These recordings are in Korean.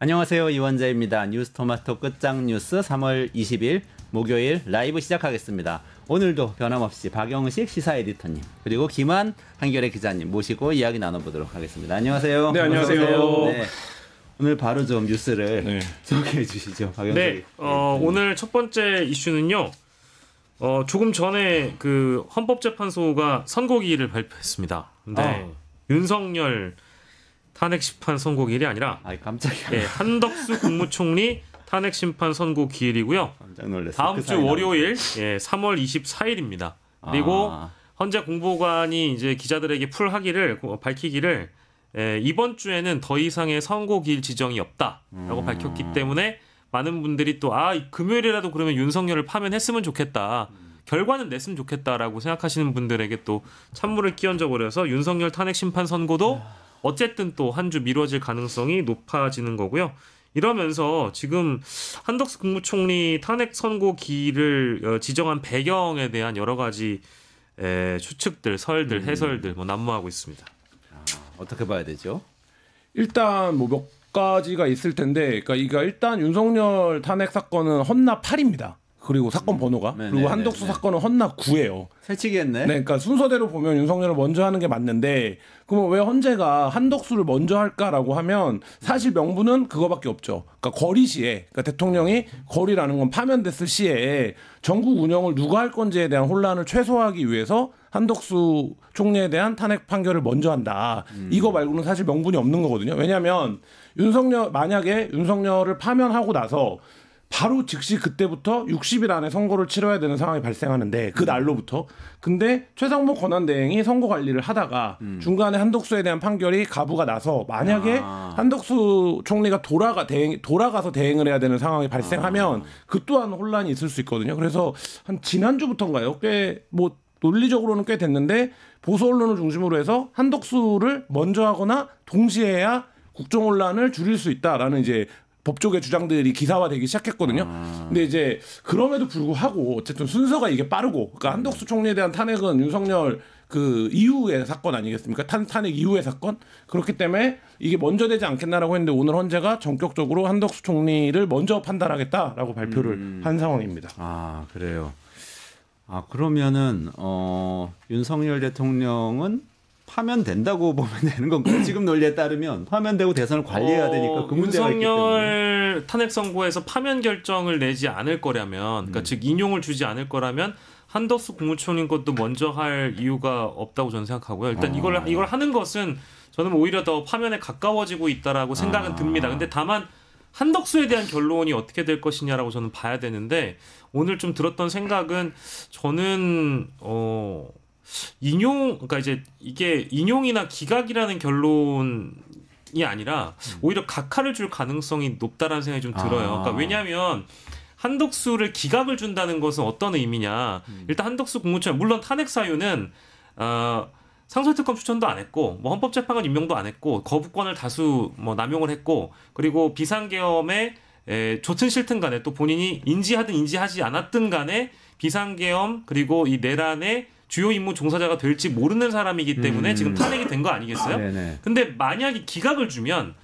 안녕하세요. 이원재입니다. 뉴스토마토 끝장 뉴스 3월 20일 목요일 라이브 시작하겠습니다. 오늘도 변함없이 박영식 시사 에디터님 그리고 김한 한겨레 기자님 모시고 이야기 나눠보도록 하겠습니다. 안녕하세요. 네, 안녕하세요. 네. 오늘 바로 좀 뉴스를 소개해 주시죠. 박영식. 네, 오늘 첫 번째 이슈는요. 조금 전에 그 헌법재판소가 선고기일을 발표했습니다. 근데 윤석열 탄핵 심판 선고기일이 아니라 깜짝이야. 네, 한덕수 국무총리 탄핵 심판 선고 기일이고요. 깜짝 놀랐어요. 다음 주 월요일 3월 24일입니다. 그리고 헌재 공보관이 이제 기자들에게 밝히기를 이번 주에는 더 이상의 선고기일 지정이 없다라고 밝혔기 때문에 많은 분들이 또 금요일이라도 그러면 윤석열을 파면했으면 좋겠다. 결과는 냈으면 좋겠다라고 생각하시는 분들에게 또 찬물을 끼얹어 버려서 윤석열 탄핵 심판 선고도 어쨌든 또 한 주 미뤄질 가능성이 높아지는 거고요. 이러면서 지금 한덕수 국무총리 탄핵 선고 기일을 지정한 배경에 대한 여러 가지 추측들, 설들, 해설들 난무하고 있습니다. 어떻게 봐야 되죠? 일단 몇 가지가 있을 텐데, 그러니까 일단 윤석열 탄핵 사건은 헌납 8입니다. 그리고 사건 번호가 그리고 한덕수 사건은 헌납 9예요. 새치기했네. 네, 그러니까 순서대로 보면 윤석열을 먼저 하는 게 맞는데, 그러면 왜 헌재가 한덕수를 먼저 할까라고 하면 사실 명분은 그거밖에 없죠. 그러니까 거리 시에, 그러니까 대통령이 거리라는 건 파면됐을 시에 전국 운영을 누가 할 건지에 대한 혼란을 최소화하기 위해서 한덕수 총리에 대한 탄핵 판결을 먼저 한다. 이거 말고는 사실 명분이 없는 거거든요. 왜냐하면 만약에 윤석열을 파면하고 나서 바로 즉시 그때부터 60일 안에 선고를 치러야 되는 상황이 발생하는데 그 날로부터. 근데 최상목 권한대행이 선고 관리를 하다가 중간에 한덕수에 대한 판결이 가부가 나서 만약에 한덕수 총리가 돌아가서 대행을 해야 되는 상황이 발생하면 그 또한 혼란이 있을 수 있거든요. 그래서 한 지난주부터인가요? 꽤 논리적으로는 꽤 됐는데 보수 언론을 중심으로 해서 한덕수를 먼저 하거나 동시에 해야 국정 혼란을 줄일 수 있다라는 이제 법조계 주장들이 기사화되기 시작했거든요. 근데 이제 그럼에도 불구하고 어쨌든 순서가 이게 빠르고, 그러니까 한덕수 총리에 대한 탄핵은 윤석열 그 이후의 사건 아니겠습니까? 탄핵 이후의 사건. 그렇기 때문에 이게 먼저 되지 않겠나라고 했는데 오늘 헌재가 전격적으로 한덕수 총리를 먼저 판단하겠다라고 발표를 한 상황입니다. 그래요. 그러면은 윤석열 대통령은 파면된다고 보면 되는 건가요? 지금 논리에 따르면 파면되고 대선을 관리해야 되니까 그 문제가 있기 때문에. 윤석열 탄핵 선고에서 파면 결정을 내지 않을 거라면, 그러니까 즉 인용을 주지 않을 거라면 한덕수 국무총리 것도 먼저 할 이유가 없다고 저는 생각하고요. 일단 이걸 하는 것은 저는 오히려 더 파면에 가까워지고 있다라고 생각은 듭니다. 근데 다만 한덕수에 대한 결론이 어떻게 될 것이냐라고 저는 봐야 되는데, 오늘 좀 들었던 생각은 저는 그러니까 이제 이게 인용이나 기각이라는 결론이 아니라 오히려 각하를 줄 가능성이 높다라는 생각이 좀 들어요. 그러니까 왜냐하면 한덕수를 기각을 준다는 것은 어떤 의미냐? 일단 한덕수 국무총리, 물론 탄핵 사유는 상설특검 추천도 안 했고, 헌법재판관 임명도 안 했고, 거부권을 다수 남용을 했고, 그리고 비상계엄에 좋든 싫든 간에 또 본인이 인지하든 인지하지 않았든 간에 비상계엄 그리고 이 내란의 주요 임무 종사자가 될지 모르는 사람이기 때문에 지금 탄핵이 된 거 아니겠어요? 근데 만약에 기각을 주면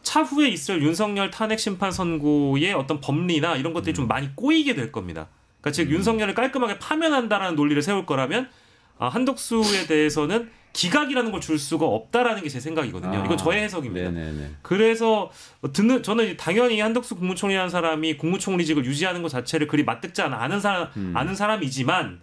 차후에 있을 윤석열 탄핵 심판 선고의 어떤 법리나 이런 것들이 좀 많이 꼬이게 될 겁니다. 그러니까 즉 윤석열을 깔끔하게 파면한다라는 논리를 세울 거라면 한덕수에 대해서는 기각이라는 걸 줄 수가 없다라는 게 제 생각이거든요. 이건 저의 해석입니다. 그래서 저는 당연히 한덕수 국무총리라는 사람이 국무총리직을 유지하는 것 자체를 그리 맞듣지 않은 사람이지만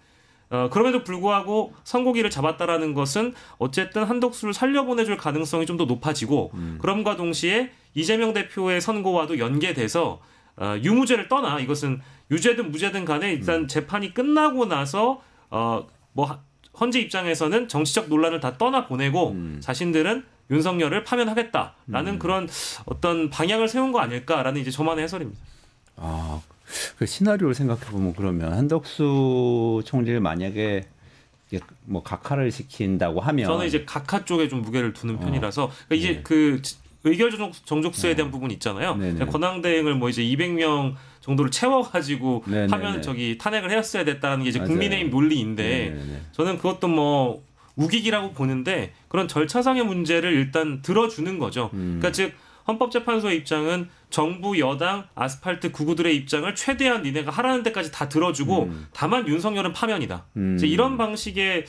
그럼에도 불구하고 선고기를 잡았다라는 것은 어쨌든 한덕수를 살려보내줄 가능성이 좀 더 높아지고, 그럼과 동시에 이재명 대표의 선고와도 연계돼서 유무죄를 떠나 이것은 유죄든 무죄든 간에 일단 재판이 끝나고 나서 헌재 입장에서는 정치적 논란을 다 떠나보내고 자신들은 윤석열을 파면하겠다라는 그런 어떤 방향을 세운 거 아닐까라는 이제 저만의 해설입니다. 그 시나리오를 생각해 보면 그러면 한덕수 총리를 만약에 각하를 시킨다고 하면 저는 이제 각하 쪽에 좀 무게를 두는 편이라서 그러니까 이제 그 의결 정족수에 대한 부분 있잖아요. 권한대행을 이제 200명 정도를 채워가지고 하면 탄핵을 했어야 됐다는 게 이제 국민의힘 논리인데 저는 그것도 우기기라고 보는데 그런 절차상의 문제를 일단 들어주는 거죠. 그러니까 즉 헌법재판소의 입장은 정부, 여당, 아스팔트 구구들의 입장을 최대한 니네가 하라는 데까지 다 들어주고 다만 윤석열은 파면이다. 이제 이런 방식의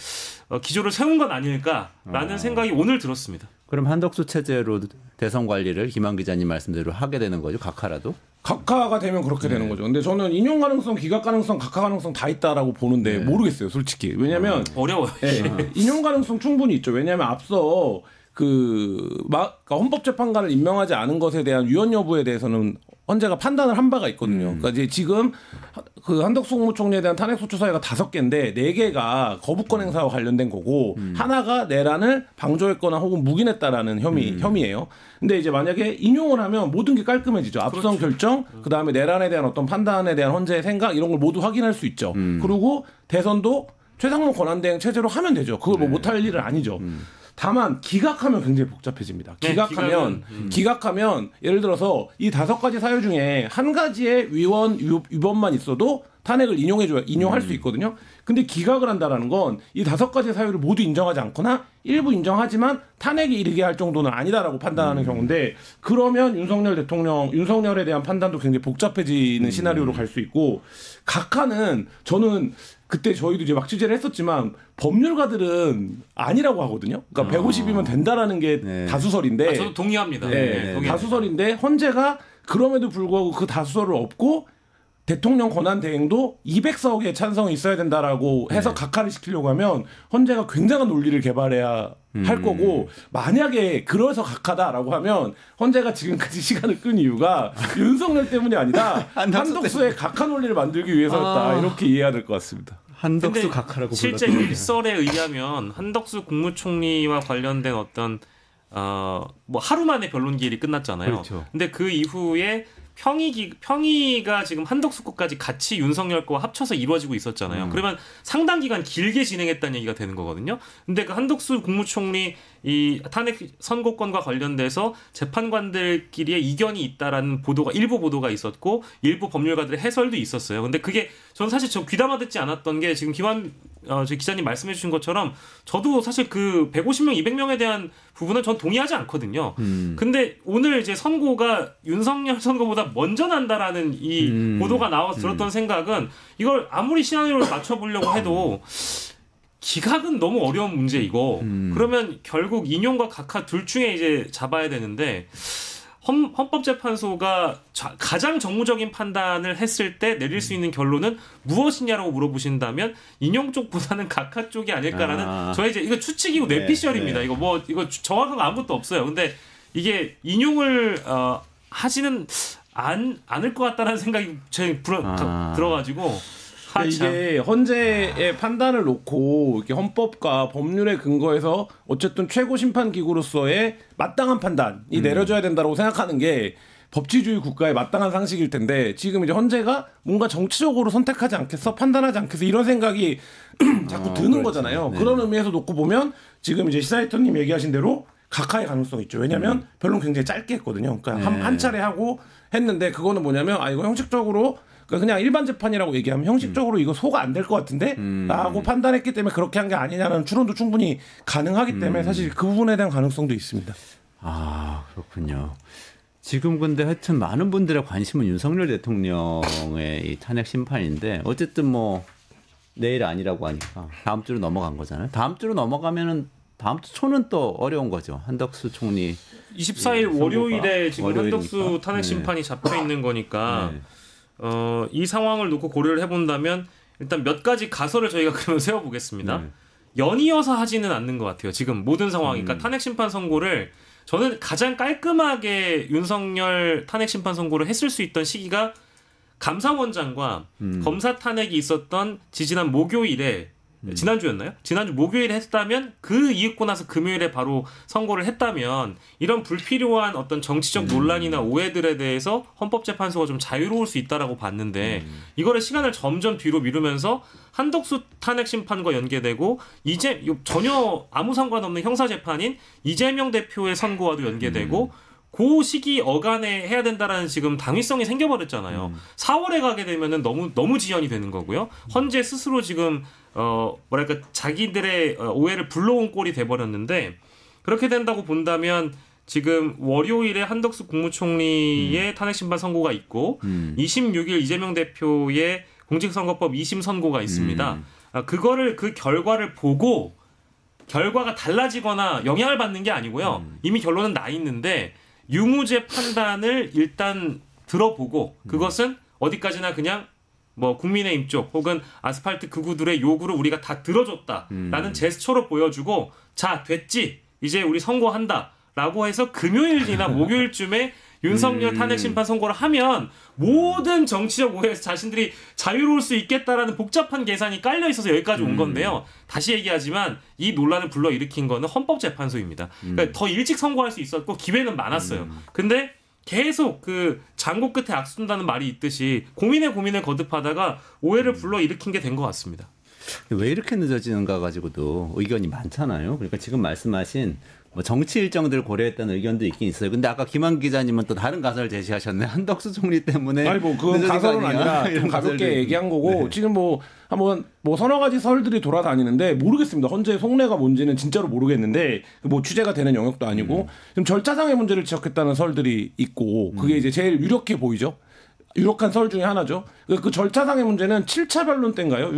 기조를 세운 건 아닐까라는 생각이 오늘 들었습니다. 그럼 한덕수 체제로 대선 관리를 김한 기자님 말씀대로 하게 되는 거죠? 각하라도? 각하가 되면 그렇게 되는 거죠. 근데 저는 인용 가능성, 기각 가능성, 각하 가능성 다 있다라고 보는데 모르겠어요, 솔직히. 왜냐면 어려워요. 인용 가능성 충분히 있죠. 왜냐면 앞서 그러니까 헌법재판관을 임명하지 않은 것에 대한 위헌 여부에 대해서는 헌재가 판단을 한 바가 있거든요. 그러니까 이제 지금 그 한덕수 국무총리에 대한 탄핵소추 사유가 5개인데 4개가 거부권 행사와 관련된 거고 하나가 내란을 방조했거나 혹은 묵인했다라는 혐의예요. 근데 이제 만약에 인용을 하면 모든 게 깔끔해지죠. 압수성 결정, 그다음에 내란에 대한 어떤 판단에 대한 헌재의 생각 이런 걸 모두 확인할 수 있죠. 그리고 대선도 최상무 권한대행 체제로 하면 되죠. 그걸 뭐 못할 일은 아니죠. 다만 기각하면 굉장히 복잡해집니다. 기각하면 예를 들어서 이 5가지 사유 중에 한 가지의 위반만 있어도 탄핵을 인용할 수 있거든요. 근데 기각을 한다라는 건 이 5가지 사유를 모두 인정하지 않거나 일부 인정하지만 탄핵에 이르게 할 정도는 아니다라고 판단하는 경우인데 그러면 윤석열에 대한 판단도 굉장히 복잡해지는 시나리오로 갈 수 있고 각하는 저는 그때 저희도 이제 막 취재를 했었지만 법률가들은 아니라고 하거든요. 그러니까 150이면 된다라는 게 다수설인데. 저도 동의합니다. 다수설인데 헌재가 그럼에도 불구하고 그 다수설을 업고 대통령 권한 대행도 200석의 찬성이 있어야 된다라고 해서 각하를 시키려고 하면 헌재가 굉장한 논리를 개발해야 할 거고 만약에 그래서 각하다라고 하면 헌재가 지금까지 시간을 끈 이유가 윤석열 때문이 아니라 한덕수의 각하 논리를 만들기 위해서였다 이렇게 이해해야 될 것 같습니다. 한덕수 각하라고 실제 일설에 의하면 한덕수 국무총리와 관련된 어떤 뭐 하루 만에 변론 기일이 끝났잖아요. 그렇죠. 근데 그 이후에 평의가 지금 한덕수 거까지 같이 윤석열 거와 합쳐서 이루어지고 있었잖아요. 그러면 상당 기간 길게 진행했다는 얘기가 되는 거거든요. 근데 그 한덕수 국무총리 이 탄핵 선고권과 관련돼서 재판관들끼리의 이견이 있다라는 일부 보도가 있었고 일부 법률가들의 해설도 있었어요. 근데 그게 저는 사실 귀담아 듣지 않았던 게 지금 김한 기자님 말씀해 주신 것처럼 저도 사실 그 150명, 200명에 대한 부분은 전 동의하지 않거든요. 근데 오늘 이제 선고가 윤석열 선고보다 먼저 난다라는 이 보도가 나와서 들었던 생각은 이걸 아무리 시나리오를 맞춰보려고 해도 기각은 너무 어려운 문제이고 그러면 결국 인용과 각하 둘 중에 이제 잡아야 되는데 헌법재판소가 가장 정무적인 판단을 했을 때 내릴 수 있는 결론은 무엇이냐라고 물어보신다면 인용 쪽보다는 각하 쪽이 아닐까라는 저의 이제 이거 추측이고 뇌피셜입니다. 이거 정확한 거 아무것도 없어요. 근데 이게 인용을 하지는 않을 것 같다는 생각이 들어가지고. 이게 헌재의 판단을 놓고 이렇게 헌법과 법률의 근거에서 어쨌든 최고 심판 기구로서의 마땅한 판단이 내려져야 된다고 생각하는 게 법치주의 국가의 마땅한 상식일 텐데 지금 이제 헌재가 뭔가 정치적으로 선택하지 않겠어, 판단하지 않겠어 이런 생각이 자꾸 드는 거잖아요. 그런 의미에서 놓고 보면 지금 이제 시사이터님 얘기하신 대로 각하의 가능성이 있죠. 왜냐하면 변론 굉장히 짧게 했거든요. 그러니까 한 차례 하고 했는데 그거는 뭐냐면 이거 형식적으로 그냥 일반 재판이라고 얘기하면 형식적으로 이거 소가 안 될 것 같은데 라고 판단했기 때문에 그렇게 한 게 아니냐는 추론도 충분히 가능하기 때문에 사실 그 부분에 대한 가능성도 있습니다. 그렇군요. 지금 근데 하여튼 많은 분들의 관심은 윤석열 대통령의 이 탄핵 심판인데 어쨌든 뭐 내일 아니라고 하니까 다음 주로 넘어간 거잖아요. 다음 주로 넘어가면은 다음 주 초는 또 어려운 거죠. 한덕수 총리 24일 월요일에 지금 한덕수 탄핵 심판이 잡혀 있는 거니까 이 상황을 놓고 고려를 해본다면 일단 몇 가지 가설을 저희가 그러면 세워보겠습니다. 연이어서 하지는 않는 것 같아요. 지금 모든 상황이. 그러니까 탄핵 심판 선고를 저는 가장 깔끔하게 윤석열 탄핵 심판 선고를 했을 수 있던 시기가 감사원장과 검사 탄핵이 있었던 지지난 목요일에 지난주였나요? 지난주 목요일에 했다면 그 이윽고 나서 금요일에 바로 선고를 했다면 이런 불필요한 어떤 정치적 논란이나 오해들에 대해서 헌법재판소가 좀 자유로울 수 있다라고 봤는데 이거를 시간을 점점 뒤로 미루면서 한덕수 탄핵 심판과 연계되고 이제 전혀 아무 상관없는 형사재판인 이재명 대표의 선고와도 연계되고 그 시기 어간에 해야 된다라는 지금 당위성이 생겨버렸잖아요. 4월에 가게 되면은 너무 지연이 되는 거고요. 헌재 스스로 지금 자기들의 오해를 불러온 꼴이 돼버렸는데 그렇게 된다고 본다면 지금 월요일에 한덕수 국무총리의 탄핵 심판 선고가 있고 26일 이재명 대표의 공직선거법 2심 선고가 있습니다. 그거를 그 결과를 보고 결과가 달라지거나 영향을 받는 게 아니고요. 이미 결론은 나 있는데 유무죄 판단을 일단 들어보고 그것은 어디까지나 그냥 뭐 국민의힘 쪽 혹은 아스팔트 극우들의 요구를 우리가 다 들어줬다라는 제스처로 보여주고 자 됐지 이제 우리 선고한다라고 해서 금요일이나 목요일쯤에 윤석열 탄핵 심판 선고를 하면 모든 정치적 오해에서 자신들이 자유로울 수 있겠다라는 복잡한 계산이 깔려 있어서 여기까지 온 건데요. 다시 얘기하지만 이 논란을 불러일으킨 거는 헌법재판소입니다. 그러니까 더 일찍 선고할 수 있었고 기회는 많았어요. 근데 계속 그 장고 끝에 악순다는 말이 있듯이 고민을 거듭하다가 오해를 불러일으킨 게 된 것 같습니다. 왜 이렇게 늦어지는가 가지고도 의견이 많잖아요. 그러니까 지금 말씀하신 뭐 정치 일정들을 고려했다는 의견도 있긴 있어요. 근데 아까 김한 기자님은 또 다른 가설을 제시하셨네. 한덕수 총리 때문에. 아니 뭐 그건 가설은 아니라 좀 가볍게 얘기한 거고 네. 지금 뭐 한번 뭐 서너 가지 설들이 돌아다니는데 모르겠습니다. 헌재의 속내가 뭔지는 진짜로 모르겠는데 뭐 취재가 되는 영역도 아니고 지금 절차상의 문제를 지적했다는 설들이 있고 그게 이제 제일 유력해 보이죠. 유력한 설 중에 하나죠. 그 절차상의 문제는 7차 변론 때인가요?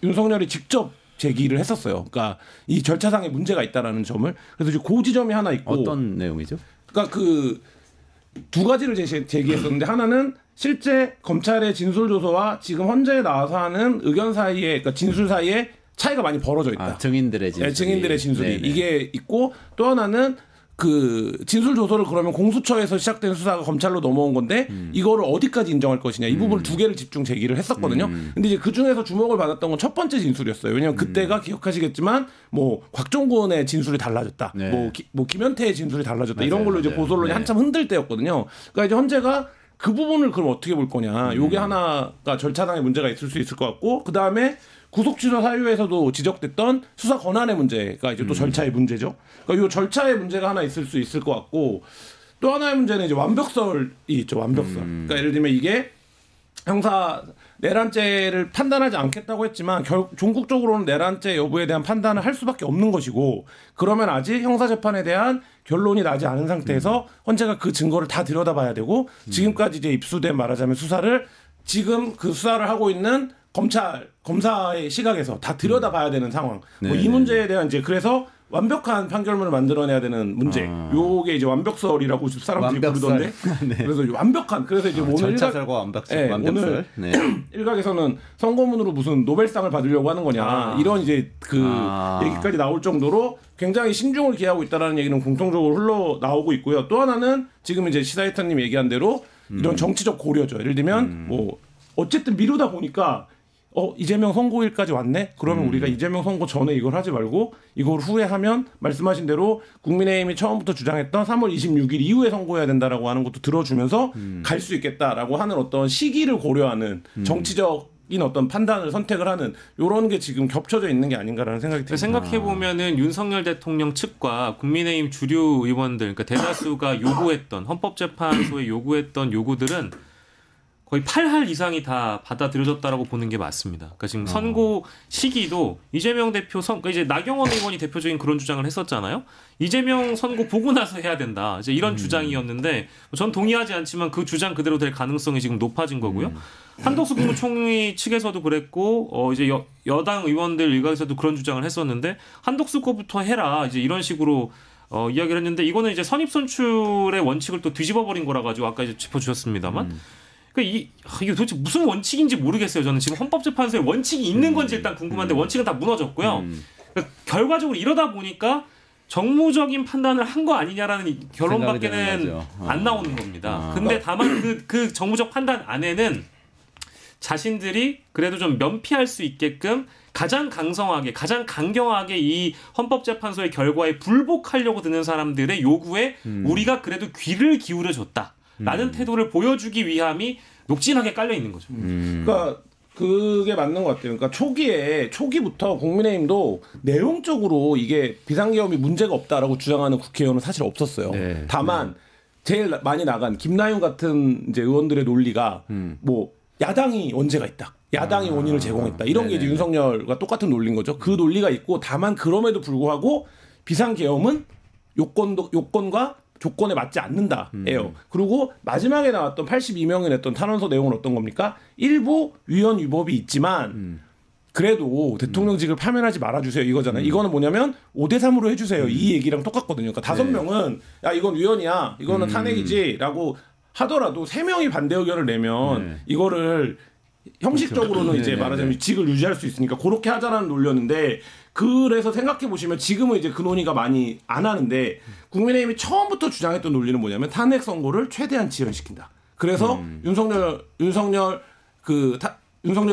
윤석열이 직접 제기를 했었어요. 그러니까 이 절차상의 문제가 있다라는 점을. 그래서 지금 그 지점이 하나 있고. 어떤 내용이죠? 그러니까 그 두 가지를 제기했었는데 하나는 실제 검찰의 진술 조서와 지금 헌재에 나와서 하는 의견 사이에, 그러니까 진술 사이에 차이가 많이 벌어져 있다. 증인들의 진술이. 네, 증인들의 진술이. 네네. 이게 있고 또 하나는 그 진술 조서를 그러면 공수처에서 시작된 수사가 검찰로 넘어온 건데 이거를 어디까지 인정할 것이냐 이 부분을 두 개를 집중 제기를 했었거든요. 근데 이제 그 중에서 주목을 받았던 건 첫 번째 진술이었어요. 왜냐하면 그때가 기억하시겠지만 뭐 곽종군의 진술이 달라졌다, 네. 뭐 김현태의 진술이 달라졌다 맞아요, 이런 걸로 이제 맞아요. 고소론이 네. 한참 흔들 때였거든요. 그러니까 이제 헌재가 그 부분을 그럼 어떻게 볼 거냐. 요게 하나가 절차상의 문제가 있을 수 있을 것 같고 그 다음에 구속 취소 사유에서도 지적됐던 수사 권한의 문제가 이제 또 절차의 문제죠. 그러니까 이 절차의 문제가 하나 있을 수 있을 것 같고 또 하나의 문제는 이제 완벽설이 있죠. 완벽설. 그러니까 예를 들면 이게 형사 내란죄를 판단하지 않겠다고 했지만 종국적으로는 내란죄 여부에 대한 판단을 할 수밖에 없는 것이고 그러면 아직 형사재판에 대한 결론이 나지 않은 상태에서 헌재가 그 증거를 다 들여다봐야 되고 지금까지 이제 입수된 말하자면 수사를 지금 그 수사를 하고 있는 검사의 시각에서 다 들여다봐야 되는 상황. 뭐 이 문제에 대한 이제 그래서 완벽한 판결문을 만들어내야 되는 문제. 요게 이제 완벽설이라고 사람들이 부르던데. 네. 그래서 완벽한. 그래서 이제 오늘 절차설과 완벽설. 네, 완벽설. 네. 일각에서는 선거문으로 무슨 노벨상을 받으려고 하는 거냐. 이런 이제 그 얘기까지 나올 정도로 굉장히 신중을 기하고 있다라는 얘기는 공통적으로 흘러 나오고 있고요. 또 하나는 지금 이제 시사이터님 얘기한 대로 이런 정치적 고려죠. 예를 들면 뭐 어쨌든 미루다 보니까 이재명 선고일까지 왔네? 그러면 우리가 이재명 선고 전에 이걸 하지 말고 이걸 후에 하면 말씀하신 대로 국민의힘이 처음부터 주장했던 3월 26일 이후에 선고해야 된다라고 하는 것도 들어주면서 갈 수 있겠다라고 하는 어떤 시기를 고려하는 정치적인 어떤 판단을 선택을 하는 이런 게 지금 겹쳐져 있는 게 아닌가라는 생각이 듭니다. 생각해보면은 윤석열 대통령 측과 국민의힘 주류 의원들, 그러니까 대다수가 요구했던 헌법재판소에 요구했던 요구들은 거의 8할 이상이 다 받아들여졌다라고 보는 게 맞습니다. 그러니까 지금 선고 시기도 이재명 대표 그러니까 이제 나경원 의원이 대표적인 그런 주장을 했었잖아요. 이재명 선고 보고 나서 해야 된다. 이제 이런 주장이었는데 전 동의하지 않지만 그 주장 그대로 될 가능성이 지금 높아진 거고요. 한덕수 국무총리 측에서도 그랬고 이제 여당 의원들 일각에서도 그런 주장을 했었는데 한덕수 거부터 해라. 이제 이런 식으로 이야기를 했는데 이거는 이제 선입선출의 원칙을 또 뒤집어 버린 거라 가지고 아까 이제 짚어주셨습니다만. 이게 도대체 무슨 원칙인지 모르겠어요. 저는 지금 헌법재판소에 원칙이 있는 건지 일단 궁금한데 원칙은 다 무너졌고요. 그러니까 결과적으로 이러다 보니까 정무적인 판단을 한 거 아니냐라는 결론밖에는 안 나오는 겁니다. 근데 다만 그 정무적 판단 안에는 자신들이 그래도 좀 면피할 수 있게끔 가장 강성하게, 가장 강경하게 이 헌법재판소의 결과에 불복하려고 드는 사람들의 요구에 우리가 그래도 귀를 기울여 줬다. 라는 태도를 보여주기 위함이 녹진하게 깔려 있는 거죠. 그러니까 그게 맞는 것 같아요. 그러니까 초기부터 국민의힘도 내용적으로 이게 비상계엄이 문제가 없다라고 주장하는 국회의원은 사실 없었어요. 네. 다만 제일 많이 나간 김나윤 같은 이제 의원들의 논리가 뭐 야당이 원죄가 있다. 야당이 원인을 제공했다. 이런 게 이제 윤석열과 똑같은 논리인 거죠. 그 논리가 있고 다만 그럼에도 불구하고 비상계엄은 요건과 조건에 맞지 않는다예요. 그리고 마지막에 나왔던 82명이 냈던 탄원서 내용은 어떤 겁니까? 일부 위헌 위법이 있지만 그래도 대통령직을 파면하지 말아주세요 이거잖아요. 이거는 뭐냐면 5대3으로 해주세요. 이 얘기랑 똑같거든요. 그러니까 5명은 야 이건 위헌이야, 이거는 탄핵이지라고 하더라도 3명이 반대 의견을 내면 이거를 형식적으로는 이제 말하자면 직을 유지할 수 있으니까 그렇게 하자라는 논리였는데, 그래서 생각해 보시면 지금은 이제 그 논의가 많이 안 하는데 국민의힘이 처음부터 주장했던 논리는 뭐냐면 탄핵 선고를 최대한 지연시킨다. 그래서 윤석열이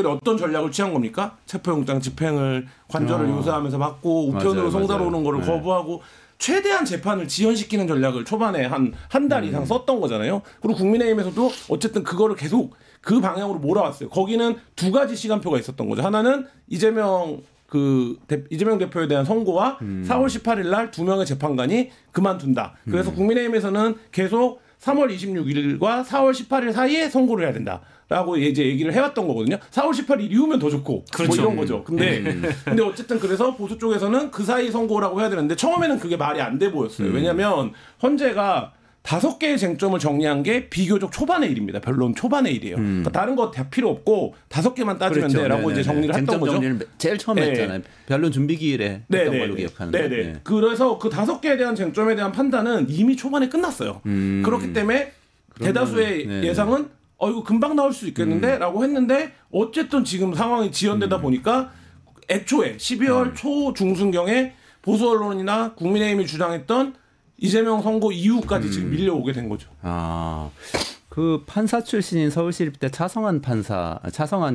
어떤 전략을 취한 겁니까? 체포영장 집행을 관절을 요사하면서 막고 우편으로 송달 오는 거를 거부하고 최대한 재판을 지연시키는 전략을 초반에 한 달 이상 썼던 거잖아요. 그리고 국민의힘에서도 어쨌든 그거를 계속 그 방향으로 몰아왔어요. 거기는 두 가지 시간표가 있었던 거죠. 하나는 이재명 대표에 대한 선고와 4월 18일 날 2명의 재판관이 그만둔다. 그래서 국민의힘에서는 계속 3월 26일과 4월 18일 사이에 선고를 해야 된다라고 이제 얘기를 해왔던 거거든요. 4월 18일 이후면 더 좋고 그렇죠. 뭐 이런 거죠. 근데 어쨌든 그래서 보수 쪽에서는 그 사이 선고라고 해야 되는데 처음에는 그게 말이 안 돼 보였어요. 왜냐하면 헌재가 5개의 쟁점을 정리한 게 비교적 초반의 일입니다. 변론 초반의 일이에요. 그러니까 다른 거 다 필요 없고 5개만 따지면 그렇죠. 돼라고 이제 정리를 했던 거죠. 정리를 제일 처음에 했잖아요. 변론 준비 기일에 했던 걸로 기억하는데. 네네. 그래서 그 5개에 대한 쟁점에 대한 판단은 이미 초반에 끝났어요. 그렇기 때문에 대다수의 예상은 이거 금방 나올 수 있겠는데라고 했는데 어쨌든 지금 상황이 지연되다 보니까 애초에 12월 초 중순경에 보수 언론이나 국민의힘이 주장했던 이재명 선고 이후까지 지금 밀려오게 된 거죠. 그 판사 출신인 서울시립대 차성한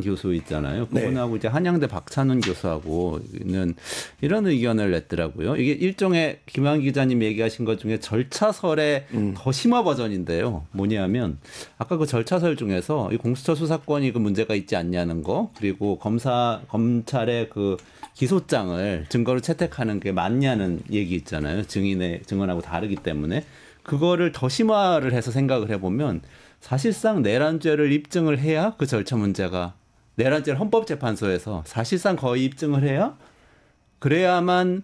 교수 있잖아요. 그분하고 이제 한양대 박찬훈 교수하고는 이런 의견을 냈더라고요. 이게 일종의 김한 기자님 얘기하신 것 중에 절차설의 더 심화 버전인데요. 뭐냐면 아까 그 절차설 중에서 이 공수처 수사권이 그 문제가 있지 않냐는 거, 그리고 검찰의 그 기소장을 증거로 채택하는 게 맞냐는 얘기 있잖아요. 증언하고 다르기 때문에 그거를 더 심화를 해서 생각을 해보면 사실상 내란죄를 입증을 해야 그 절차 문제가, 내란죄를 헌법재판소에서 사실상 거의 입증을 해야 그래야만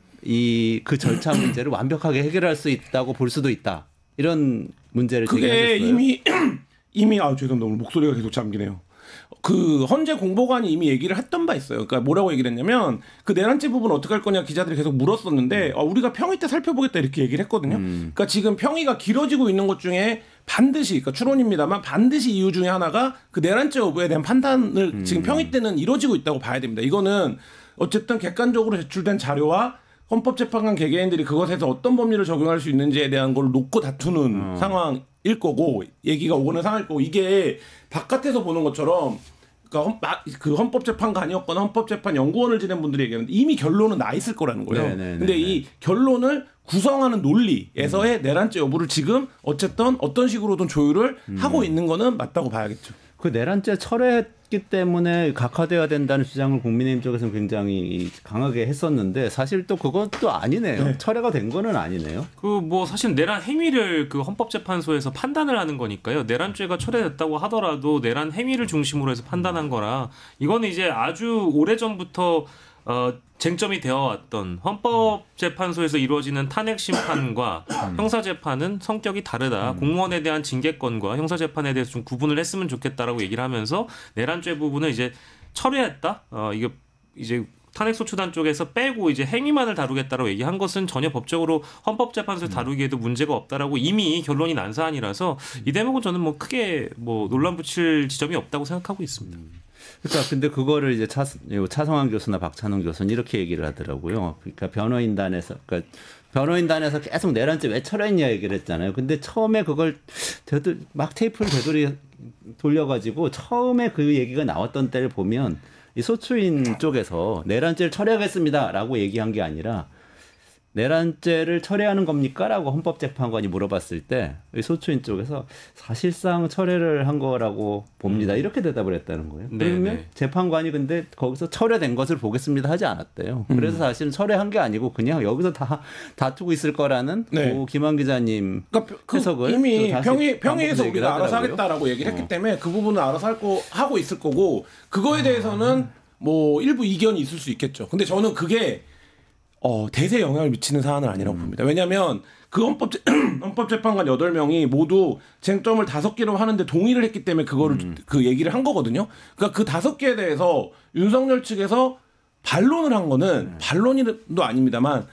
그 절차 문제를 완벽하게 해결할 수 있다고 볼 수도 있다. 이런 문제를 제기하셨어요. 그게 이미 죄송합니다. 오늘 목소리가 계속 잠기네요. 그 헌재 공보관이 이미 얘기를 했던 바 있어요. 그러니까 뭐라고 얘기를 했냐면 그 내란죄 부분 어떻게 할 거냐 기자들이 계속 물었었는데 우리가 평의 때 살펴보겠다 이렇게 얘기를 했거든요. 그러니까 지금 평의가 길어지고 있는 것 중에 반드시, 그러니까 추론입니다만 반드시 이유 중에 하나가 그 내란죄 여부에 대한 판단을 지금 평의 때는 이루어지고 있다고 봐야 됩니다. 이거는 어쨌든 객관적으로 제출된 자료와 헌법재판관 개개인들이 그것에서 어떤 법리를 적용할 수 있는지에 대한 걸 놓고 다투는 상황일 거고, 얘기가 오고는 상황일 거고, 이게 바깥에서 보는 것처럼 그러니까 그 헌법재판관이었거나 헌법재판 연구원을 지낸 분들이 얘기하는데 이미 결론은 나 있을 거라는 거예요. 근데 이 결론을 구성하는 논리에서의 내란죄 여부를 지금 어쨌든 어떤 식으로든 조율을 하고 있는 거는 맞다고 봐야겠죠. 그 내란죄 철회했기 때문에 각하돼야 된다는 주장을 국민의힘 쪽에서는 굉장히 강하게 했었는데 사실 또 그것도 아니네요. 네. 철회가 된 거는 아니네요. 그 뭐 사실 내란 행위를 그 헌법재판소에서 판단을 하는 거니까요. 내란죄가 철회됐다고 하더라도 내란 행위를 중심으로 해서 판단한 거라 이거는 이제 아주 오래전부터 쟁점이 되어왔던 헌법재판소에서 이루어지는 탄핵 심판과 형사재판은 성격이 다르다. 공무원에 대한 징계권과 형사재판에 대해서 좀 구분을 했으면 좋겠다라고 얘기를 하면서 내란죄 부분을 이제 철회했다. 이게 이제 탄핵소추단 쪽에서 빼고 이제 행위만을 다루겠다라고 얘기한 것은 전혀 법적으로 헌법재판소에 다루기에도 문제가 없다라고 이미 결론이 난 사안이라서 이 대목은 저는 뭐 크게 뭐 논란 붙일 지점이 없다고 생각하고 있습니다. 그러니까 근데 그거를 이제 차성환 교수나 박찬훈 교수는 이렇게 얘기를 하더라고요. 그러니까 변호인단에서 계속 내란죄 왜 철회했냐 얘기를 했잖아요. 근데 처음에 그걸 막 테이프를 돌려가지고 처음에 그 얘기가 나왔던 때를 보면 이 소추인 쪽에서 내란죄를 철회하겠습니다라고 얘기한 게 아니라 내란죄를 철회하는 겁니까? 라고 헌법재판관이 물어봤을 때 소추인 쪽에서 사실상 철회를 한 거라고 봅니다. 이렇게 대답을 했다는 거예요. 그러면 재판관이 근데 거기서 철회된 것을 보겠습니다 하지 않았대요. 그래서 사실은 철회한 게 아니고 그냥 여기서 다 다투고 있을 거라는 김한 기자님 해석을 이미 평의에서 우리가 알아서 하겠다라고 얘기를 했기 때문에 그 부분은 알아서 하고 있을 거고, 그거에 대해서는 뭐 일부 이견이 있을 수 있겠죠. 근데 저는 그게 대세 영향을 미치는 사안은 아니라고 봅니다. 왜냐하면 그 헌법재판관 8명이 모두 쟁점을 5개로 하는데 동의를 했기 때문에 그거를 그 얘기를 한 거거든요. 그러니까 그 5개에 대해서 윤석열 측에서 반론을 한 거는 반론도 아닙니다만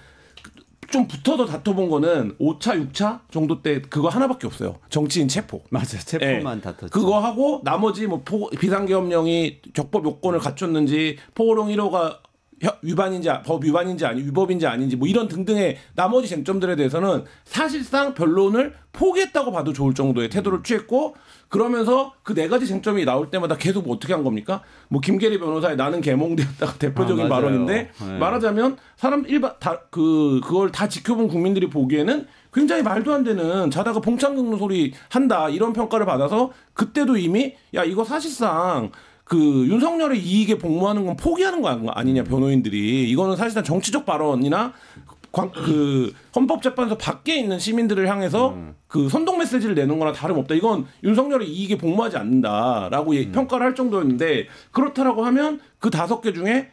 좀 붙어서 다퉈본 거는 5차, 6차 정도 때 그거 하나밖에 없어요. 정치인 체포. 맞아요. 체포만 다퉜죠. 그거 하고 나머지 뭐 비상계엄령이 적법 요건을 갖췄는지 포고령 1호가 위반인지 법 위반인지 아니 위법인지 아닌지 뭐 이런 등등의 나머지 쟁점들에 대해서는 사실상 변론을 포기했다고 봐도 좋을 정도의 태도를 취했고 그러면서 그 4가지 쟁점이 나올 때마다 계속 뭐 어떻게 한 겁니까? 뭐 김계리 변호사의 나는 개몽되었다가 대표적인 발언인데 네. 말하자면 사람 일반 그걸 다 지켜본 국민들이 보기에는 굉장히 말도 안 되는 자다가 봉창 긁는 소리 한다 이런 평가를 받아서 그때도 이미 야 이거 사실상 그 윤석열의 이익에 복무하는 건 포기하는 거 아니냐 변호인들이 이거는 사실상 정치적 발언이나 그 헌법재판소 밖에 있는 시민들을 향해서 그 선동 메시지를 내는 거나 다름없다. 이건 윤석열의 이익에 복무하지 않는다라고 평가를 할 정도였는데 그렇다라고 하면 그 5개 중에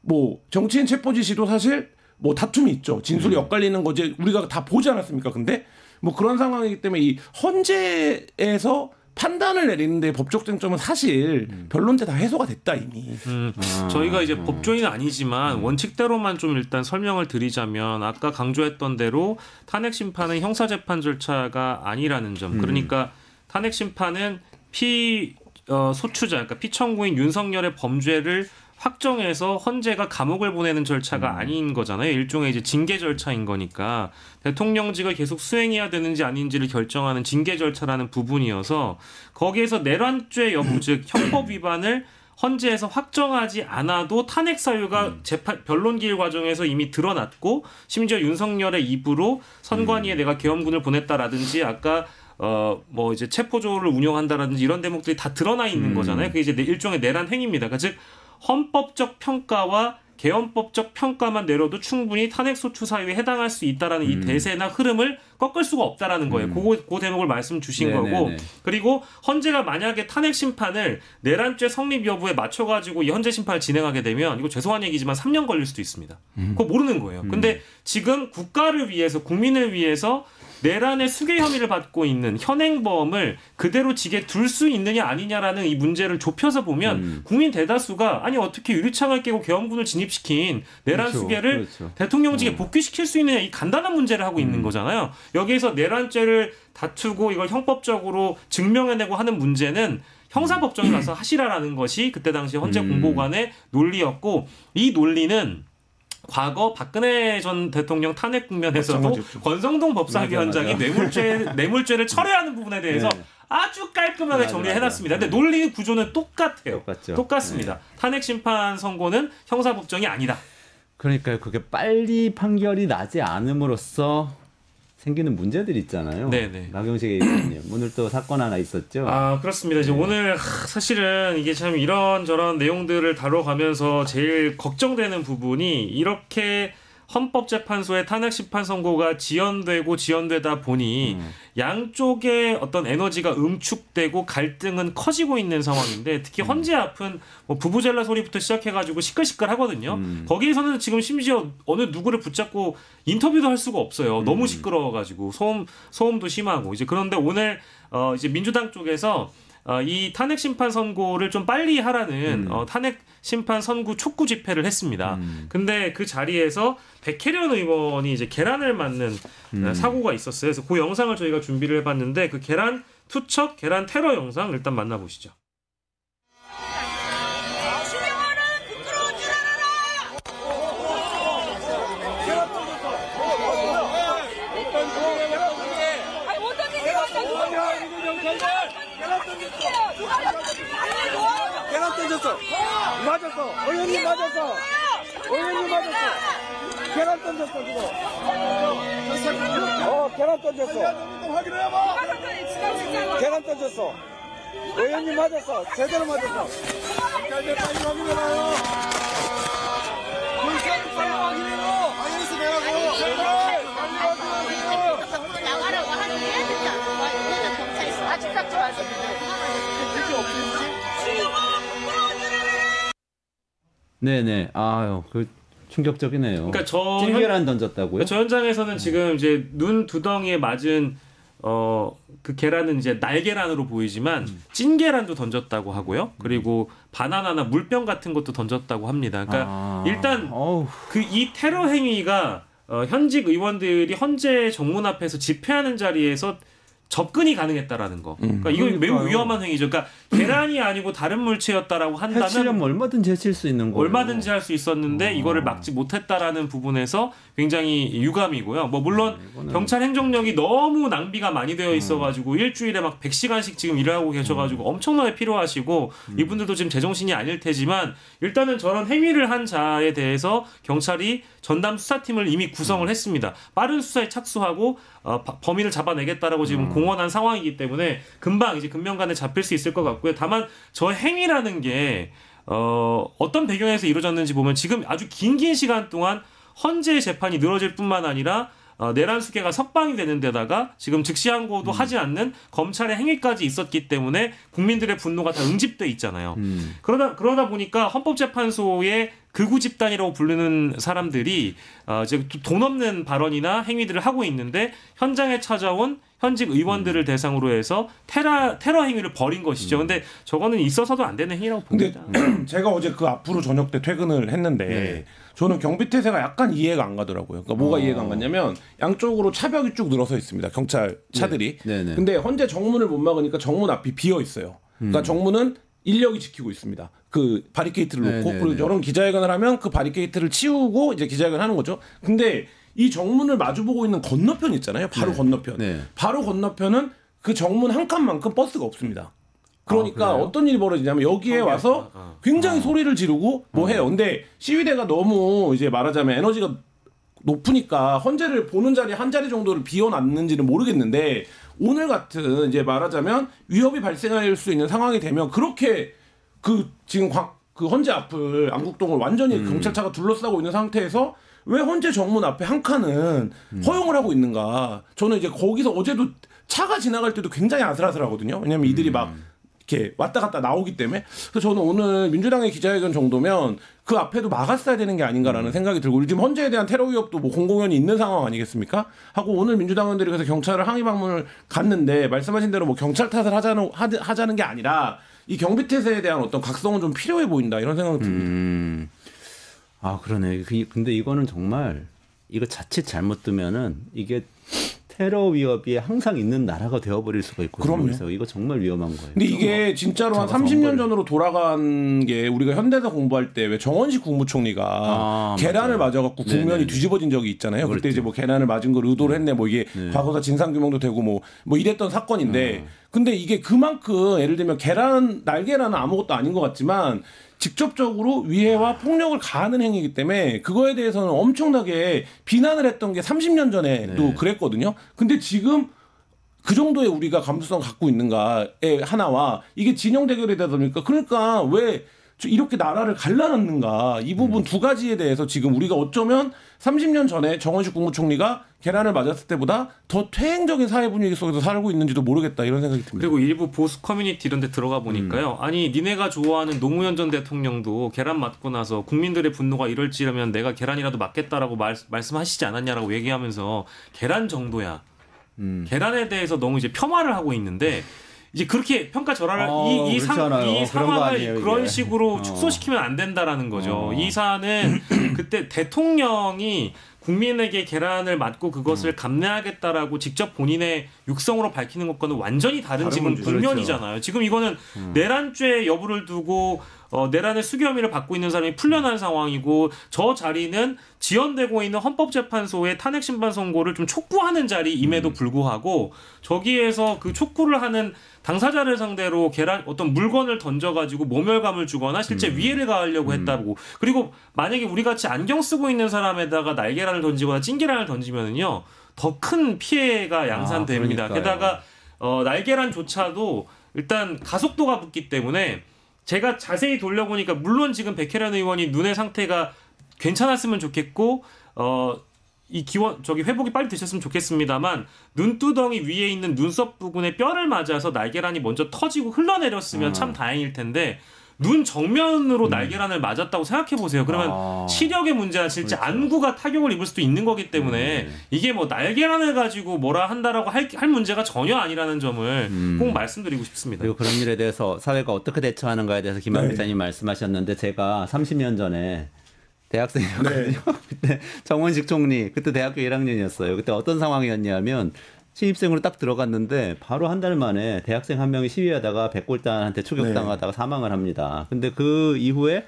뭐 정치인 체포 지시도 사실 뭐 다툼이 있죠. 진술이 엇갈리는 거지 우리가 다 보지 않았습니까? 근데 뭐 그런 상황이기 때문에 이 헌재에서 판단을 내리는데 법적 쟁점은 사실 변론제 다 해소가 됐다 이미. 저희가 이제 법조인은 아니지만 원칙대로만 좀 일단 설명을 드리자면 아까 강조했던 대로 탄핵 심판은 형사 재판 절차가 아니라는 점. 그러니까 탄핵 심판은 소추자, 그러니까 피청구인 윤석열의 범죄를 확정해서 헌재가 감옥을 보내는 절차가 아닌 거잖아요. 일종의 이제 징계 절차인 거니까 대통령직을 계속 수행해야 되는지 아닌지를 결정하는 징계 절차라는 부분이어서 거기에서 내란죄 여부 즉 형법 위반을 헌재에서 확정하지 않아도 탄핵 사유가 재판 변론 기일 과정에서 이미 드러났고 심지어 윤석열의 입으로 선관위에 내가 계엄군을 보냈다라든지 아까 뭐 이제 체포조를 운영한다라든지 이런 대목들이 다 드러나 있는 거잖아요. 그게 이제 일종의 내란 행위입니다. 그러니까 즉 헌법적 평가와 개헌법적 평가만 내려도 충분히 탄핵소추 사유에 해당할 수 있다라는 이 대세나 흐름을 꺾을 수가 없다라는 거예요. 그 대목을 말씀 주신 거고 그리고 헌재가 만약에 탄핵 심판을 내란죄 성립 여부에 맞춰가지고 이 헌재 심판을 진행하게 되면 이거 죄송한 얘기지만 3년 걸릴 수도 있습니다. 그거 모르는 거예요. 근데 지금 국가를 위해서 국민을 위해서 내란의 수괴 혐의를 받고 있는 현행범을 그대로 직에 둘 수 있느냐 아니냐라는 이 문제를 좁혀서 보면 국민 대다수가 아니 어떻게 유리창을 깨고 계엄군을 진입시킨 내란 수괴를 대통령직에 복귀시킬 수 있느냐 이 간단한 문제를 하고 있는 거잖아요. 여기에서 내란죄를 다투고 이걸 형법적으로 증명해내고 하는 문제는 형사법정에 가서 하시라라는 것이 그때 당시 헌재 공보관의 논리였고 이 논리는 과거 박근혜 전 대통령 탄핵 국면에서도 권성동 법사위원장이 뇌물죄를 철회하는 부분에 대해서 아주 깔끔하게 정리해놨습니다. 근데 논리 구조는 똑같아요. 똑같습니다. 탄핵 심판 선고는 형사법정이 아니다. 그러니까요. 그게 빨리 판결이 나지 않음으로써 생기는 문제들이 있잖아요. 네네. 나경식 의원님 오늘 또 사건 하나 있었죠. 아 그렇습니다. 이제 오늘 사실은 이게 참 이런저런 내용들을 다뤄가면서 제일 걱정되는 부분이 이렇게 헌법재판소의 탄핵 심판 선고가 지연되다 보니 양쪽의 어떤 에너지가 응축되고 갈등은 커지고 있는 상황인데 특히 헌재 앞은 뭐 부부젤라 소리부터 시작해가지고 시끌시끌하거든요. 거기에서는 지금 심지어 어느 누구를 붙잡고 인터뷰도 할 수가 없어요. 너무 시끄러워가지고 소음도 심하고 이제 그런데 오늘 이제 민주당 쪽에서 이 탄핵 심판 선고를 좀 빨리 하라는 탄핵 심판 선고 촉구 집회를 했습니다. 근데 그 자리에서 백혜련 의원이 이제 계란을 맞는 사고가 있었어요. 그래서 그 영상을 저희가 준비를 해봤는데 그 계란 투척, 계란 테러 영상 일단 만나보시죠. 계란 던졌어. 맞았어. 의원님 맞았어. 의원님 맞았어. 계란 던졌어 지금. 계란 던졌어. 계란 던졌어. 의원님 맞았어. 제대로 맞았어. 빨리 확인해봐요. 빨리 확인해요. 방에서 내라고. 나가라고 하는 게 진짜 경찰 있어. 아직 닦지 마세요. 네네. 아유, 충격적이네요. 그러니까 찐계란 던졌다고요? 저 현장에서는 지금 이제 눈 두덩이에 맞은 그 계란은 이제 날계란으로 보이지만 찐계란도 던졌다고 하고요. 그리고 바나나나 물병 같은 것도 던졌다고 합니다. 그러니까 일단 그 이 테러 행위가 현직 의원들이 헌재 정문 앞에서 집회하는 자리에서 접근이 가능했다라는 거. 그러니까 이건 매우 위험한 행위죠. 그러니까 계란이 아니고 다른 물체였다라고 한다면 해치려면 얼마든지 해칠 수 있는 거예요. 얼마든지 할 수 있었는데 이거를 막지 못했다라는 부분에서 굉장히 유감이고요. 뭐 물론 경찰 행정력이 너무 낭비가 많이 되어 있어가지고 일주일에 막 100시간씩 지금 일하고 계셔가지고 엄청나게 필요하시고 이분들도 지금 제정신이 아닐 테지만 일단은 저런 행위를 한 자에 대해서 경찰이 전담 수사팀을 이미 구성을 했습니다. 빠른 수사에 착수하고 범인을 잡아내겠다라고 지금 공언한 상황이기 때문에 금방 이제 금명간에 잡힐 수 있을 것 같고요. 다만 저 행위라는 게 어떤 배경에서 이루어졌는지 보면 지금 아주 긴 시간 동안 헌재 재판이 늘어질 뿐만 아니라 내란 수개가 석방이 되는 데다가 지금 즉시항고도 하지 않는 검찰의 행위까지 있었기 때문에 국민들의 분노가 다 응집돼 있잖아요. 그러다 보니까 헌법재판소의 극우 집단이라고 부르는 사람들이 이제 돈 없는 발언이나 행위들을 하고 있는데 현장에 찾아온 현직 의원들을 대상으로 해서 테러 행위를 벌인 것이죠. 근데 저거는 있어서도 안 되는 행위라고 봅니다. 근데 제가 어제 그 앞으로 저녁 때 퇴근을 했는데 저는 경비태세가 약간 이해가 안 가더라고요. 그러니까 뭐가 이해가 안 갔냐면 양쪽으로 차벽이 쭉 늘어서 있습니다. 경찰 차들이. 근데 헌재 정문을 못 막으니까 정문 앞이 비어 있어요. 그러니까 정문은 인력이 지키고 있습니다. 그 바리케이트를 놓고 그리고 저런 기자회견을 하면 그 바리케이트를 치우고 이제 기자회견을 하는 거죠. 근데 이 정문을 마주보고 있는 건너편 있잖아요. 바로 건너편. 바로 건너편은 그 정문 한 칸만큼 버스가 없습니다. 그러니까 어떤 일이 벌어지냐면 여기에 와서 굉장히 소리를 지르고 뭐 해요. 근데 시위대가 너무 이제 말하자면 에너지가 높으니까 헌재를 보는 자리 한 자리 정도를 비워놨는지는 모르겠는데 오늘 같은 이제 말하자면 위협이 발생할 수 있는 상황이 되면 그렇게 그 지금 그 헌재 앞을 안국동을 완전히 경찰차가 둘러싸고 있는 상태에서 왜 헌재 정문 앞에 한 칸은 허용을 하고 있는가? 저는 이제 거기서 어제도 차가 지나갈 때도 굉장히 아슬아슬하거든요. 왜냐면 이들이 막 이렇게 왔다 갔다 나오기 때문에. 그래서 저는 오늘 민주당의 기자회견 정도면 그 앞에도 막았어야 되는 게 아닌가라는 생각이 들고 지금 헌재에 대한 테러 위협도 뭐 공공연히 있는 상황 아니겠습니까? 하고 오늘 민주당 의원들이 그래서 경찰을 항의 방문을 갔는데 말씀하신 대로 뭐 경찰 탓을 하자는 게 아니라 이 경비태세에 대한 어떤 각성은 좀 필요해 보인다 이런 생각이 듭니다. 아 그러네. 근데 이거는 정말 이거 자칫 잘못 두면은 이게 테러 위협이 항상 있는 나라가 되어버릴 수가 있거든요. 그래서 이거 정말 위험한 거예요. 근데 이게 진짜로 한 30년 전으로 돌아간 게 우리가 현대사 공부할 때 왜 정원식 국무총리가 계란을 맞아갖고 국면이 뒤집어진 적이 있잖아요. 그때 이제 뭐 계란을 맞은 걸 의도를 했네. 뭐 이게 과거사 진상규명도 되고 뭐 이랬던 사건인데 근데 이게 그만큼 예를 들면 날계란은 아무것도 아닌 것 같지만 직접적으로 위해와 폭력을 가하는 행위이기 때문에 그거에 대해서는 엄청나게 비난을 했던 게 30년 전에도 그랬거든요. 근데 지금 그 정도의 우리가 감수성 갖고 있는가의 하나와 이게 진영 대결이 되다 보니까 그러니까 왜 이렇게 나라를 갈라놨는가 이 부분 두 가지에 대해서 지금 우리가 어쩌면 30년 전에 정원식 국무총리가 계란을 맞았을 때보다 더 퇴행적인 사회 분위기 속에서 살고 있는지도 모르겠다 이런 생각이 듭니다. 그리고 일부 보수 커뮤니티 이런 데 들어가 보니까요. 아니 니네가 좋아하는 노무현 전 대통령도 계란 맞고 나서 국민들의 분노가 이럴지라면 내가 계란이라도 맞겠다라고 말씀하시지 않았냐라고 얘기하면서 계란 정도야. 계란에 대해서 너무 이제 폄하를 하고 있는데 이제 그렇게 평가절하를 이 상황을 그런 식으로 축소시키면 안 된다라는 거죠. 이 사안은 그때 대통령이 국민에게 계란을 맞고 그것을 감내하겠다라고 직접 본인의 육성으로 밝히는 것과는 완전히 다른 지금 국면이잖아요. 그렇죠. 지금 이거는 내란죄 여부를 두고 내란의 수교 혐의를 받고 있는 사람이 풀려난 상황이고 저 자리는 지연되고 있는 헌법재판소의 탄핵심판 선고를 좀 촉구하는 자리임에도 불구하고 저기에서 그 촉구를 하는 당사자를 상대로 어떤 물건을 던져가지고 모멸감을 주거나 실제 위해를 가하려고 했다고. 그리고 만약에 우리 같이 안경 쓰고 있는 사람에다가 날계란을 던지거나 찐계란을 던지면은요 더 큰 피해가 양산됩니다. 게다가 날계란조차도 일단 가속도가 붙기 때문에 제가 자세히 돌려보니까 물론 지금 백혜련 의원이 눈의 상태가 괜찮았으면 좋겠고 이 회복이 빨리 되셨으면 좋겠습니다만 눈두덩이 위에 있는 눈썹 부분에 뼈를 맞아서 날계란이 먼저 터지고 흘러내렸으면 참 다행일 텐데 눈 정면으로 날계란을 맞았다고 생각해 보세요. 그러면 시력의 문제나 실제 그렇죠. 안구가 타격을 입을 수도 있는 거기 때문에 이게 뭐 날계란을 가지고 뭐라 한다라고 할 문제가 전혀 아니라는 점을 꼭 말씀드리고 싶습니다. 그리고 그런 일에 대해서 사회가 어떻게 대처하는가에 대해서 김한 기자님 말씀하셨는데 제가 30년 전에 대학생이었거든요. 그때 정원식 총리 그때 대학교 1학년이었어요. 그때 어떤 상황이었냐면 신입생으로 딱 들어갔는데 바로 한 달 만에 대학생 한 명이 시위하다가 백골단한테 추격당하다가 사망을 합니다. 근데 그 이후에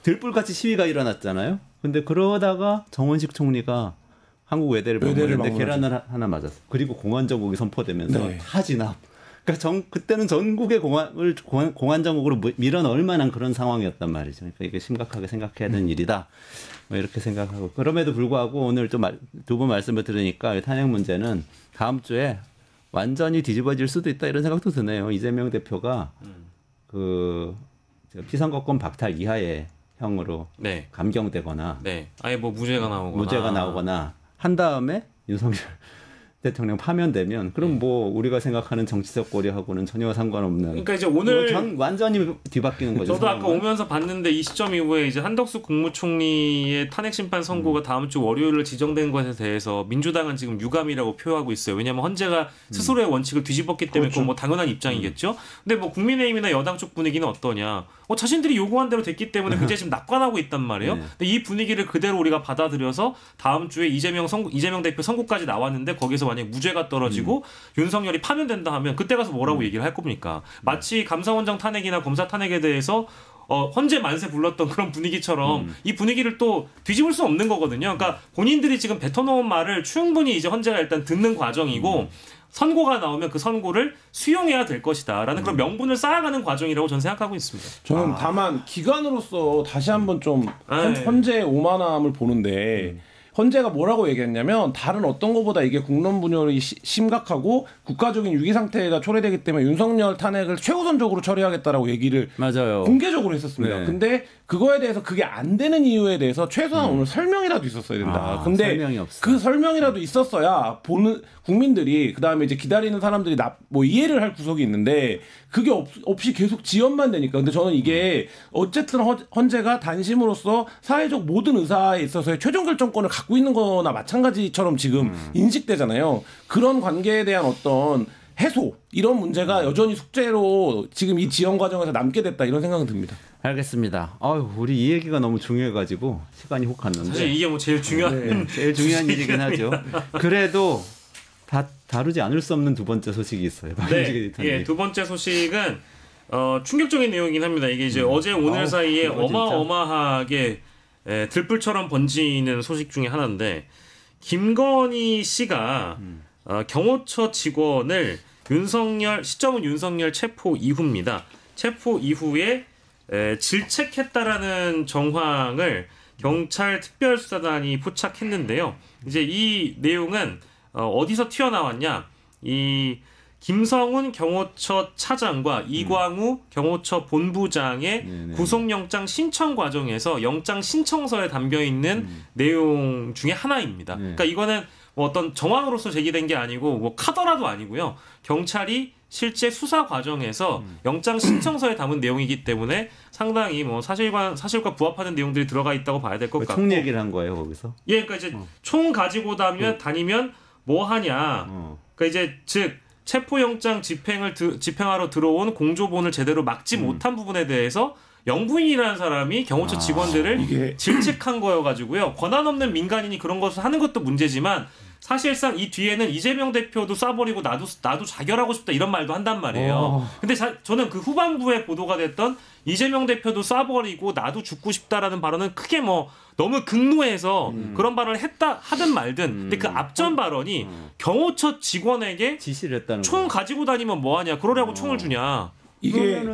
들불같이 시위가 일어났잖아요. 근데 그러다가 정원식 총리가 한국 외대를 방문했는데 계란을 하나 맞았어. 그리고 공안 정국이 선포되면서 다 진압. 그러니까 그때는 전국의 공안 정국으로 밀어 넣을 만한 그런 상황이었단 말이죠. 그러니까 이게 심각하게 생각해야 되는 일이다. 뭐 이렇게 생각하고 그럼에도 불구하고 오늘 좀 두 분 말씀을 들으니까 탄핵 문제는 다음 주에 완전히 뒤집어질 수도 있다 이런 생각도 드네요. 이재명 대표가 그 피선거권 박탈 이하의 형으로 감경되거나 아예 뭐 무죄가 나오거나 한 다음에 윤석열 대통령 파면되면 그럼 뭐 우리가 생각하는 정치적 고려하고는 전혀 상관없는. 그러니까 이제 오늘 완전히 뒤바뀌는 거죠. 저도 아까 오면서 봤는데 이 시점 이후에 이제 한덕수 국무총리의 탄핵 심판 선고가 다음 주 월요일로 지정된 것에 대해서 민주당은 지금 유감이라고 표하고 있어요. 왜냐하면 헌재가 스스로의 원칙을 뒤집었기 때문에 그건 뭐 당연한 입장이겠죠. 근데 뭐 국민의힘이나 여당 쪽 분위기는 어떠냐? 자신들이 요구한 대로 됐기 때문에 굉장히 지금 낙관하고 있단 말이에요. 근데 이 분위기를 그대로 우리가 받아들여서 다음 주에 이재명 대표 선고까지 나왔는데 거기서 만약 무죄가 떨어지고 윤석열이 파면된다 하면 그때 가서 뭐라고 얘기를 할 겁니까? 마치 감사원장 탄핵이나 검사 탄핵에 대해서 헌재 만세 불렀던 그런 분위기처럼 이 분위기를 또 뒤집을 수 없는 거거든요. 그러니까 본인들이 지금 뱉어놓은 말을 충분히 이제 헌재가 일단 듣는 과정이고 선고가 나오면 그 선고를 수용해야 될 것이다라는 그런 명분을 쌓아가는 과정이라고 저는 생각하고 있습니다. 저는 다만 기관으로서 다시 한번 좀 헌재의 오만함을 보는데 헌재가 뭐라고 얘기했냐면 다른 어떤 것보다 이게 국론 분열이 심각하고 국가적인 위기 상태가 초래되기 때문에 윤석열 탄핵을 최우선적으로 처리하겠다라고 얘기를 공개적으로 했었습니다. 근데 그거에 대해서 그게 안 되는 이유에 대해서 최소한 오늘 설명이라도 있었어야 된다. 근데 그 설명이라도 있었어야 보는 국민들이 그다음에 이제 기다리는 사람들이 뭐 이해를 할 구석이 있는데 그게 없이 계속 지연만 되니까. 근데 저는 이게 어쨌든 헌재가 단심으로써 사회적 모든 의사에 있어서의 최종 결정권을 갖고 있는 거나 마찬가지처럼 지금 인식되잖아요. 그런 관계에 대한 어떤 해소 이런 문제가 여전히 숙제로 지금 이 지연 과정에서 남게 됐다 이런 생각은 듭니다. 알겠습니다. 우리 이 얘기가 너무 중요해가지고 시간이 혹 갔는데 사실 이게 뭐 제일 중요한 제일 중요한 일이긴 하죠. 그래도 다루지 않을 수 없는 두 번째 소식이 있어요. 두 번째 소식은 충격적인 내용이긴 합니다. 이게 이제 어제 오늘 사이에 어마어마하게 들불처럼 번지는 소식 중에 하나인데 김건희 씨가 경호처 직원을 시점은 윤석열 체포 이후입니다. 체포 이후에 질책했다라는 정황을 경찰 특별수사단이 포착했는데요. 이제 이 내용은 어디서 튀어나왔냐? 이 김성훈 경호처 차장과 이광우 경호처 본부장의 구속영장 신청 과정에서 영장 신청서에 담겨 있는 내용 중에 하나입니다. 그러니까 이거는 뭐 어떤 정황으로서 제기된 게 아니고 뭐 카더라도 아니고요. 경찰이 실제 수사 과정에서 영장 신청서에 담은 내용이기 때문에 상당히 뭐 사실과 부합하는 내용들이 들어가 있다고 봐야 될 것 같고. 총 얘기를 한 거예요 거기서? 예, 그러니까 이제 총 가지고 다니면 뭐 하냐. 그러니까 이제 즉 체포영장 집행하러 들어온 공조본을 제대로 막지 못한 부분에 대해서 영부인이라는 사람이 경호처 직원들을 질책한 거여가지고요. 권한 없는 민간인이 그런 것을 하는 것도 문제지만 사실상 이 뒤에는 이재명 대표도 쏴버리고 나도 자결하고 싶다 이런 말도 한단 말이에요. 근데 저는 그 후반부에 보도가 됐던 이재명 대표도 쏴버리고 나도 죽고 싶다라는 발언은 크게 뭐 너무 극노해서 그런 발언을 하든 말든 근데 그 앞전 발언이 경호처 직원에게 지시를 했다는 총 가지고 다니면 뭐하냐 그러려고 총을 주냐. 이게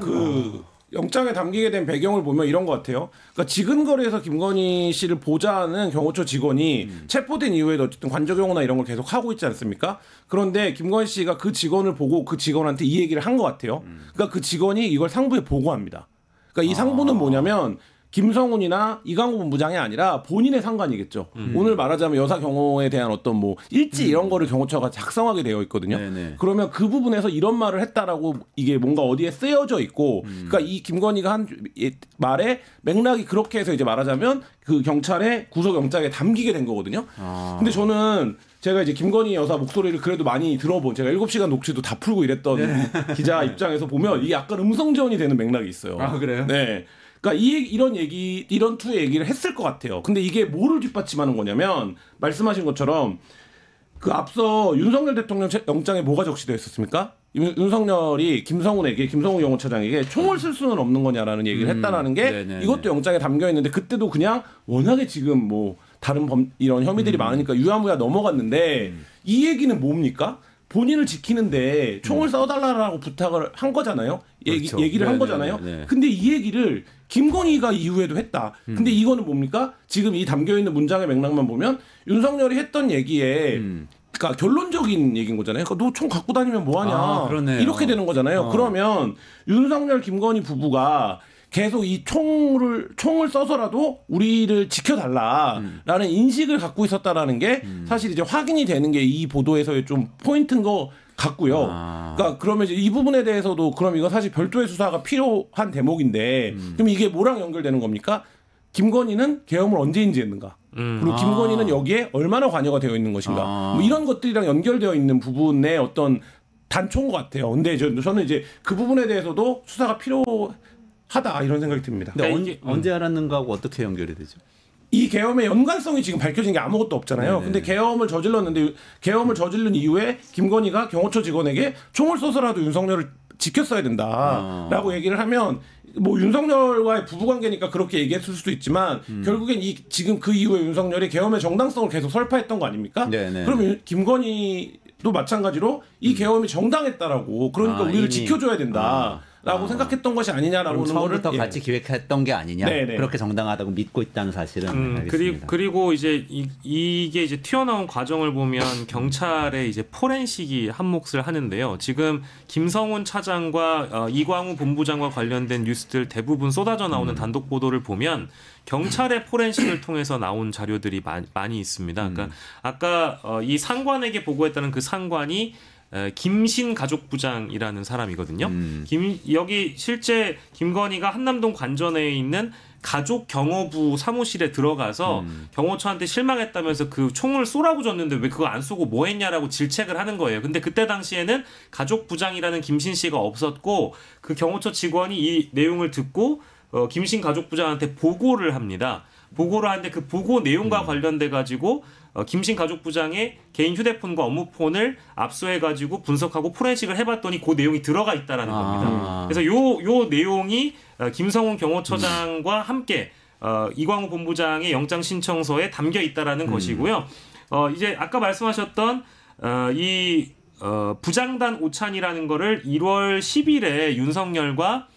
영장에 담기게 된 배경을 보면 이런 것 같아요. 그러니까 지근거리에서 김건희 씨를 보좌하는 경호처 직원이 체포된 이후에도 어쨌든 관저경호나 이런 걸 계속 하고 있지 않습니까? 그런데 김건희 씨가 그 직원을 보고 그 직원한테 이 얘기를 한 것 같아요. 그러니까 그 직원이 이걸 상부에 보고합니다. 그러니까 이 상부는 뭐냐면 김성훈이나 이광호 본부장이 아니라 본인의 상관이겠죠. 오늘 말하자면 여사 경호에 대한 어떤 뭐 일지 이런 거를 경호처가 작성하게 되어 있거든요. 네네. 그러면 그 부분에서 이런 말을 했다라고 이게 뭔가 어디에 쓰여져 있고, 그러니까 이 김건희가 한 말에 맥락이 그렇게 해서 이제 말하자면 그 경찰의 구속영장에 담기게 된 거거든요. 근데 저는 제가 이제 김건희 여사 목소리를 그래도 많이 들어본, 제가 7시간 녹취도 다 풀고 이랬던 기자 입장에서 보면 이게 약간 음성 지원이 되는 맥락이 있어요. 아, 그래요? 네. 그러니까 이런 투의 얘기를 했을 것 같아요. 근데 이게 뭐를 뒷받침하는 거냐면 말씀하신 것처럼 그 앞서 윤석열 대통령 영장에 뭐가 적시되어 있었습니까? 윤석열이 김성훈 경호처장에게 총을 쓸 수는 없는 거냐라는 얘기를 했다라는 게 네네네. 이것도 영장에 담겨 있는데, 그때도 그냥 워낙에 지금 뭐 다른 이런 혐의들이 많으니까 유야무야 넘어갔는데 이 얘기는 뭡니까? 본인을 지키는데 총을 쏴달라고 부탁을 한 거잖아요. 그렇죠. 얘기를 한 거잖아요. 근데 이 얘기를 김건희가 이후에도 했다. 근데 이거는 뭡니까? 지금 이 담겨있는 문장의 맥락만 보면 윤석열이 했던 얘기에 그러니까 결론적인 얘기인 거잖아요. 그러니까 너 총 갖고 다니면 뭐하냐. 아, 그러네요. 이렇게 되는 거잖아요. 그러면 윤석열, 김건희 부부가 계속 이 총을 써서라도 우리를 지켜달라라는 인식을 갖고 있었다라는 게 사실 이제 확인이 되는 게 이 보도에서의 좀 포인트인 것 같고요. 그러니까 그러면 이제 이 부분에 대해서도 그럼 이거 사실 별도의 수사가 필요한 대목인데 그럼 이게 뭐랑 연결되는 겁니까? 김건희는 계엄을 언제 인지했는가? 그리고 김건희는 여기에 얼마나 관여가 되어 있는 것인가? 뭐 이런 것들이랑 연결되어 있는 부분의 어떤 단초인 것 같아요. 근데 저는 이제 그 부분에 대해서도 수사가 필요하다 이런 생각이 듭니다. 근데 언제 알았는가하고 어떻게 연결이 되죠? 이 계엄의 연관성이 지금 밝혀진 게 아무것도 없잖아요. 네네. 근데 계엄을 저지른 이후에 김건희가 경호처 직원에게 총을 쏘서라도 윤석열을 지켰어야 된다라고 얘기를 하면 뭐 윤석열과의 부부관계니까 그렇게 얘기했을 수도 있지만 결국엔 지금 그 이후에 윤석열이 계엄의 정당성을 계속 설파했던 거 아닙니까? 네네. 그러면 김건희도 마찬가지로 이 계엄이 정당했다라고, 그러니까 우리를 이미. 지켜줘야 된다라고 생각했던 것이 아니냐라고 하는 거를 처음부터 같이 기획했던 게 아니냐. 네네. 그렇게 정당하다고 믿고 있다는 사실은 알겠습니다. 그리고 이제 이게 이제 튀어나온 과정을 보면 경찰의 이제 포렌식이 한 몫을 하는데요. 지금 김성훈 차장과 이광우 본부장과 관련된 뉴스들 대부분 쏟아져 나오는 단독 보도를 보면 경찰의 포렌식을 통해서 나온 자료들이 많이 있습니다. 그러니까 아까 이 상관에게 보고했다는 그 상관이 김신 가족부장이라는 사람이거든요. 여기 실제 김건희가 한남동 관전에 있는 가족 경호부 사무실에 들어가서 경호처한테 실망했다면서 그 총을 쏘라고 줬는데 왜 그거 안 쏘고 뭐 했냐라고 질책을 하는 거예요. 근데 그때 당시에는 가족부장이라는 김신 씨가 없었고 그 경호처 직원이 이 내용을 듣고 김신 가족부장한테 보고를 합니다. 보고를 하는데 그 보고 내용과 관련돼 가지고 김신 가족부장의 개인 휴대폰과 업무폰을 압수해가지고 분석하고 포렌식을 해봤더니 그 내용이 들어가 있다라는 겁니다. 그래서 요 내용이 김성훈 경호처장과 함께 이광호 본부장의 영장 신청서에 담겨 있다라는 것이고요. 이제 아까 말씀하셨던 이 부장단 오찬이라는 거를 1월 10일에 윤석열과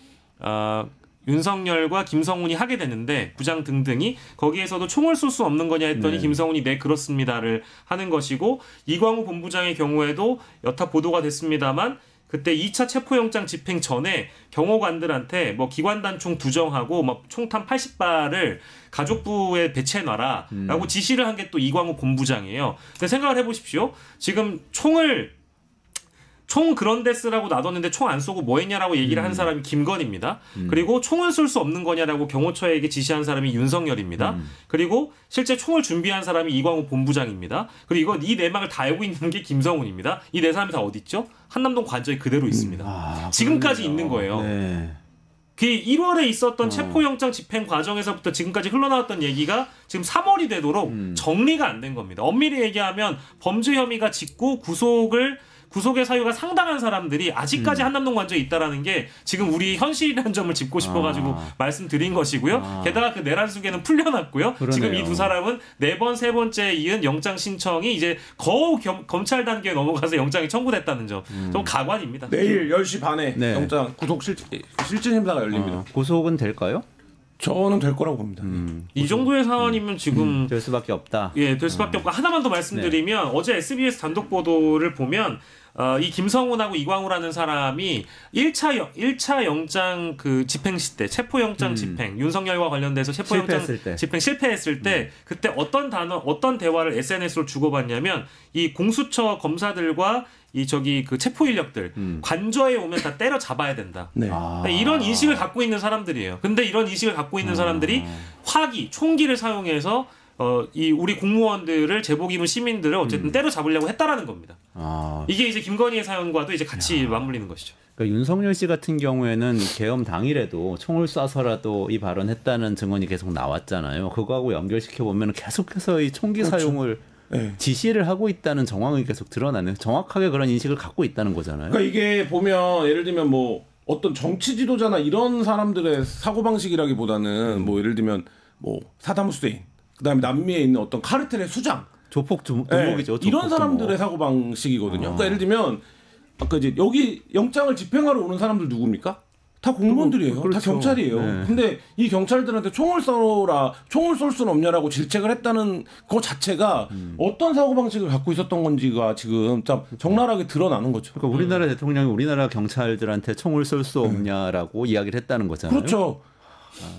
김성훈이 하게 되는데 부장 등등이 거기에서도 총을 쏠 수 없는 거냐 했더니 김성훈이 네 그렇습니다를 하는 것이고 이광우 본부장의 경우에도 여타 보도가 됐습니다만 그때 2차 체포영장 집행 전에 경호관들한테 뭐 기관단총 2정하고 뭐 총탄 80발을 가족부에 배치해놔라 라고 지시를 한 게 또 이광우 본부장이에요. 근데 생각을 해보십시오. 지금 총 그런 데 쓰라고 놔뒀는데 총 안 쏘고 뭐 했냐라고 얘기를 한 사람이 김건희입니다. 그리고 총을 쏠 수 없는 거냐라고 경호처에게 지시한 사람이 윤석열입니다. 그리고 실제 총을 준비한 사람이 이광호 본부장입니다. 그리고 이 내막을 다 알고 있는 게 김성훈입니다. 이 네 사람이 다 어디 있죠? 한남동 관저에 그대로 있습니다. 지금까지 그러네요. 있는 거예요. 네. 그 1월에 있었던 체포영장 집행 과정에서부터 지금까지 흘러나왔던 얘기가 지금 3월이 되도록 정리가 안 된 겁니다. 엄밀히 얘기하면 범죄 혐의가 짙고 구속의 사유가 상당한 사람들이 아직까지 한남동 관저에 있다라는 게 지금 우리 현실이라는 점을 짚고 싶어가지고 말씀드린 것이고요. 게다가 그 내란 수계는 풀려났고요. 그러네요. 지금 이 두 사람은 4번, 3번째 이은 영장 신청이 이제 거의 검찰 단계에 넘어가서 영장이 청구됐다는 점. 좀 가관입니다. 내일 10시 반에 네. 영장 구속 실질 심사가 열립니다. 고속은 될까요? 저는 될 거라고 봅니다. 이 정도의 사안이면 지금 될 수밖에 없다. 될 수밖에 없고 하나만 더 말씀드리면 어제 SBS 단독 보도를 보면 이 김성훈하고 이광우라는 사람이 1차 영장 그 집행시 때 체포영장 집행 윤석열과 관련돼서 체포영장 집행 실패했을 때 그때 어떤 대화를 SNS로 주고받냐면 이 공수처 검사들과 그 체포 인력들 관저에 오면 다 때려 잡아야 된다. 네. 이런 인식을 갖고 있는 사람들이에요. 근데 이런 인식을 갖고 있는 사람들이 총기를 사용해서 이 우리 공무원들을 제복 입은 시민들을 어쨌든 때려 잡으려고 했다라는 겁니다. 이게 이제 김건희의 사연과도 이제 같이 맞물리는 것이죠. 그러니까 윤석열 씨 같은 경우에는 계엄 당일에도 총을 쏴서라도 이 발언했다는 증언이 계속 나왔잖아요. 그거하고 연결시켜 보면 계속해서 이 총기 사용을 지시를 하고 있다는 정황이 계속 드러나는 정확하게 그런 인식을 갖고 있다는 거잖아요. 그러니까 이게 보면 예를 들면 뭐 어떤 정치 지도자나 이런 사람들의 사고 방식이라기보다는 뭐 예를 들면 뭐 사담 후세인 그다음에 남미에 있는 어떤 카르텔의 수장 조폭 두목이죠. 이런 사람들의 사고 방식이거든요. 그러니까 예를 들면 아까 이제 여기 영장을 집행하러 오는 사람들 누굽니까? 다 공무원들이에요. 그렇죠. 다 경찰이에요. 네. 근데 이 경찰들한테 총을 쏠 수는 없냐라고 질책을 했다는 거 자체가 어떤 사고 방식을 갖고 있었던 건지가 지금 참 적나라하게 드러나는 거죠. 그러니까 우리나라 대통령이 우리나라 경찰들한테 총을 쏠 수 없냐라고 이야기를 했다는 거잖아요. 그렇죠.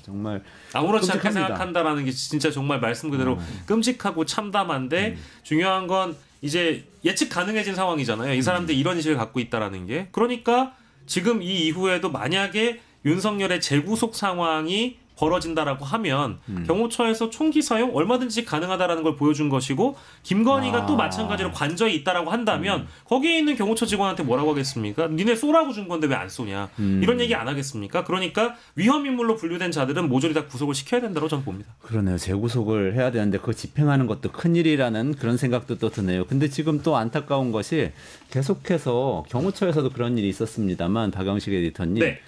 정말 아무렇지 않게 끔찍합니다. 생각한다라는 게 진짜 정말 말씀 그대로 끔찍하고 참담한데 중요한 건 이제 예측 가능해진 상황이잖아요. 이 사람들이 이런 인식을 갖고 있다라는 게. 그러니까 지금 이 이후에도 만약에 윤석열의 재구속 상황이 벌어진다라고 하면 경호처에서 총기 사용 얼마든지 가능하다라는 걸 보여준 것이고 김건희가 또 마찬가지로 관저에 있다라고 한다면 거기에 있는 경호처 직원한테 뭐라고 하겠습니까? 니네 쏘라고 준 건데 왜 안 쏘냐? 이런 얘기 안 하겠습니까? 그러니까 위험 인물로 분류된 자들은 모조리 다 구속을 시켜야 된다고 저는 봅니다. 그러네요. 재구속을 해야 되는데 그거 집행하는 것도 큰일이라는 그런 생각도 또 드네요. 근데 지금 또 안타까운 것이 계속해서 경호처에서도 그런 일이 있었습니다만 박영식 에디터님. 네.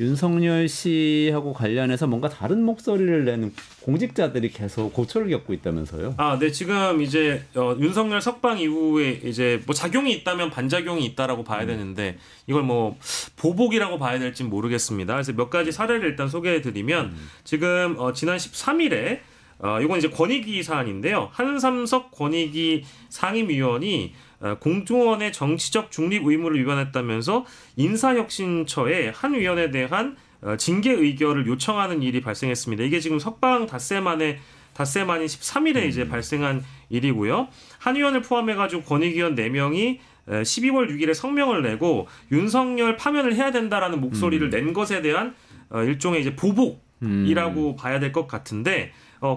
윤석열 씨하고 관련해서 뭔가 다른 목소리를 내는 공직자들이 계속 고초를 겪고 있다면서요? 네. 지금 이제 윤석열 석방 이후에 이제 뭐 작용이 있다면 반작용이 있다라고 봐야 되는데 이걸 뭐 보복이라고 봐야 될지 모르겠습니다. 그래서 몇 가지 사례를 일단 소개해드리면 지금 지난 13일에 이건 이제 권익위 사안인데요. 한삼석 권익위 상임위원이 공무원의 정치적 중립 의무를 위반했다면서 인사혁신처에 한 위원에 대한 징계 의결을 요청하는 일이 발생했습니다. 이게 지금 석방 닷새 만인 13일에 이제 발생한 일이고요. 한 위원을 포함해가지고 권익위원 4명이 12월 6일에 성명을 내고 윤석열 파면을 해야 된다라는 목소리를 낸 것에 대한 일종의 이제 보복이라고 봐야 될 것 같은데.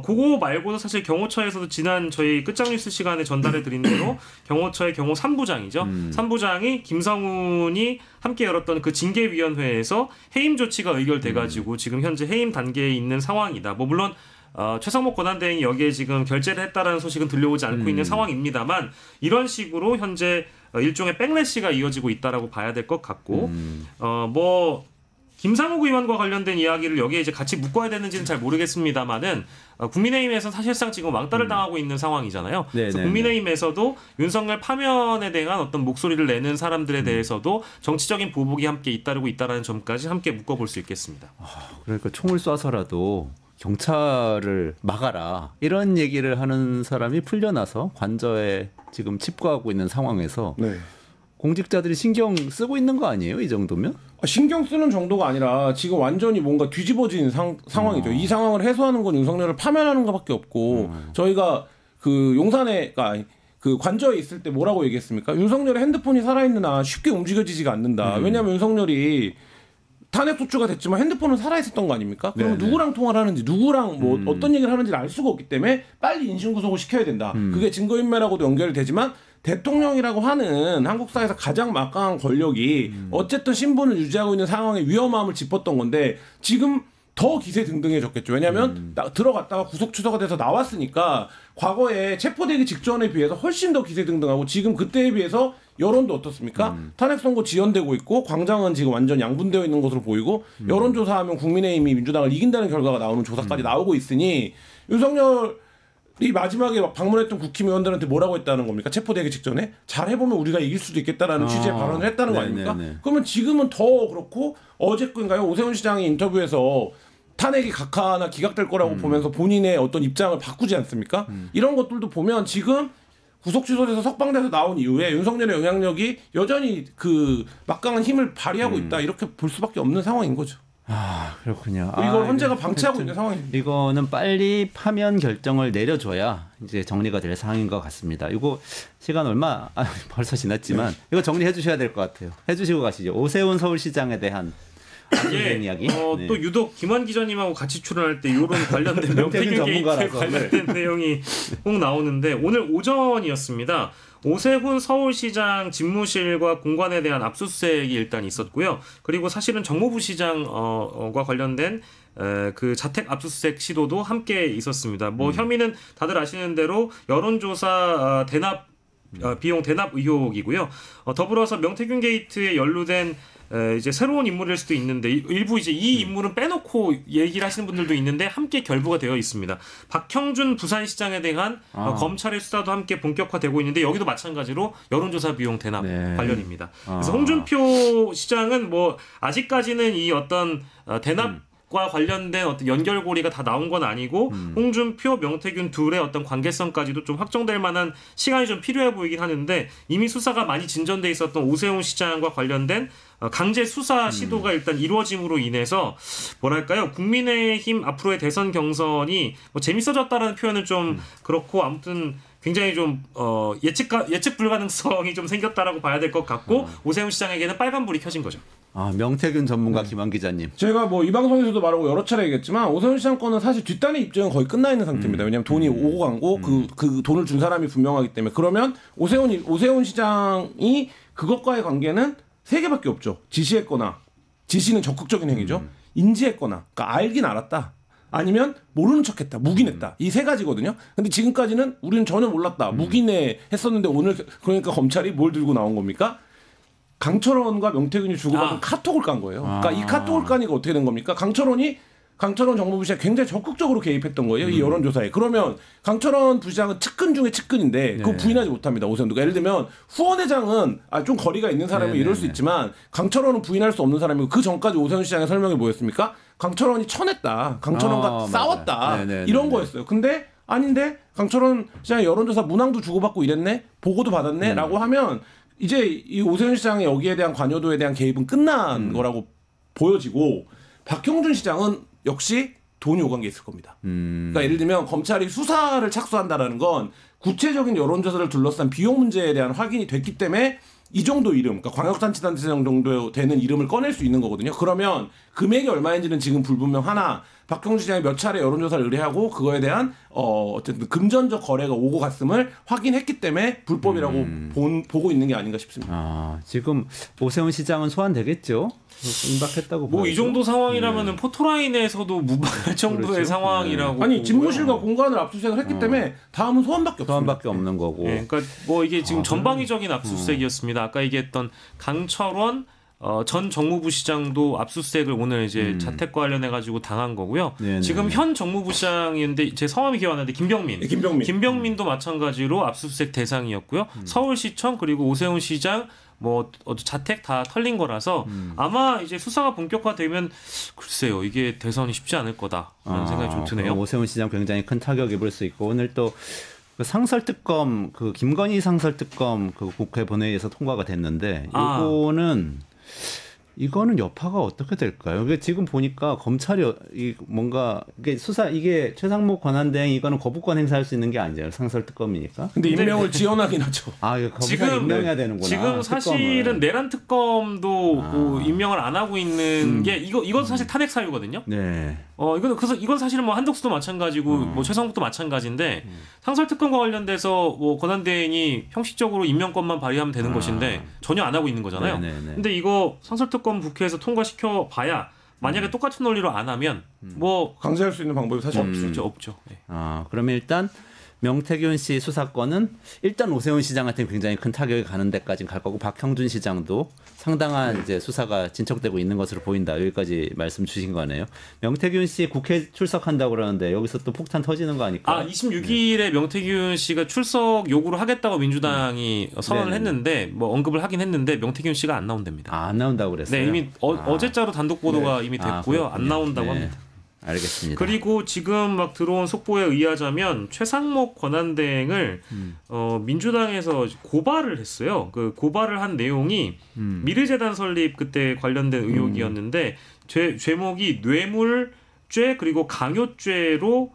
그거 말고도 사실 경호처에서도 지난 저희 끝장뉴스 시간에 전달해 드린 대로 경호처의 경호 3부장이죠. 3부장이 김성훈이 함께 열었던 그 징계위원회에서 해임 조치가 의결돼가지고 지금 현재 해임 단계에 있는 상황이다. 뭐 물론 최상목 권한대행이 여기에 지금 결재를 했다라는 소식은 들려오지 않고 있는 상황입니다만 이런 식으로 현재 일종의 백래시가 이어지고 있다라고 봐야 될 것 같고 김상욱 의원과 관련된 이야기를 여기에 이제 같이 묶어야 되는지는 잘 모르겠습니다만은 국민의힘에서 사실상 지금 왕따를 당하고 있는 상황이잖아요. 그래서 국민의힘에서도 윤석열 파면에 대한 어떤 목소리를 내는 사람들에 대해서도 정치적인 보복이 함께 잇따르고 있다는 점까지 함께 묶어볼 수 있겠습니다. 그러니까 총을 쏴서라도 경찰을 막아라 이런 얘기를 하는 사람이 풀려나서 관저에 지금 칩거하고 있는 상황에서 공직자들이 신경 쓰고 있는 거 아니에요? 이 정도면? 신경 쓰는 정도가 아니라 지금 완전히 뭔가 뒤집어진 상황이죠. 이 상황을 해소하는 건 윤석열을 파면하는 것밖에 없고 저희가 그 용산에 그 관저에 있을 때 뭐라고 얘기했습니까? 윤석열의 핸드폰이 살아있는 한 쉽게 움직여지지가 않는다. 왜냐하면 윤석열이 탄핵 소추가 됐지만 핸드폰은 살아있었던 거 아닙니까? 그러면 누구랑 통화를 하는지 누구랑 뭐 어떤 얘기를 하는지를 알 수가 없기 때문에 빨리 인신구속을 시켜야 된다. 그게 증거인멸하고도 연결이 되지만 대통령이라고 하는 한국사에서 가장 막강한 권력이 어쨌든 신분을 유지하고 있는 상황의 위험함을 짚었던 건데 지금 더 기세등등해졌겠죠. 왜냐하면 들어갔다가 구속 취소가 돼서 나왔으니까 과거에 체포되기 직전에 비해서 훨씬 더 기세등등하고 지금 그때에 비해서 여론도 어떻습니까? 탄핵 선고 지연되고 있고 광장은 지금 완전 양분되어 있는 것으로 보이고 여론조사하면 국민의힘이 민주당을 이긴다는 결과가 나오는 조사까지 나오고 있으니 윤석열이 마지막에 방문했던 국힘의원들한테 뭐라고 했다는 겁니까? 체포되기 직전에 잘해보면 우리가 이길 수도 있겠다라는 취지의 발언을 했다는 거 아닙니까? 그러면 지금은 더 그렇고 어제인가요? 오세훈 시장이 인터뷰에서 탄핵이 각하나 기각될 거라고 보면서 본인의 어떤 입장을 바꾸지 않습니까? 이런 것들도 보면 지금 구속 취소돼서 석방돼서 나온 이후에 윤석열의 영향력이 여전히 그 막강한 힘을 발휘하고 있다 이렇게 볼 수밖에 없는 상황인 거죠. 아 그렇군요. 이걸 헌재가 방치하고 있는 상황입니다. 이거는 빨리 파면 결정을 내려줘야 이제 정리가 될 상황인 것 같습니다. 이거 시간 얼마 벌써 지났지만 이거 정리해 주셔야 될 것 같아요. 해주시고 가시죠. 오세훈 서울시장에 대한 이야기. 네. 또 유독 김환 기자님하고 같이 출연할 때 이런 관련된 명태균 게이트에 관련된 내용이 꼭 나오는데 오늘 오전이었습니다. 오세훈 서울시장 집무실과 공간에 대한 압수수색이 일단 있었고요. 그리고 사실은 정무부 시장과 관련된 그 자택 압수수색 시도도 함께 있었습니다. 뭐 혐의는 다들 아시는 대로 여론조사 대납 비용 대납 의혹이고요. 더불어서 명태균 게이트에 연루된 이제 새로운 인물일 수도 있는데 일부 이제 이 인물은 빼놓고 얘기를 하시는 분들도 있는데 함께 결부가 되어 있습니다. 박형준 부산시장에 대한 검찰의 수사도 함께 본격화되고 있는데 여기도 마찬가지로 여론조사 비용 대납 관련입니다. 그래서 홍준표 시장은 뭐 아직까지는 이 어떤 대납 과 관련된 어떤 연결고리가 다 나온 건 아니고 홍준표, 명태균 둘의 어떤 관계성까지도 좀 확정될 만한 시간이 좀 필요해 보이긴 하는데 이미 수사가 많이 진전돼 있었던 오세훈 시장과 관련된 강제 수사 시도가 일단 이루어짐으로 인해서 뭐랄까요 국민의힘 앞으로의 대선 경선이 뭐 재밌어졌다라는 표현은 좀 그렇고 아무튼 굉장히 좀 예측 불가능성이 좀 생겼다라고 봐야 될 것 같고 오세훈 시장에게는 빨간불이 켜진 거죠. 아 명태균 전문가 김환 기자님. 제가 뭐 이 방송에서도 말하고 여러 차례 얘기했지만 오세훈 시장 건은 사실 뒷단의 입증은 거의 끝나 있는 상태입니다. 왜냐하면 돈이 오고 간 거 그 돈을 준 사람이 분명하기 때문에 그러면 오세훈 시장이 그것과의 관계는 세 개밖에 없죠. 지시했거나 지시는 적극적인 행위죠. 인지했거나 그러니까 알긴 알았다. 아니면 모르는 척했다, 묵인했다. 이 세 가지거든요. 근데 지금까지는 우리는 전혀 몰랐다, 묵인해 했었는데 오늘 그러니까 검찰이 뭘 들고 나온 겁니까? 강철원과 명태균이 주고받은 카톡을 깐 거예요. 그러니까 이 카톡을 까니까 어떻게 된 겁니까? 강철원 정무 부시장이 굉장히 적극적으로 개입했던 거예요. 이 여론조사에. 그러면 강철원 부시장은 측근 중에 측근인데 그거 부인하지 못합니다. 오세훈도. 예를 들면 후원회장은 좀 거리가 있는 사람이 이럴 수 있지만 강철원은 부인할 수 없는 사람이고 그 전까지 오세훈 시장의 설명이 뭐였습니까? 강철원이 쳐냈다. 강철원과 싸웠다. 이런 거였어요. 근데 아닌데 강철원 시장의 여론조사 문항도 주고받고 이랬네? 보고도 받았네? 라고 하면 이제 이 오세훈 시장의 여기에 대한 관여도에 대한 개입은 끝난 거라고 보여지고 박형준 시장은 역시 돈이 오간 게 있을 겁니다. 그러니까 예를 들면 검찰이 수사를 착수한다라는 건 구체적인 여론조사를 둘러싼 비용 문제에 대한 확인이 됐기 때문에 이 정도 이름, 그러니까 광역단체단체장 정도 되는 이름을 꺼낼 수 있는 거거든요. 그러면 금액이 얼마인지는 지금 불분명하나 박형준 시장이 몇 차례 여론조사를 의뢰하고 그거에 대한 어쨌든 금전적 거래가 오고 갔음을 확인했기 때문에 불법이라고 보고 있는 게 아닌가 싶습니다. 지금 오세훈 시장은 소환되겠죠? 임박했다고 뭐 이 정도 상황이라면은 포토라인에서도 무방할 정도의 그렇죠. 상황이라고. 아니 집무실과 공간을 압수수색을 했기 때문에 다음은 소환밖에 없습니다. 소환밖에 없는 거고. 그러니까 뭐 이게 지금 전방위적인 압수수색이었습니다. 아까 얘기했던 강철원 전 정무부 시장도 압수수색을 오늘 이제 자택과 관련해 가지고 당한 거고요. 네네. 지금 현 정무부 시장인데 제 성함이 기억 안 나는데 김병민도 마찬가지로 압수수색 대상이었고요. 서울시청 그리고 오세훈 시장 뭐 자택 다 털린 거라서 아마 이제 수사가 본격화되면 글쎄요 이게 대선이 쉽지 않을 거다라는 생각이 좀 드네요. 오세훈 시장 굉장히 큰 타격 입을 수 있고 오늘 또 그 상설특검 그 김건희 상설특검 그 국회 본회의에서 통과가 됐는데 이거는 여파가 어떻게 될까요? 이게 지금 보니까 검찰이 뭔가 이게 수사 이게 최상목 권한대행 이거는 거부권 행사할 수 있는 게 아니잖아요. 상설특검이니까. 근데 임명을 지원하긴 하죠. 이거 지금 임명해야 되는구나. 지금 사실은 내란 특검도 임명을 안 하고 있는 게 이건 사실 탄핵 사유거든요. 네. 이건 사실은 뭐 한덕수도 마찬가지고 뭐 최상목도 마찬가지인데 상설특검과 관련돼서 뭐 권한대행이 형식적으로 임명권만 발휘하면 되는 것인데 전혀 안 하고 있는 거잖아요. 근데 이거 상설특검 국회에서 통과시켜 봐야 만약에 똑같은 논리로 안 하면 뭐 강제할 수 있는 방법이 사실 없죠. 네. 그러면 일단 명태균 씨 수사권은 일단 오세훈 시장한테 굉장히 큰 타격이 가는 데까지는 갈 거고 박형준 시장도 상당한 이제 수사가 진척되고 있는 것으로 보인다. 여기까지 말씀 주신 거네요. 명태균 씨 국회 출석한다고 그러는데 여기서 또 폭탄 터지는 거 아닐까? 26일에 명태균 씨가 출석 요구를 하겠다고 민주당이 선언을 했는데 뭐 언급을 하긴 했는데 명태균 씨가 안 나온답니다. 안 나온다고 그랬어요. 네, 이미 어제자로 단독 보도가 이미 됐고요. 안 나온다고 합니다. 알겠습니다. 그리고 지금 막 들어온 속보에 의하자면 최상목 권한대행을 민주당에서 고발을 했어요. 그 고발을 한 내용이 미르재단 설립 그때 관련된 의혹이었는데 죄목이 뇌물죄 그리고 강요죄로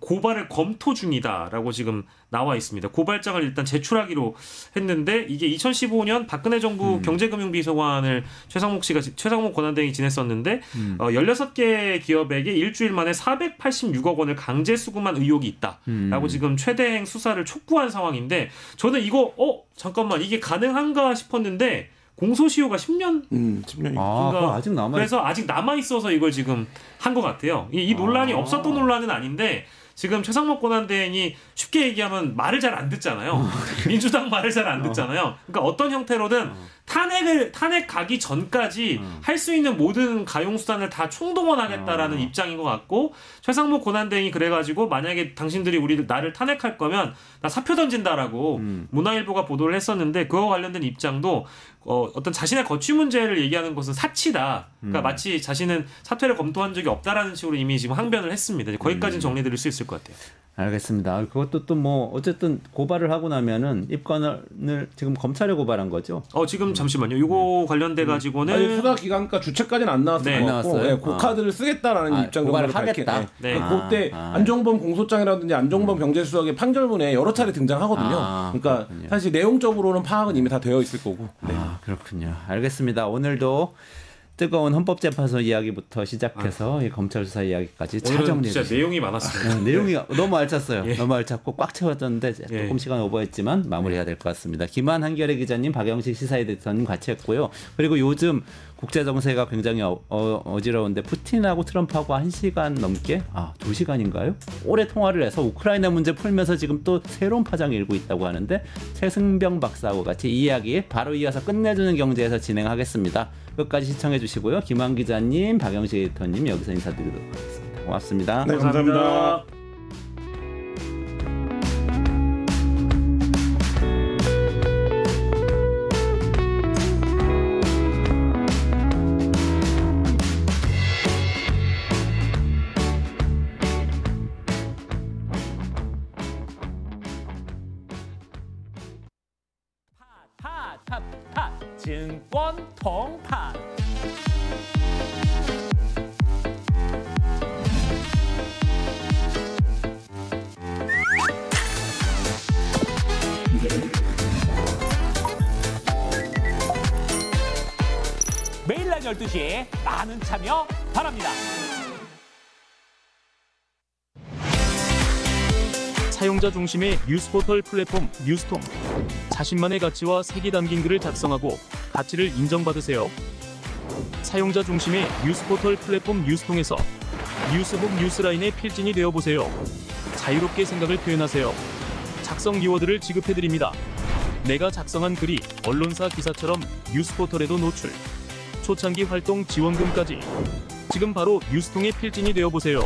고발을 검토 중이다라고 지금 나와 있습니다. 고발장을 일단 제출하기로 했는데 이게 2015년 박근혜 정부 경제금융비서관을 최상목 권한대행이 지냈었는데 16개 기업에게 일주일 만에 486억 원을 강제 수금한 의혹이 있다라고 지금 최대행 수사를 촉구한 상황인데 저는 이거 잠깐만 이게 가능한가 싶었는데 공소시효가 10년? 10년이. 그러니까 아직 남아. 그래서 아직 남아 있어서 이걸 지금 한 것 같아요. 이 논란이 없었던 논란은 아닌데 지금 최상목 권한대행이 쉽게 얘기하면 말을 잘 안 듣잖아요. 민주당 말을 잘 안 듣잖아요. 그러니까 어떤 형태로든 탄핵 가기 전까지 할 수 있는 모든 가용 수단을 다 총동원하겠다라는 입장인 것 같고 최상목 권한대행이 그래가지고 만약에 당신들이 나를 탄핵할 거면 나 사표 던진다라고 문화일보가 보도를 했었는데 그와 관련된 입장도 어떤 자신의 거취 문제를 얘기하는 것은 사치다. 그러니까 마치 자신은 사퇴를 검토한 적이 없다라는 식으로 이미 지금 항변을 했습니다. 거기까지는 정리드릴 수 있을 것 같아요. 알겠습니다. 그것도 또 뭐 어쨌든 고발을 하고 나면은 입건을 지금 검찰에 고발한 거죠? 지금 잠시만요. 이거 관련돼 가지고는 아니, 수사 기간과 주체까지는 안 나왔을 네. 것 같고 나왔어요? 그 카드를 쓰겠다라는 입장 고발을 정도를 하겠다. 네. 그때 안종범 공소장이라든지 안종범 경제수석의 판결문에 여러 차례 등장하거든요. 그러니까 그렇군요. 사실 내용적으로는 파악은 이미 다 되어 있을 거고. 그렇군요. 알겠습니다. 오늘도 뜨거운 헌법재판소 이야기부터 시작해서 이 검찰 수사 이야기까지 잘 오늘은 정리해 진짜 주세요. 내용이 많았습니다. 내용이 너무 알찼어요. 예. 너무 알찼고 꽉 채워졌는데 조금 시간 오버했지만 마무리해야 될 것 같습니다. 김한 한겨레 기자님, 박영식 시사에디터님 같이 했고요. 그리고 요즘 국제 정세가 굉장히 어지러운데 푸틴하고 트럼프하고 1시간 넘게 2시간인가요? 오래 통화를 해서 우크라이나 문제 풀면서 지금 또 새로운 파장이 일고 있다고 하는데 최승병 박사하고 같이 이 이야기 바로 이어서 끝내주는 경제에서 진행하겠습니다. 끝까지 시청해 주시고요. 김한 기자님, 박영식 에디터님 여기서 인사드리도록 하겠습니다. 고맙습니다. 네, 감사합니다. 증권 통판 매일 낮 12시에 많은 참여 바랍니다. 사용자 중심의 뉴스포털 플랫폼 뉴스통. 자신만의 가치와 색이 담긴 글을 작성하고 가치를 인정받으세요. 사용자 중심의 뉴스포털 플랫폼 뉴스통에서 뉴스북 뉴스라인의 필진이 되어보세요. 자유롭게 생각을 표현하세요. 작성 키워드를 지급해드립니다. 내가 작성한 글이 언론사 기사처럼 뉴스포털에도 노출. 초창기 활동 지원금까지. 지금 바로 뉴스통의 필진이 되어보세요.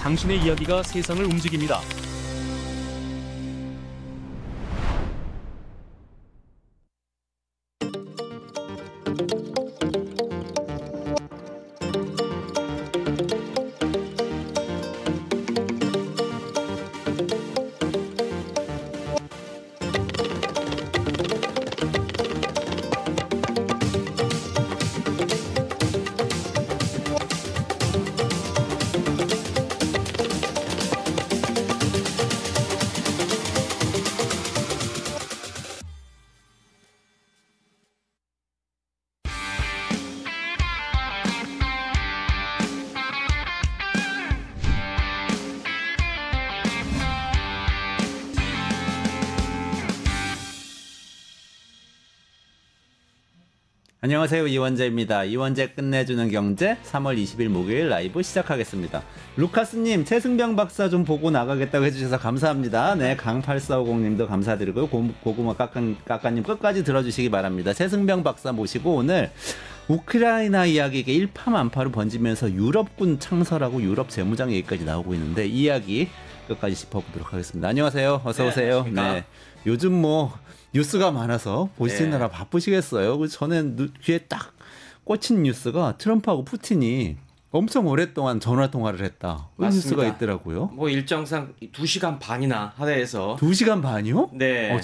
당신의 이야기가 세상을 움직입니다. 안녕하세요. 이원재입니다. 이원재 끝내주는 경제 3월 20일 목요일 라이브 시작하겠습니다. 루카스님, 최승병 박사 좀 보고 나가겠다고 해주셔서 감사합니다. 네, 강8450님도 감사드리고요. 고구마 까까님 끝까지 들어주시기 바랍니다. 최승병 박사 모시고 오늘 우크라이나 이야기가 일파만파로 번지면서 유럽군 창설하고 유럽 재무장 얘기까지 나오고 있는데 이 이야기 끝까지 짚어보도록 하겠습니다. 안녕하세요. 어서 오세요. 네, 요즘 뭐 뉴스가 많아서 보시느라 바쁘시겠어요. 저는 귀에 딱 꽂힌 뉴스가 트럼프하고 푸틴이 엄청 오랫동안 전화 통화를 했다. 뉴스가 맞습니다. 있더라고요. 뭐 일정상 2시간 반이나 하대에서 2시간 반이요? 네.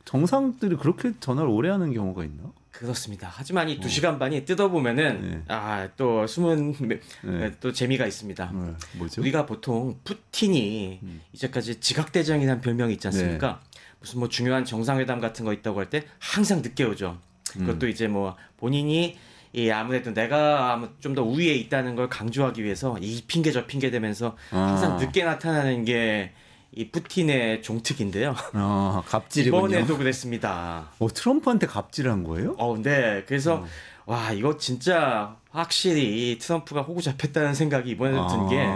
정상들이 그렇게 전화를 오래 하는 경우가 있나? 그렇습니다. 하지만 이 2시간 반이 뜯어보면은 또 숨은 또 재미가 있습니다. 뭐죠? 우리가 보통 푸틴이 이제까지 지각대장이라는 별명이 있지 않습니까? 무슨 뭐 중요한 정상회담 같은 거 있다고 할 때 항상 늦게 오죠. 그것도 이제 뭐 본인이 아무래도 내가 좀 더 우위에 있다는 걸 강조하기 위해서 이 핑계 저 핑계 대면서 항상 늦게 나타나는 게 이 푸틴의 종특인데요. 갑질이군요. 이번에도 그랬습니다. 트럼프한테 갑질한 거예요? 네. 그래서 와 이거 진짜 확실히 트럼프가 호구 잡혔다는 생각이 이번에도 든 게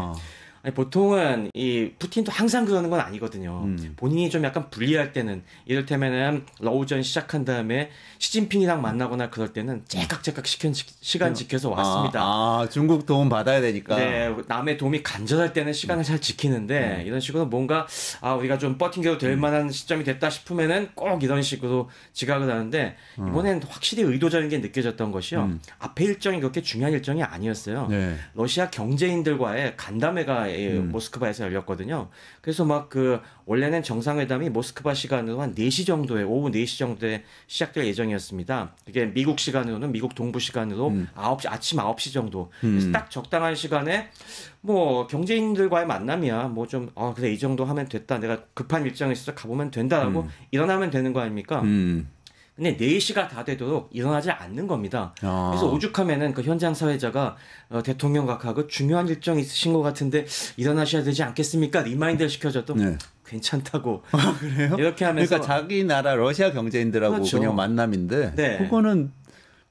보통은 이 푸틴도 항상 그러는 건 아니거든요. 본인이 좀 약간 불리할 때는 이를테면은 러우전 시작한 다음에 시진핑이랑 만나거나 그럴 때는 째깍째깍 시간 지켜서 왔습니다. 중국 도움 받아야 되니까. 네, 남의 도움이 간절할 때는 시간을 잘 지키는데 이런 식으로 뭔가 우리가 좀 버팅겨도 될 만한 시점이 됐다 싶으면은 꼭 이런 식으로 지각을 하는데 이번에는 확실히 의도적인 게 느껴졌던 것이요. 앞에 일정이 그렇게 중요한 일정이 아니었어요. 네. 러시아 경제인들과의 간담회가 모스크바에서 열렸거든요. 그래서 막 원래는 정상회담이 모스크바 시간으로 한 4시 정도에 오후 4시 정도에 시작될 예정이었습니다. 이게 미국 시간으로는 미국 동부 시간으로 아침 9시 정도. 그래서 딱 적당한 시간에 뭐 경제인들과의 만남이야. 뭐 좀 그래 이 정도 하면 됐다. 내가 급한 일정이 있어서 가보면 된다라고 일어나면 되는 거 아닙니까? 근데 4시가 다 되도록 일어나지 않는 겁니다. 그래서 오죽하면은 그 현장 사회자가 대통령 각하고 중요한 일정이 있으신 것 같은데 일어나셔야 되지 않겠습니까? 리마인드를 시켜줘도 괜찮다고. 그래요? 이렇게 하면서 그러니까 자기 나라 러시아 경제인들하고 그렇죠. 그냥 만남인데 네. 그거는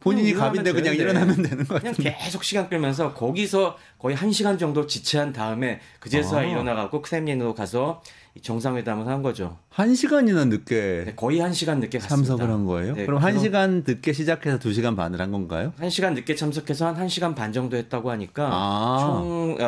본인이 갑인데 그냥 일어나면 되는 거 그냥 같은데. 계속 시간 끌면서 거기서 거의 1시간 정도 지체한 다음에 그제서야 일어나가고 크렘린으로 가서 정상회담을 한 거죠. 1시간이나 늦게 네, 거의 1시간 늦게 갔습니다. 참석을 한 거예요? 네, 그럼 1시간 늦게 시작해서 2시간 반을 한 건가요? 1시간 늦게 참석해서 한 1시간 반 정도 했다고 하니까 총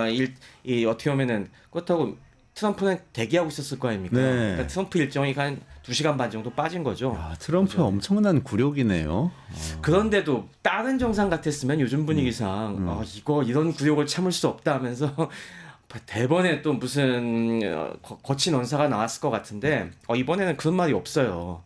어떻게 보면은 그렇다고 트럼프는 대기하고 있었을 거 아닙니까? 네. 그러니까 트럼프 일정이 한 2시간 반 정도 빠진 거죠. 트럼프 엄청난 굴욕이네요. 그런데도 다른 정상 같았으면 요즘 분위기상 이런 굴욕을 참을 수 없다 하면서 대번에 또 무슨 거친 언사가 나왔을 것 같은데 이번에는 그런 말이 없어요.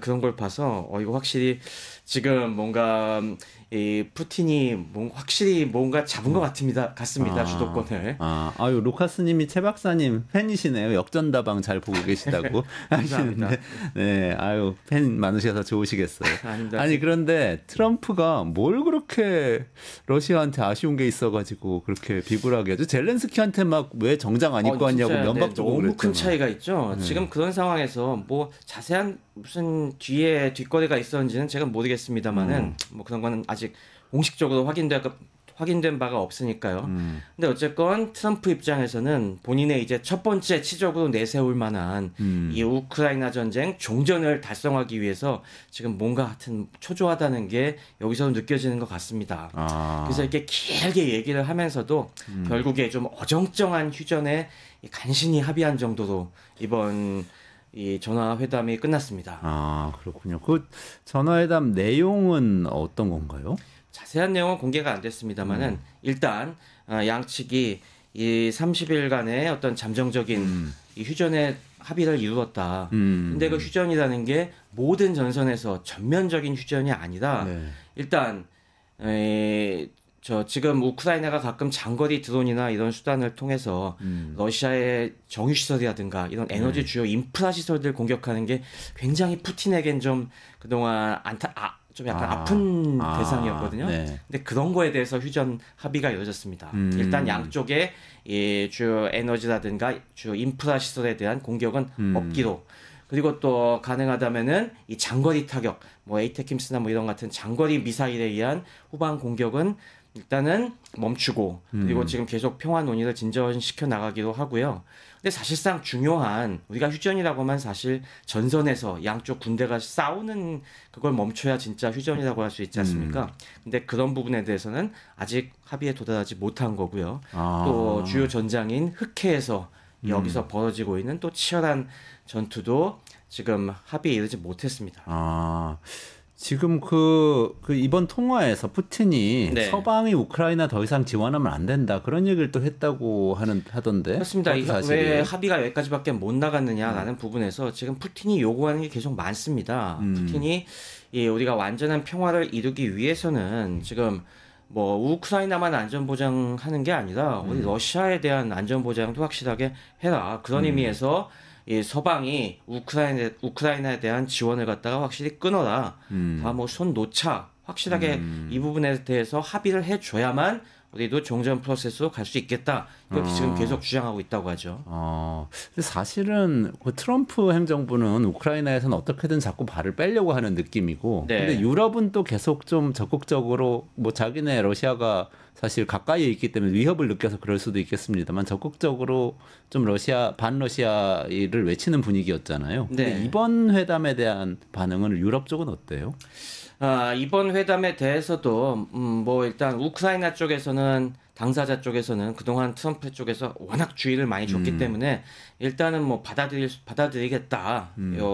그런 걸 봐서 이거 확실히 지금 뭔가 이 푸틴이 확실히 뭔가 잡은 것 같습니다. 주도권을. 아유 루카스님이 최 박사님 팬이시네요. 역전다방 잘 보고 계시다고 하시는데, 네, 아유 팬 많으셔서 좋으시겠어요. 아니 그런데 트럼프가 뭘 그렇게 러시아한테 아쉬운 게 있어가지고 그렇게 비굴하게 하죠? 젤렌스키한테 막 왜 정장 안 입고 왔냐고 면박 주고 너무 그랬잖아. 큰 차이가 있죠. 지금 그런 상황에서 뭐 자세한 무슨 뒤에 뒷거래가 있었는지는 제가 모르겠습니다만은 뭐 그런 거는 아직 공식적으로 확인된 바가 없으니까요. 근데 어쨌건 트럼프 입장에서는 본인의 이제 첫 번째 치적으로 내세울 만한 이 우크라이나 전쟁 종전을 달성하기 위해서 지금 뭔가 하여튼 초조하다는 게 여기서 느껴지는 것 같습니다. 그래서 이렇게 길게 얘기를 하면서도 결국에 좀 어정쩡한 휴전에 간신히 합의한 정도로 이번 이 전화회담이 끝났습니다. 그렇군요. 그 전화회담 내용은 어떤 건가요? 자세한 내용은 공개가 안 됐습니다만은 일단 양측이 이 30일간의 어떤 잠정적인 이 휴전에 합의를 이루었다. 근데 그 휴전이라는 게 모든 전선에서 전면적인 휴전이 아니라 일단 지금 우크라이나가 가끔 장거리 드론이나 이런 수단을 통해서 러시아의 정유시설이라든가 이런 에너지 주요 인프라 시설들 공격하는 게 굉장히 푸틴에겐 좀 그동안 좀 약간 아픈 대상이었거든요. 근데 그런 거에 대해서 휴전 합의가 이루어졌습니다. 일단 양쪽에 이 주요 에너지라든가 주요 인프라 시설에 대한 공격은 없기로. 그리고 또 가능하다면은 이 장거리 타격, 뭐 에이테킴스나 뭐 이런 같은 장거리 미사일에 의한 후방 공격은 일단은 멈추고 그리고 지금 계속 평화 논의를 진전시켜 나가기로 하고요. 근데 사실상 중요한 우리가 휴전이라고만 사실 전선에서 양쪽 군대가 싸우는 그걸 멈춰야 진짜 휴전이라고 할 수 있지 않습니까? 근데 그런 부분에 대해서는 아직 합의에 도달하지 못한 거고요. 또 주요 전장인 흑해에서 여기서 벌어지고 있는 또 치열한 전투도 지금 합의에 이르지 못했습니다. 지금 그 이번 통화에서 푸틴이 네. 서방이 우크라이나 더 이상 지원하면 안 된다 그런 얘기를 또 했다고 하던데. 그렇습니다. 그것도 왜 사실이에요? 합의가 여기까지밖에 못 나갔느냐라는 부분에서 지금 푸틴이 요구하는 게 계속 많습니다. 푸틴이 우리가 완전한 평화를 이루기 위해서는 지금 뭐 우크라이나만 안전보장하는 게 아니라 우리 러시아에 대한 안전보장도 확실하게 해라. 그런 의미에서 이 서방이 우크라이나에 대한 지원을 갖다가 확실히 끊어라. 다 뭐 손 놓자. 확실하게 이 부분에 대해서 합의를 해줘야만 우리도 종전 프로세스로 갈 수 있겠다. 이렇게 지금 계속 주장하고 있다고 하죠. 근데 사실은 그 트럼프 행정부는 우크라이나에서는 어떻게든 자꾸 발을 빼려고 하는 느낌이고, 네. 근데 유럽은 또 계속 좀 적극적으로 뭐 자기네 러시아가 사실 가까이에 있기 때문에 위협을 느껴서 그럴 수도 있겠습니다만 적극적으로 좀 반러시아를 외치는 분위기였잖아요. 네. 근데 이번 회담에 대한 반응은 유럽 쪽은 어때요? 이번 회담에 대해서도 뭐 일단 우크라이나 쪽에서는 당사자 쪽에서는 그동안 트럼프 쪽에서 워낙 주의를 많이 줬기 때문에 일단은 뭐 받아들이겠다.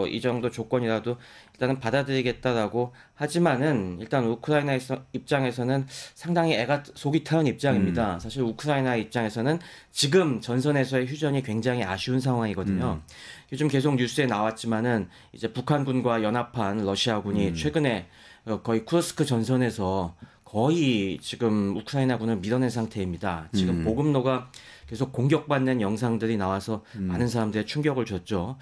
이 정도 조건이라도 일단은 받아들이겠다라고 하지만은 일단 우크라이나 입장에서는 상당히 속이 타는 입장입니다. 사실 우크라이나 입장에서는 지금 전선에서의 휴전이 굉장히 아쉬운 상황이거든요. 요즘 계속 뉴스에 나왔지만은 이제 북한군과 연합한 러시아군이 최근에 거의 쿠르스크 전선에서 거의 지금 우크라이나군을 밀어낸 상태입니다. 지금 보급로가 계속 공격받는 영상들이 나와서 많은 사람들의 충격을 줬죠.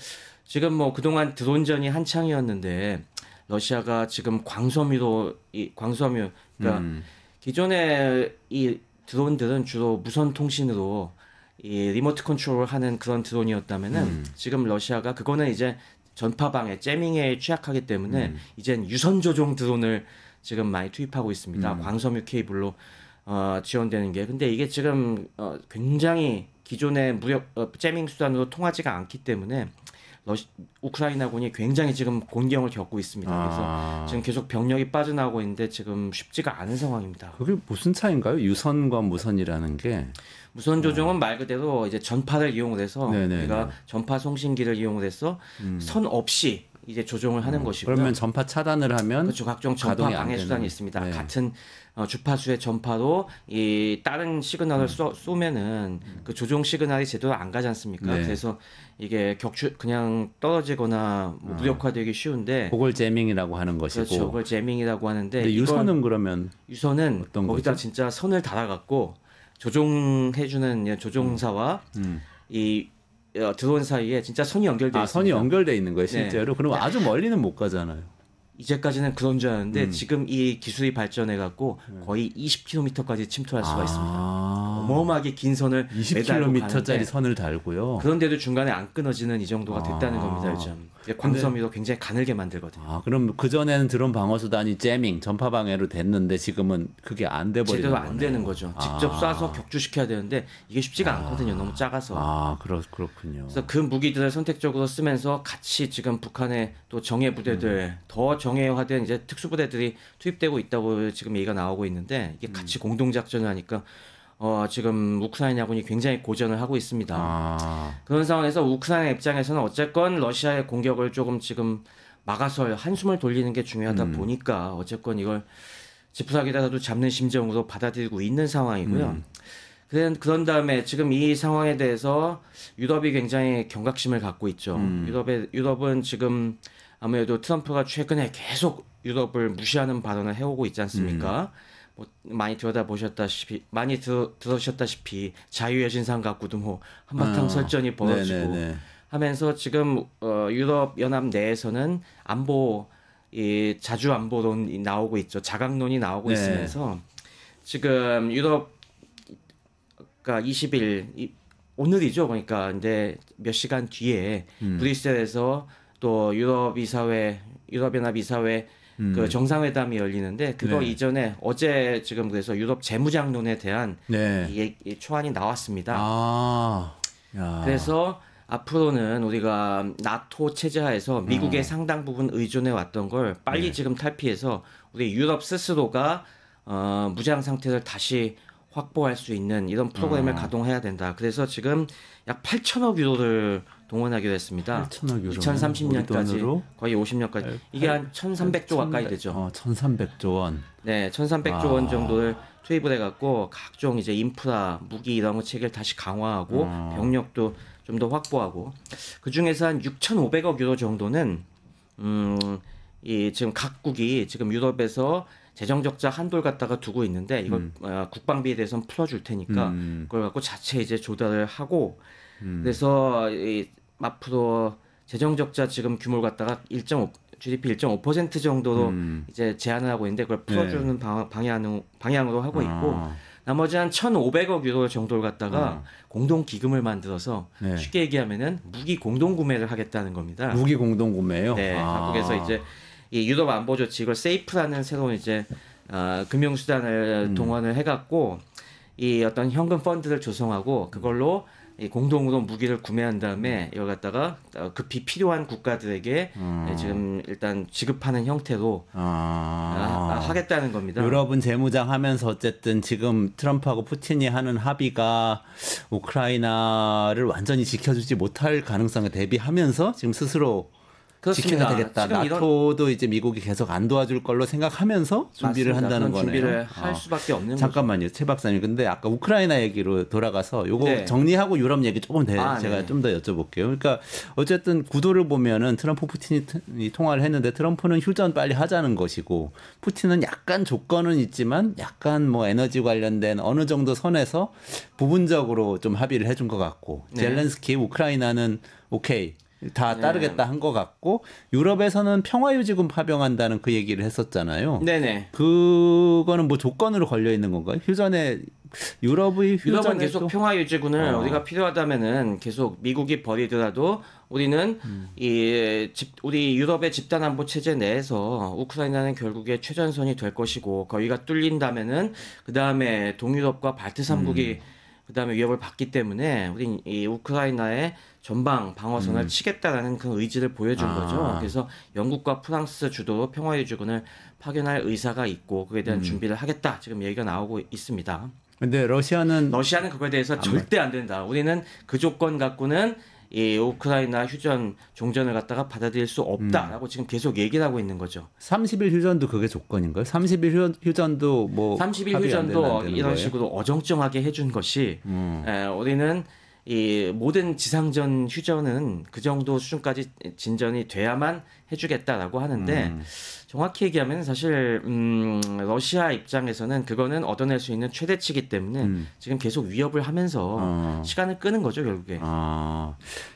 지금 뭐 그동안 드론전이 한창이었는데 러시아가 지금 광섬유 그러니까 기존에 이 드론들은 주로 무선 통신으로 이 리모트 컨트롤을 하는 그런 드론이었다면은 지금 러시아가 그거는 이제 전파방해, 재밍에 취약하기 때문에 이젠 유선 조종 드론을 지금 많이 투입하고 있습니다. 광섬유 케이블로 지원되는 게. 근데 이게 지금 굉장히 기존의 재밍 수단으로 통하지가 않기 때문에 우크라이나군이 굉장히 지금 곤경을 겪고 있습니다. 그래서 지금 계속 병력이 빠져나오고 있는데 지금 쉽지가 않은 상황입니다. 그게 무슨 차이인가요? 유선과 무선이라는 게? 무선 조종은 말 그대로 이제 전파를 이용을 해서 네네네. 우리가 전파 송신기를 이용을 해서 선 없이 이제 조종을 하는 것이고요. 그러면 전파 차단을 하면 그렇죠. 각종 전파 가동이 안 방해 되는. 수단이 있습니다. 네. 같은 주파수의 전파로 이 다른 시그널을 쏘면은 그 조종 시그널이 제대로 안 가지 않습니까? 네. 그래서 이게 그냥 떨어지거나 뭐 무력화되기 쉬운데 그걸 재밍이라고 하는 것이고. 그렇죠. 그걸 재밍이라고 하는데 근데 유선은 그러면 유선은 어떤 거기다 거죠? 진짜 선을 달아갖고 조종해주는 조종사와 이 드론 사이에 진짜 선이 연결돼 있습니다. 선이 연결돼 있는 거예요, 실제로. 네. 그럼 아주 멀리는 못 가잖아요. 이제까지는 그런 줄 알았는데 지금 이 기술이 발전해갖고 거의 20km까지 침투할 수가 있습니다. 어마어마하게 긴 선을 매달고 20km짜리 가는데 선을 달고요. 그런데도 중간에 안 끊어지는 이 정도가 됐다는 겁니다. 요즘 광섬유도 굉장히 가늘게 만들거든요. 그럼 그 전에는 드론 방어 수단이 재밍, 전파 방해로 됐는데 지금은 그게 안 돼 버리는 제대로 거네요. 안 되는 거죠. 직접 쏴서 격추시켜야 되는데 이게 쉽지가 않거든요. 너무 작아서. 그렇군요. 그래서 그 무기들을 선택적으로 쓰면서 같이 지금 북한의 또 정예 부대들 더 정예화된 이제 특수부대들이 투입되고 있다고 지금 얘기가 나오고 있는데 이게 같이 공동 작전을 하니까 지금 우크라이나군이 굉장히 고전을 하고 있습니다. 그런 상황에서 우크라이나 입장에서는 어쨌건 러시아의 공격을 조금 지금 막아서 한숨을 돌리는 게 중요하다 보니까 어쨌건 이걸 지푸라기라도 잡는 심정으로 받아들이고 있는 상황이고요. 그런 다음에 지금 이 상황에 대해서 유럽이 굉장히 경각심을 갖고 있죠. 유럽은 지금 아무래도 트럼프가 최근에 계속 유럽을 무시하는 발언을 해오고 있지 않습니까? 뭐 많이 들으셨다시피 자유의 신상 갖고도 뭐 한바탕 설전이 벌어지고 하면서 지금 유럽 연합 내에서는 이 자주 안보론이 나오고 있죠. 자강론이 나오고 있으면서 지금 유럽 그러니까 20일 오늘이죠. 그러니까 근데 몇 시간 뒤에 브뤼셀에서 또 유럽연합 이사회 그 정상회담이 열리는데 그거 이전에 어제 지금 그래서 유럽 재무장론에 대한 이 초안이 나왔습니다. 그래서 앞으로는 우리가 나토 체제하에서 미국의 상당 부분 의존해 왔던 걸 빨리 지금 탈피해서 우리 유럽 스스로가 무장 상태를 다시 확보할 수 있는 이런 프로그램을 가동해야 된다. 그래서 지금 약 8천억 유로를 동원하기로 했습니다. 8천억 유로. 2030년까지 거의 50년까지 이게 한 1,300조 가까이 되죠. 1,300조 원. 네, 1,300조 원 정도를 투입을 해갖고 각종 이제 인프라, 무기 이런 거 체계를 다시 강화하고 병력도 좀 더 확보하고 그 중에서 한 6,500억 유로 정도는 이 지금 각국이 지금 유럽에서 재정 적자 한도를 갖다가 두고 있는데 이걸 국방비에 대해서는 풀어줄 테니까 그걸 갖고 자체 이제 조달을 하고 그래서 이 앞으로 재정 적자 지금 규모를 갖다가 GDP 1.5% 정도로 이제 제한을 하고 있는데 그걸 풀어주는 방향으로 하고 있고 나머지 한 1,500억 유로 정도를 갖다가 공동 기금을 만들어서 쉽게 얘기하면은 무기 공동 구매를 하겠다는 겁니다. 무기 공동 구매요? 네, 각국에서 이제 이 유럽 안보 조치 이걸 세이프라는 새로운 이제 금융 수단을 동원을 해갖고 이 어떤 현금 펀드를 조성하고 그걸로 이 공동으로 무기를 구매한 다음에 이걸 갖다가 급히 필요한 국가들에게 지금 일단 지급하는 형태로 하겠다는 겁니다. 유럽은 재무장 하면서 어쨌든 지금 트럼프하고 푸틴이 하는 합의가 우크라이나를 완전히 지켜주지 못할 가능성에 대비하면서 지금 스스로 그렇습니다. 지켜야 되겠다. 나토도 이제 미국이 계속 안 도와줄 걸로 생각하면서 준비를 맞습니다. 한다는 거네요. 준비를 할 수밖에 없는 잠깐만요, 최 박사님. 근데 아까 우크라이나 얘기로 돌아가서 요거 정리하고 유럽 얘기 조금 제가 좀 더 여쭤볼게요. 그러니까 어쨌든 구도를 보면은 트럼프 푸틴이 통화를 했는데 트럼프는 휴전 빨리 하자는 것이고 푸틴은 약간 조건은 있지만 약간 뭐 에너지 관련된 어느 정도 선에서 부분적으로 좀 합의를 해준 것 같고 젤렌스키 우크라이나는 오케이. 다 따르겠다 한 것 같고 유럽에서는 평화유지군 파병한다는 그 얘기를 했었잖아요. 네네. 그거는 뭐 조건으로 걸려 있는 건가요? 유럽은 계속 평화유지군을 우리가 필요하다면은 계속 미국이 버리더라도 우리는 우리 유럽의 집단안보 체제 내에서 우크라이나는 결국에 최전선이 될 것이고 거기가 뚫린다면은 그 다음에 동유럽과 발트 3국이 그다음에 위협을 받기 때문에 우린 이 우크라이나의 전방 방어선을 치겠다라는 그 의지를 보여준 거죠. 그래서 영국과 프랑스 주도로 평화유지군을 파견할 의사가 있고 그에 대한 준비를 하겠다. 지금 얘기가 나오고 있습니다. 근데 러시아는 그거에 대해서 절대 안 된다. 우리는 그 조건 갖고는 이 우크라이나 휴전 종전을 갖다가 받아들일 수 없다라고 지금 계속 얘기를 하고 있는 거죠. 30일 휴전도 그게 조건인가요? 30일 휴전도 뭐 30일 휴전도 이런 식으로 어정쩡하게 해준 것이 우리는 이 모든 지상전 휴전은 그 정도 수준까지 진전이 돼야만 해주겠다라고 하는데 정확히 얘기하면 사실 러시아 입장에서는 그거는 얻어낼 수 있는 최대치이기 때문에 지금 계속 위협을 하면서 시간을 끄는 거죠 결국에.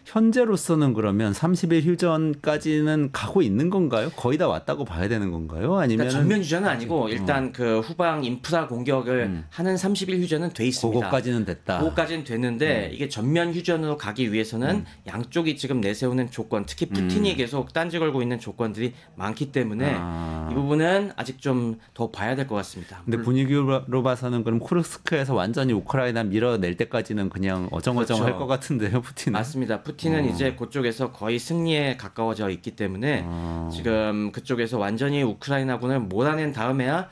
현재로서는 그러면 30일 휴전까지는 가고 있는 건가요? 거의 다 왔다고 봐야 되는 건가요? 아니면 그러니까 전면 휴전은 아니고 일단 그 후방 인프라 공격을 하는 30일 휴전은 돼 있습니다. 그거까지는 됐다. 그거까지는 됐는데 이게 전면 휴전으로 가기 위해서는 양쪽이 지금 내세우는 조건, 특히 푸틴이 계속 딴지 걸고 있는 조건들이 많기 때문에 이 부분은 아직 좀 더 봐야 될 것 같습니다. 근데 분위기로 봐서는 그럼 쿠르스크에서 완전히 우크라이나 밀어낼 때까지는 그냥 어정어정할 것 같은데요, 푸틴은? 맞습니다. 푸틴은 이제 그쪽에서 거의 승리에 가까워져 있기 때문에 지금 그쪽에서 완전히 우크라이나군을 몰아낸 다음에야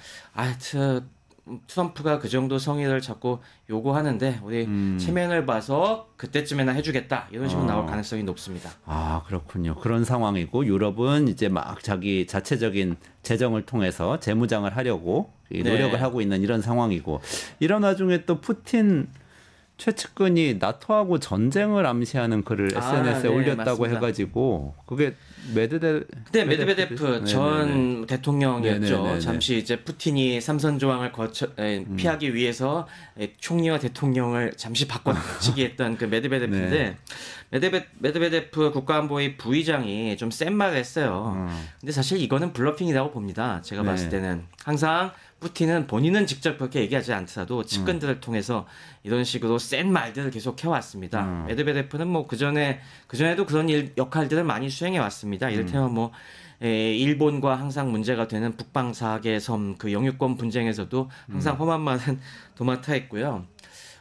트럼프가 그 정도 성의를 자꾸 요구하는데 우리 체면을 봐서 그때쯤에나 해주겠다 이런 식으로 나올 가능성이 높습니다. 그렇군요. 그런 상황이고 유럽은 이제 막 자기 자체적인 재정을 통해서 재무장을 하려고 노력을 하고 있는 이런 상황이고 이런 와중에 또 푸틴 최측근이 나토하고 전쟁을 암시하는 글을 SNS에 올렸다고 맞습니다. 해가지고 그게 메드베데프 전 대통령이었죠. 잠시 이제 푸틴이 삼선 조항을 피하기 위해서 총리와 대통령을 잠시 바꿔치기 했던 그 메드베데프인데 메드베데프 국가안보위 부의장이 좀 센 말을 했어요. 근데 사실 이거는 블러핑이라고 봅니다. 제가 봤을 때는 항상 푸틴은 본인은 직접 그렇게 얘기하지 않더라도 측근들을 통해서 이런 식으로 센 말들을 계속 해왔습니다. 메드베데프는 뭐 그전에도 그런 역할들을 많이 수행해 왔습니다. 이를테면 뭐 일본과 항상 문제가 되는 북방사계 섬 그 영유권 분쟁에서도 항상 험한 말은 도맡아 했고요.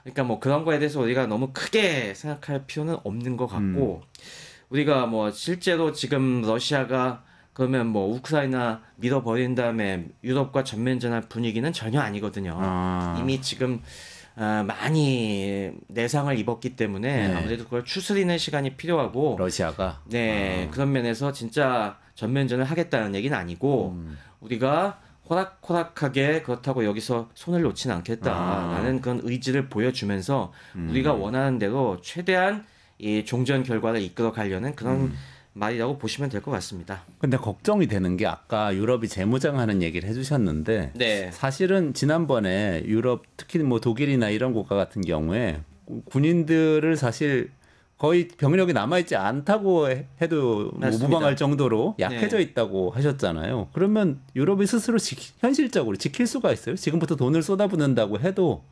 그러니까 뭐 그런 거에 대해서 우리가 너무 크게 생각할 필요는 없는 것 같고 우리가 뭐 실제로 지금 러시아가 그러면 뭐 우크라이나 밀어버린 다음에 유럽과 전면전할 분위기는 전혀 아니거든요. 이미 지금 많이 내상을 입었기 때문에 네. 아무래도 그걸 추스리는 시간이 필요하고 러시아가 네 그런 면에서 진짜 전면전을 하겠다는 얘기는 아니고 우리가 호락호락하게 그렇다고 여기서 손을 놓지는 않겠다라는 그런 의지를 보여주면서 우리가 원하는 대로 최대한 이 종전 결과를 이끌어 가려는 그런 말이라고 보시면 될 것 같습니다. 근데 걱정이 되는 게 아까 유럽이 재무장하는 얘기를 해주셨는데 네. 사실은 지난번에 유럽 특히 뭐 독일이나 이런 국가 같은 경우에 군인들을 사실 거의 병력이 남아있지 않다고 해도 뭐 맞습니다. 무방할 정도로 약해져 네. 있다고 하셨잖아요. 그러면 유럽이 스스로 현실적으로 지킬 수가 있어요? 지금부터 돈을 쏟아붓는다고 해도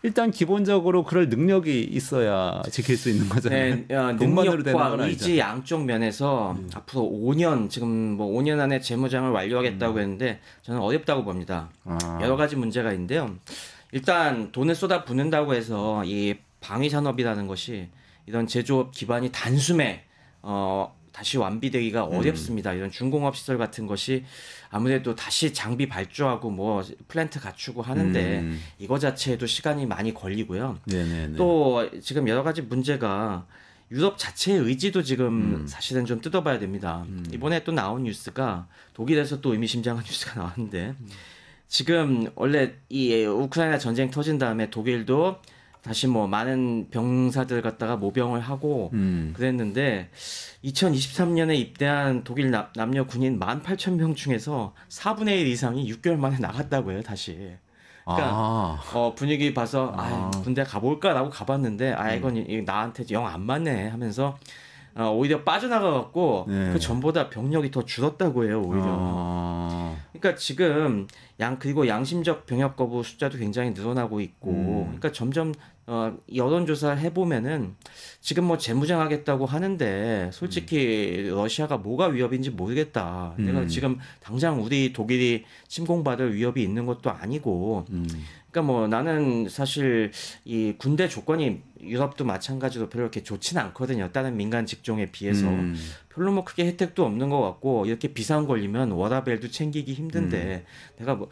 일단 기본적으로 그럴 능력이 있어야 지킬 수 있는 거잖아요. 네, 돈만으로 되는 능력과 건 의지 아니잖아요. 양쪽 면에서 앞으로 5년 지금 뭐 5년 안에 재무장을 완료하겠다고 했는데 저는 어렵다고 봅니다. 여러 가지 문제가 있는데요. 일단 돈을 쏟아 붓는다고 해서 이 방위 산업이라는 것이 이런 제조업 기반이 단숨에 다시 완비되기가 어렵습니다. 이런 중공업 시설 같은 것이 아무래도 다시 장비 발주하고 뭐 플랜트 갖추고 하는데 이거 자체에도 시간이 많이 걸리고요. 네네네. 또 지금 여러 가지 문제가 유럽 자체의 의지도 지금 사실은 좀 뜯어봐야 됩니다. 이번에 또 나온 뉴스가 독일에서 또 의미심장한 뉴스가 나왔는데 지금 원래 이 우크라이나 전쟁 터진 다음에 독일도 다시 뭐 많은 병사들 갖다가 모병을 하고 그랬는데 2023년에 입대한 독일 남녀 군인 18,000명 중에서 4분의 1 이상이 6개월 만에 나갔다고 해요, 다시. 그러니까 분위기 봐서 군대 가볼까라고 가봤는데 이건 나한테 영 안 맞네 하면서 오히려 빠져나가갖고 네. 그 전보다 병력이 더 줄었다고 해요, 오히려. 그러니까 지금 그리고 양심적 병역 거부 숫자도 굉장히 늘어나고 있고, 그러니까 점점 여론조사를 해보면은 지금 뭐 재무장하겠다고 하는데 솔직히 러시아가 뭐가 위협인지 모르겠다. 내가 지금 당장 우리 독일이 침공받을 위협이 있는 것도 아니고, 그러니까 뭐 나는 사실 이 군대 조건이 유럽도 마찬가지로 별로 이렇게 좋지는 않거든요. 다른 민간 직종에 비해서 별로 뭐 크게 혜택도 없는 것 같고 이렇게 비상 걸리면 워라밸도 챙기기 힘든데 내가 뭐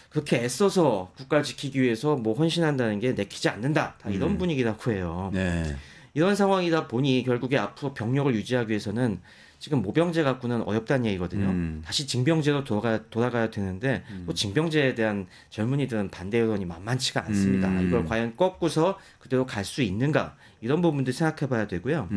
그렇게 애써서 국가를 지키기 위해서 뭐 헌신한다는 게 내키지 않는다. 다 이런 분위기라고 해요. 네. 이런 상황이다 보니 결국에 앞으로 병력을 유지하기 위해서는 지금 모병제 갖고는 어렵다는 얘기거든요. 다시 징병제로 돌아가야 되는데 또 징병제에 대한 젊은이들은 반대 여론이 만만치가 않습니다. 이걸 과연 꺾고서 그대로 갈 수 있는가 이런 부분들 생각해 봐야 되고요.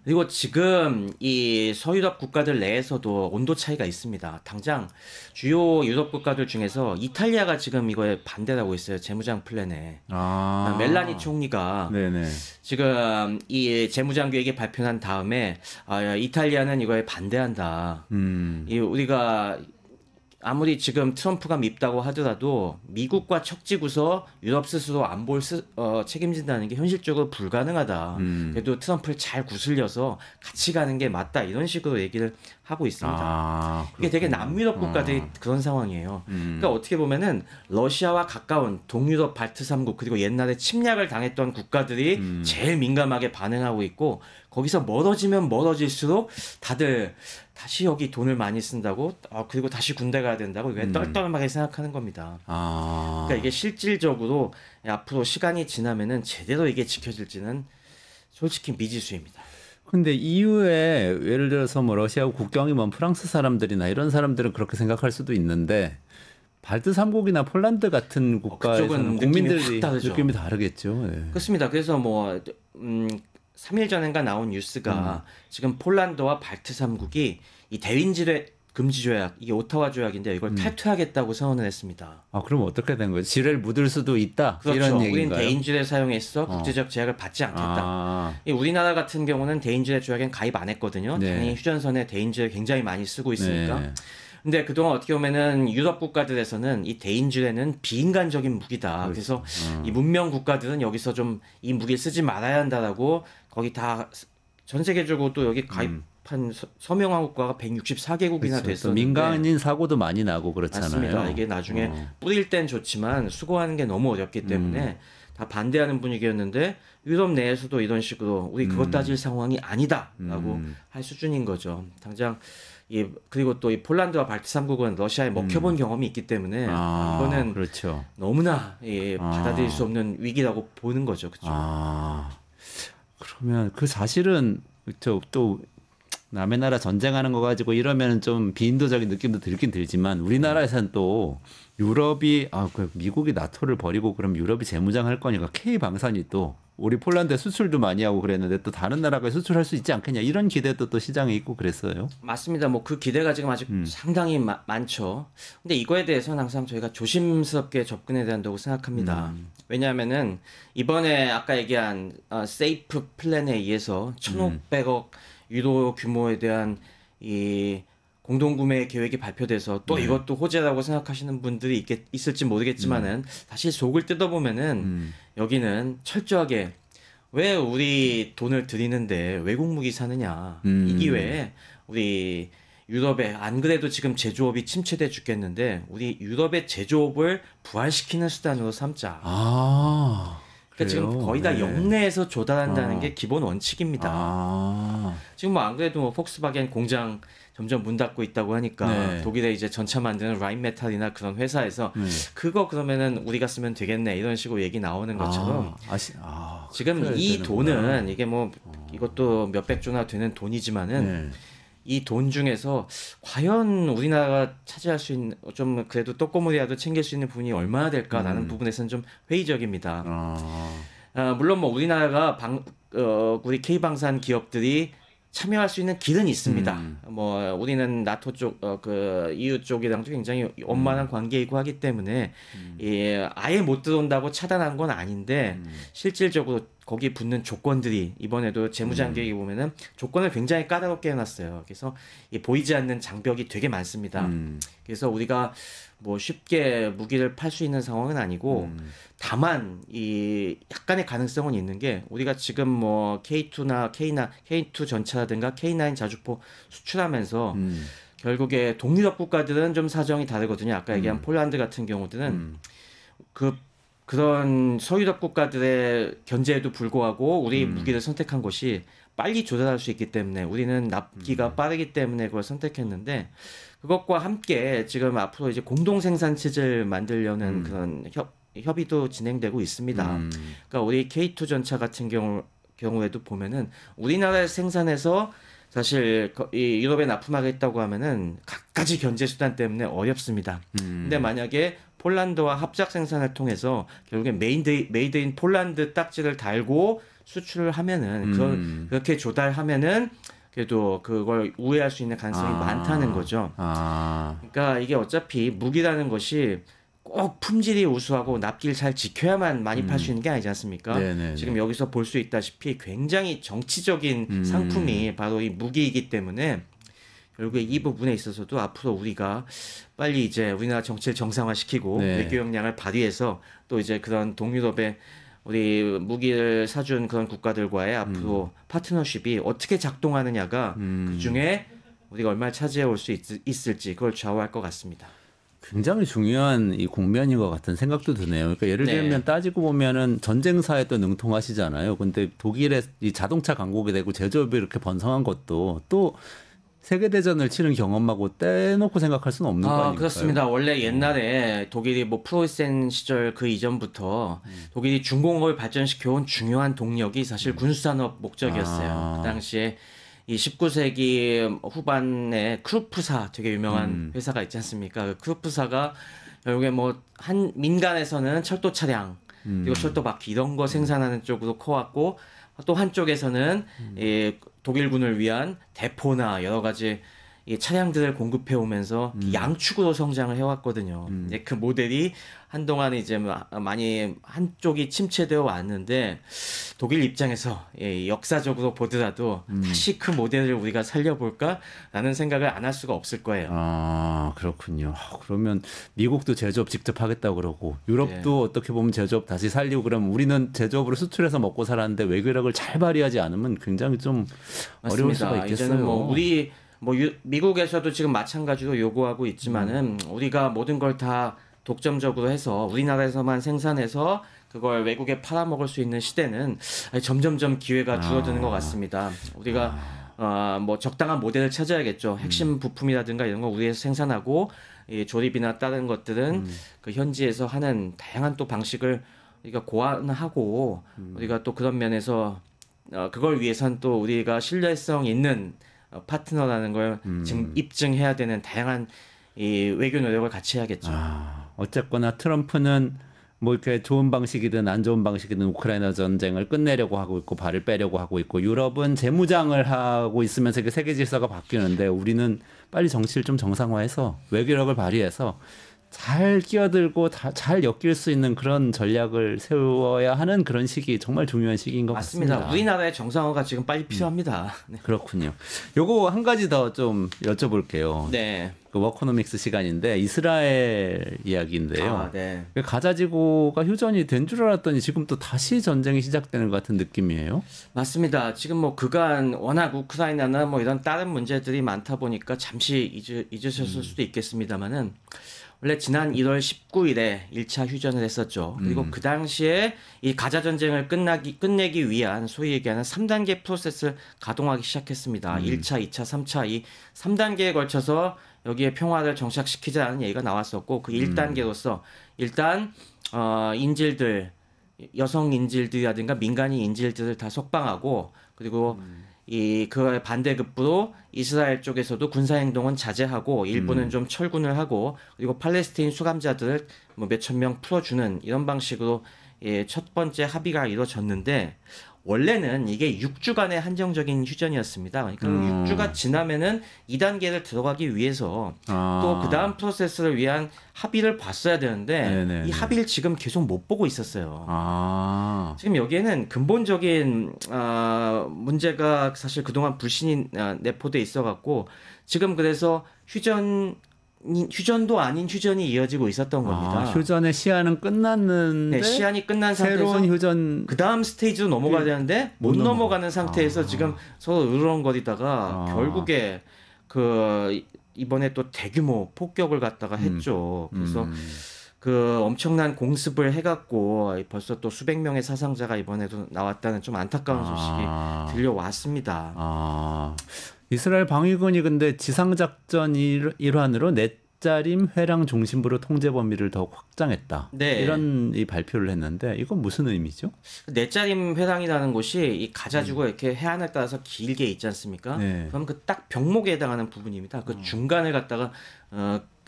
그리고 지금 이 서유럽 국가들 내에서도 온도 차이가 있습니다. 당장 주요 유럽 국가들 중에서 이탈리아가 지금 이거에 반대를 하고 있어요. 재무장 플랜에. 멜라니 총리가 네네. 지금 이 재무장 계획이 발표한 다음에 이탈리아는 이거에 반대한다. 우리가 아무리 지금 트럼프가 밉다고 하더라도 미국과 척지고서 유럽 스스로 안보를 책임진다는 게 현실적으로 불가능하다. 그래도 트럼프를 잘 구슬려서 같이 가는 게 맞다. 이런 식으로 얘기를 하고 있습니다. 이게 되게 남유럽 국가들이 그런 상황이에요. 그러니까 어떻게 보면은 러시아와 가까운 동유럽 발트 3국 그리고 옛날에 침략을 당했던 국가들이 제일 민감하게 반응하고 있고 거기서 멀어지면 멀어질수록 다들 다시 여기 돈을 많이 쓴다고 그리고 다시 군대 가야 된다고 왜 떨떠름하게 생각하는 겁니다. 그러니까 이게 실질적으로 앞으로 시간이 지나면은 제대로 이게 지켜질지는 솔직히 미지수입니다. 근데 EU에 예를 들어서 뭐 러시아하고 국경이 먼 프랑스 사람들이나 이런 사람들은 그렇게 생각할 수도 있는데 발트 3국이나 폴란드 같은 국가에서는 국민들이 느낌이 다르겠죠. 네. 그렇습니다. 그래서 뭐 3일 전인가 나온 뉴스가 지금 폴란드와 발트 3국이 이 대인지뢰 금지 조약, 이게 오타와 조약인데 이걸 탈퇴하겠다고 선언을 했습니다. 그럼 어떻게 된 거예요? 지뢰를 묻을 수도 있다? 그렇죠. 이런 얘기인가요? 우린 대인지뢰 사용해서 국제적 제약을 받지 않겠다. 우리나라 같은 경우는 대인지뢰 조약엔 가입 안 했거든요. 네. 당연히 휴전선에 대인지뢰 굉장히 많이 쓰고 있으니까. 네. 근데 그동안 어떻게 보면은 유럽 국가들에서는 이 대인지뢰는 비인간적인 무기다. 그래서 이 문명 국가들은 여기서 좀 이 무기를 쓰지 말아야 한다라고 거기 다 전 세계적으로 또 여기 가입한 서명한 국가가 164개국이나 됐었는데 민간인 사고도 많이 나고 그렇잖아요. 맞습니다. 이게 나중에 뿌릴 땐 좋지만 수거하는 게 너무 어렵기 때문에 다 반대하는 분위기였는데 유럽 내에서도 이런 식으로 우리 그것 따질 상황이 아니다라고 할 수준인 거죠. 당장 그리고 또 이 폴란드와 발트 3국은 러시아에 먹혀본 경험이 있기 때문에 이거는 그렇죠. 너무나 받아들일 수 없는 위기라고 보는 거죠. 그렇죠. 그러면 그 사실은 또 남의 나라 전쟁하는 거 가지고 이러면 좀 비인도적인 느낌도 들긴 들지만 우리나라에서는 또 유럽이 미국이 나토를 버리고 그럼 유럽이 재무장할 거니까 K 방산이 또 우리 폴란드에 수출도 많이 하고 그랬는데 또 다른 나라가 수출할 수 있지 않겠냐 이런 기대도 또 시장에 있고 그랬어요. 맞습니다. 뭐 그 기대가 지금 아직 상당히 많죠. 근데 이거에 대해서는 항상 저희가 조심스럽게 접근해야 된다고 생각합니다. 왜냐하면은 이번에 아까 얘기한 세이프 플랜에 의해서 1,500억 유로 규모에 대한 이 공동구매 계획이 발표돼서 또 이것도 호재라고 생각하시는 분들이 있을지 모르겠지만은 사실 속을 뜯어보면은 여기는 철저하게 왜 우리 돈을 들이는데 외국 무기 사느냐 이 기회에 우리 유럽에 안 그래도 지금 제조업이 침체돼 죽겠는데 우리 유럽의 제조업을 부활시키는 수단으로 삼자. 그러니까 지금 거의 다 역내에서 조달한다는 게 기본 원칙입니다. 지금 뭐 안 그래도 뭐 폭스바겐 공장 점점 문 닫고 있다고 하니까 독일에 이제 전차 만드는 라인메탈이나 그런 회사에서 그거 그러면은 우리가 쓰면 되겠네 이런 식으로 얘기 나오는 것처럼 지금 이 돈은 이게 뭐 이것도 몇백 조나 되는 돈이지만은 이 돈 중에서 과연 우리나라가 차지할 수 있는 좀 그래도 떡고물이라도 챙길 수 있는 부분이 얼마나 될까라는 부분에서는 좀 회의적입니다. 물론 뭐 우리나라가 우리 K방산 기업들이 참여할 수 있는 길은 있습니다. 뭐 우리는 나토 쪽, 그 EU 쪽이랑도 굉장히 원만한 관계이고 하기 때문에 아예 못 들어온다고 차단한 건 아닌데 실질적으로 거기 붙는 조건들이 이번에도 재무장 계획에 보면은 조건을 굉장히 까다롭게 해놨어요. 그래서 보이지 않는 장벽이 되게 많습니다. 그래서 우리가 뭐 쉽게 무기를 팔 수 있는 상황은 아니고 다만 이 약간의 가능성은 있는 게 우리가 지금 뭐 K2나 K2 전차라든가 K9 자주포 수출하면서 결국에 동유럽 국가들은 좀 사정이 다르거든요. 아까 얘기한 폴란드 같은 경우들은 그런 서유럽 국가들의 견제에도 불구하고 우리 무기를 선택한 것이 빨리 조달할 수 있기 때문에 우리는 납기가 빠르기 때문에 그걸 선택했는데 그것과 함께 지금 앞으로 이제 공동 생산 체제를 만들려는 그런 협의도 진행되고 있습니다. 그러니까 우리 K2 전차 같은 경우에도 보면은 우리나라에 생산해서 사실 이 유럽에 납품하겠다고 하면은 갖가지 견제 수단 때문에 어렵습니다. 근데 만약에 폴란드와 합작 생산을 통해서 결국에 메이드 인 폴란드 딱지를 달고 수출을 하면은 그렇게 조달하면은 그래도 그걸 우회할 수 있는 가능성이 많다는 거죠. 그러니까 이게 어차피 무기라는 것이 꼭 품질이 우수하고 납기를 잘 지켜야만 많이 팔 수 있는 게 아니지 않습니까? 지금 여기서 볼 수 있다시피 굉장히 정치적인 상품이 바로 이 무기이기 때문에 결국에 이 부분에 있어서도 앞으로 우리가 빨리 이제 우리나라 정치를 정상화시키고 외교 역량을 발휘해서 또 이제 그런 동유럽의 우리 무기를 사준 그런 국가들과의 앞으로 파트너십이 어떻게 작동하느냐가 그중에 우리가 얼마나 차지해 올 수 있을지 그걸 좌우할 것 같습니다. 굉장히 중요한 이 국면인 것 같은 생각도 드네요. 그러니까 예를 들면 따지고 보면은 전쟁사에 또 능통하시잖아요. 근데 독일의 이 자동차 강국이 되고 제조업이 이렇게 번성한 것도 또 세계대전을 치른 경험하고 떼놓고 생각할 수는 없는 거 아닙니까? 그렇습니다. 원래 옛날에 독일이 뭐 프로이센 시절 그 이전부터 독일이 중공업을 발전시켜온 중요한 동력이 사실 군수산업 목적이었어요. 그 당시에 이 19세기 후반에 크루프사 되게 유명한 회사가 있지 않습니까? 그 크루프사가 결국에 뭐 한 민간에서는 철도 차량 그리고 철도 바퀴 이런 거 생산하는 쪽으로 커왔고 또 한쪽에서는 이 독일군을 위한 대포나 여러 가지 이 차량들을 공급해 오면서 양축으로 성장을 해왔거든요. 그 모델이 한동안 이제 많이 한쪽이 침체되어 왔는데 독일 입장에서 역사적으로 보더라도 다시 그 모델을 우리가 살려볼까라는 생각을 안 할 수가 없을 거예요. 그렇군요. 그러면 미국도 제조업 직접 하겠다고 그러고 유럽도 어떻게 보면 제조업 다시 살리고 그러면 우리는 제조업으로 수출해서 먹고 살았는데 외교력을 잘 발휘하지 않으면 굉장히 좀 어려울 수가 있겠어요. 이제는 미국에서도 지금 마찬가지로 요구하고 있지만은 우리가 모든 걸 다 독점적으로 해서 우리나라에서만 생산해서 그걸 외국에 팔아먹을 수 있는 시대는 점점점 기회가 줄어드는 것 같습니다. 우리가 뭐 적당한 모델을 찾아야겠죠. 핵심 부품이라든가 이런 거 우리에서 생산하고 이 조립이나 다른 것들은 그 현지에서 하는 다양한 또 방식을 우리가 고안하고 우리가 또 그런 면에서 그걸 위해선 또 우리가 신뢰성 있는 파트너라는 걸 지금 입증해야 되는 다양한 이 외교 노력을 같이 해야겠죠. 어쨌거나 트럼프는 뭐 이렇게 좋은 방식이든 안 좋은 방식이든 우크라이나 전쟁을 끝내려고 하고 있고 발을 빼려고 하고 있고 유럽은 재무장을 하고 있으면서 이게 세계 질서가 바뀌는데 우리는 빨리 정치를 좀 정상화해서 외교력을 발휘해서 잘 끼어들고 잘 엮일 수 있는 그런 전략을 세워야 하는 그런 시기 정말 중요한 시기인 것 맞습니다. 같습니다. 우리나라의 정상화가 지금 빨리 필요합니다. 네. 그렇군요. 요거 한 가지 더 좀 여쭤볼게요. 네. 그 워커노믹스 시간인데 이스라엘 이야기인데요. 네. 가자지구가 휴전이 된 줄 알았더니 지금 또 다시 전쟁이 시작되는 것 같은 느낌이에요. 맞습니다. 지금 뭐 그간 워낙 우크라이나나 뭐 이런 다른 문제들이 많다 보니까 잠시 잊으셨을 수도 있겠습니다만은 원래 지난 1월 19일에 1차 휴전을 했었죠. 그리고 그 당시에 이 가자 전쟁을 끝내기 위한 소위 얘기하는 3단계 프로세스를 가동하기 시작했습니다. 1차, 2차, 3차 이 3단계에 걸쳐서 여기에 평화를 정착시키자는 얘기가 나왔었고 그 1단계로서 일단 인질들 여성 인질들이라든가 민간인 인질들을 다 석방하고 그리고 그 반대급부로 이스라엘 쪽에서도 군사행동은 자제하고 일부는 좀 철군을 하고 그리고 팔레스타인 수감자들을 뭐 몇천 명 풀어주는 이런 방식으로 첫 번째 합의가 이루어졌는데 원래는 이게 6주간의 한정적인 휴전이었습니다. 그러니까 6주가 지나면은 2단계를 들어가기 위해서 또 그 다음 프로세스를 위한 합의를 봤어야 되는데 네네네. 이 합의를 지금 계속 못 보고 있었어요. 아. 지금 여기에는 근본적인 문제가 사실 그동안 불신이 내포돼 있어갖고 지금 그래서 휴전도 아닌 휴전이 이어지고 있었던 겁니다. 휴전의 시한은 끝났는데 네, 시한이 끝난 상태에서 새로운 휴전 그 다음 스테이지로 넘어가야 되는데 못 넘어가는 상태에서 지금 서로 으르렁거리다가 결국에 그 이번에 또 대규모 폭격을 갖다가 했죠. 그래서 그 엄청난 공습을 해갖고 벌써 또 수백 명의 사상자가 이번에도 나왔다는 좀 안타까운 소식이 들려왔습니다. 이스라엘 방위군이 근데 지상작전 일환으로 넷자림 회랑 중심부로 통제 범위를 더욱 확장했다. 네. 이런 이 발표를 했는데 이건 무슨 의미죠? 넷자림 회랑이라는 곳이 이 가자지구가 이렇게 해안을 따라서 길게 있지 않습니까? 네. 그럼 그 딱 병목에 해당하는 부분입니다. 그 중간을 갖다가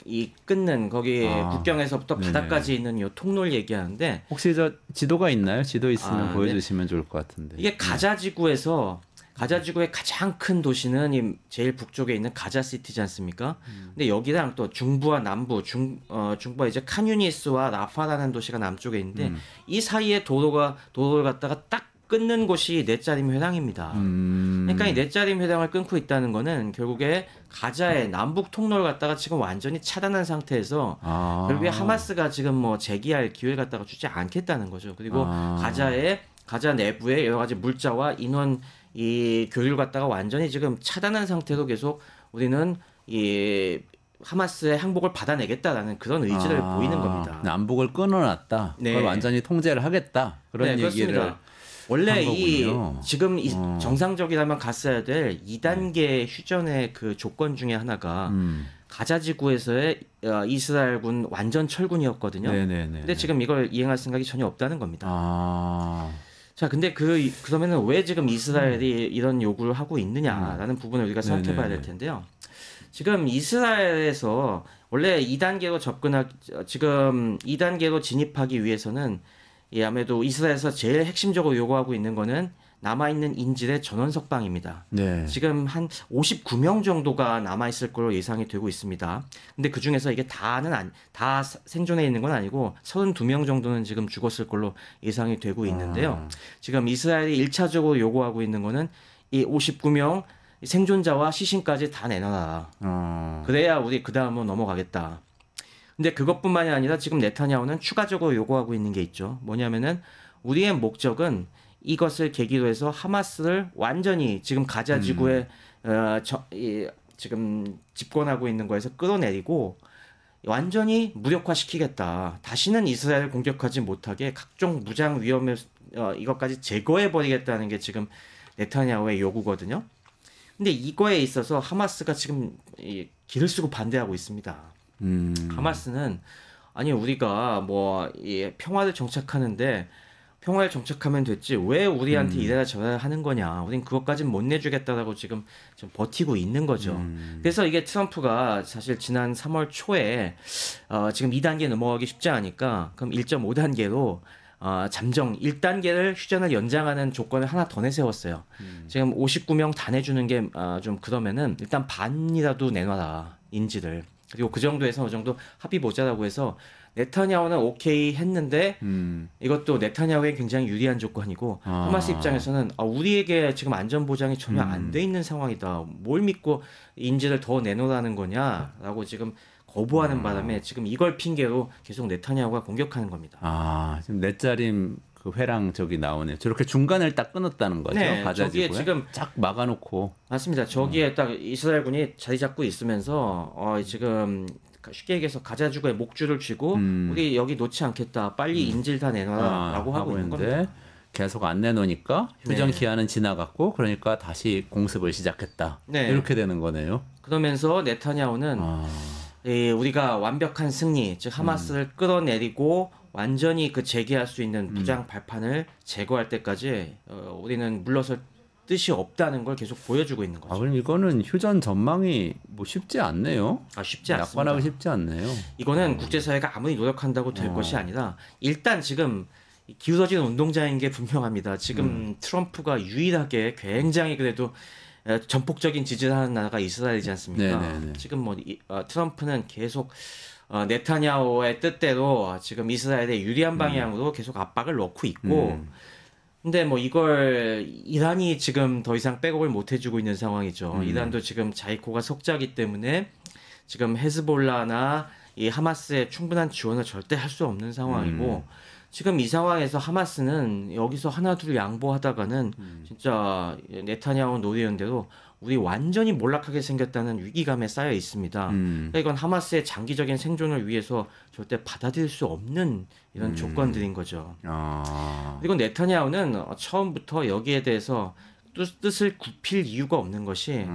이 끊는 거기 국경에서부터 네네. 바다까지 있는 이 통로를 얘기하는데 혹시 저 지도가 있나요? 지도 있으면 보여주시면 좋을 것 같은데. 이게 가자지구의 가장 큰 도시는 이 제일 북쪽에 있는 가자시티지 않습니까? 근데 여기랑 또 중부와 남부, 중부가 이제 칸유니스와 라파라는 도시가 남쪽에 있는데 이 사이에 도로를 갖다가 딱 끊는 곳이 넷자림 회랑입니다. 그러니까 이 넷자림 회랑을 끊고 있다는 거는 결국에 가자의 남북 통로를 갖다가 지금 완전히 차단한 상태에서 결국에 하마스가 지금 뭐 재기할 기회를 갖다가 주지 않겠다는 거죠. 그리고 가자 내부에 여러 가지 물자와 인원 이 교류를 갖다가 완전히 지금 차단한 상태로 계속 우리는 이 하마스의 항복을 받아내겠다라는 그런 의지를 보이는 겁니다. 남북을 끊어놨다. 네. 그걸 완전히 통제를 하겠다. 그런 네, 얘기를 그렇습니다. 원래 이 거군요. 지금 정상적이라면 갔어야 될 2단계 휴전의 그 조건 중에 하나가 가자지구에서의 이스라엘군 완전 철군이었거든요. 네네네. 근데 지금 이걸 이행할 생각이 전혀 없다는 겁니다. 자, 근데 그러면은 왜 지금 이스라엘이 이런 요구를 하고 있느냐라는 부분을 우리가 생각해봐야 될 텐데요. 지금 이스라엘에서 원래 2단계로 지금 2단계로 진입하기 위해서는 아무래도 이스라엘에서 제일 핵심적으로 요구하고 있는 거는 남아있는 인질의 전원 석방입니다. 네. 지금 한 59명 정도가 남아있을 걸로 예상이 되고 있습니다. 근데 그 중에서 이게 다 생존해 있는 건 아니고 32명 정도는 지금 죽었을 걸로 예상이 되고 있는데요. 지금 이스라엘이 1차적으로 요구하고 있는 거는 이 59명 생존자와 시신까지 다 내놔라. 그래야 우리 그 다음으로 넘어가겠다. 근데 그것뿐만이 아니라 지금 네타냐후는 추가적으로 요구하고 있는 게 있죠. 뭐냐면은 우리의 목적은 이것을 계기로 해서 하마스를 완전히 지금 가자 지구에 지금 집권하고 있는 거에서 끌어내리고 완전히 무력화시키겠다. 다시는 이스라엘을 공격하지 못하게 각종 무장 위험을 이것까지 제거해 버리겠다는 게 지금 네타냐후의 요구거든요. 근데 이거에 있어서 하마스가 지금 기를 쓰고 반대하고 있습니다. 하마스는 아니 우리가 뭐 평화를 정착하는데 평화를 정착하면 됐지 왜 우리한테 이래라 저래라 하는 거냐. 우린 그것까지는 못 내주겠다라고 지금 좀 버티고 있는 거죠. 그래서 이게 트럼프가 사실 지난 3월 초에 지금 2단계 넘어가기 쉽지 않으니까 그럼 1.5단계로 잠정 1단계를 휴전을 연장하는 조건을 하나 더 내세웠어요. 지금 59명 다 내주는 게 좀 그러면은 일단 반이라도 내놔라 인지를. 그리고 그 정도에서 어느 정도 합의 보자라고 해서 네타냐후는 오케이 했는데 이것도 네타냐후에 굉장히 유리한 조건이고 하마스 입장에서는 우리에게 지금 안전 보장이 전혀 안 돼 있는 상황이다. 뭘 믿고 인지를 더 내놓으라는 거냐라고 지금 거부하는 바람에 지금 이걸 핑계로 계속 네타냐후가 공격하는 겁니다. 지금 넷자림 그 회랑 저기 나오네요. 저렇게 중간을 딱 끊었다는 거죠. 네, 가자지구에 저기에 지금 쫙 막아놓고. 맞습니다. 저기에 딱 이스라엘군이 자리 잡고 있으면서 지금 쉽게 얘기해서 가자지구에 목줄을 쥐고 우리 여기 놓지 않겠다. 빨리 인질 다 내놔라고 하고 있는 겁니다. 계속 안 내놓으니까 휴전 기한은 지나갔고 그러니까 다시 공습을 시작했다. 네. 이렇게 되는 거네요. 그러면서 네타냐후는 우리가 완벽한 승리, 즉 하마스를 끌어내리고 완전히 그 재개할 수 있는 무장 발판을 제거할 때까지 우리는 물러설 뜻이 없다는 걸 계속 보여주고 있는 거죠. 그럼 이거는 휴전 전망이 뭐 쉽지 않네요. 쉽지 않습니다. 낙관하기 쉽지 않네요. 이거는 국제사회가 아무리 노력한다고 될 것이 아니라 일단 지금 기울어지는 운동장인 게 분명합니다. 지금 트럼프가 유일하게 굉장히 그래도 전폭적인 지지를 하는 나라가 이스라엘이지 않습니까? 네네네. 지금 뭐 트럼프는 계속 네타냐후의 뜻대로 지금 이스라엘에 유리한 방향으로 계속 압박을 넣고 있고 근데 뭐 이걸 이란이 지금 더 이상 백업을 못 해주고 있는 상황이죠. 이란도 지금 자위코가 석자기 때문에 지금 헤즈볼라나 이 하마스의 충분한 지원을 절대 할 수 없는 상황이고 지금 이 상황에서 하마스는 여기서 하나 둘 양보하다가는 진짜 네타냐후 노리는 대로 우리 완전히 몰락하게 생겼다는 위기감에 쌓여 있습니다. 그러니까 이건 하마스의 장기적인 생존을 위해서 절대 받아들일 수 없는 이런 조건들인 거죠. 그리고 네타냐후는 처음부터 여기에 대해서 뜻을 굽힐 이유가 없는 것이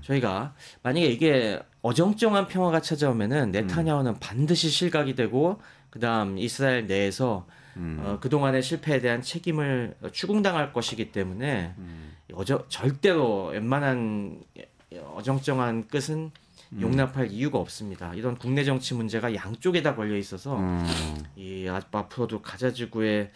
저희가 만약에 이게 어정쩡한 평화가 찾아오면은 네타냐후는 반드시 실각이 되고 그다음 이스라엘 내에서 그동안의 실패에 대한 책임을 추궁당할 것이기 때문에 절대로 웬만한 어정쩡한 끝은 용납할 이유가 없습니다. 이런 국내 정치 문제가 양쪽에다 걸려 있어서 앞으로도 가자지구의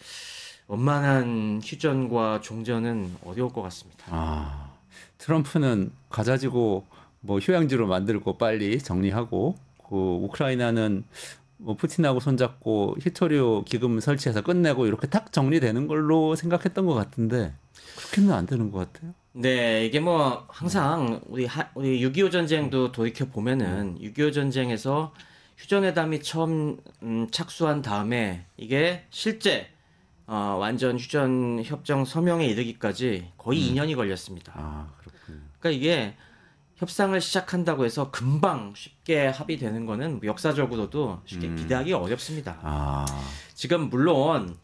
원만한 휴전과 종전은 어려울 것 같습니다. 트럼프는 가자지구 뭐 휴양지로 만들고 빨리 정리하고 그 우크라이나는 뭐 푸틴하고 손잡고 히토리오 기금 설치해서 끝내고 이렇게 딱 정리되는 걸로 생각했던 것 같은데 그렇게는 안 되는 것 같아요. 네, 이게 뭐 항상 우리 6.25 전쟁도 돌이켜 보면은 6.25 전쟁에서 휴전회담이 처음 착수한 다음에 이게 실제 완전 휴전 협정 서명에 이르기까지 거의 2년이 걸렸습니다. 그렇군요. 그러니까 이게 협상을 시작한다고 해서 금방 쉽게 합의되는 거는 역사적으로도 쉽게 기대하기 어렵습니다. 지금 물론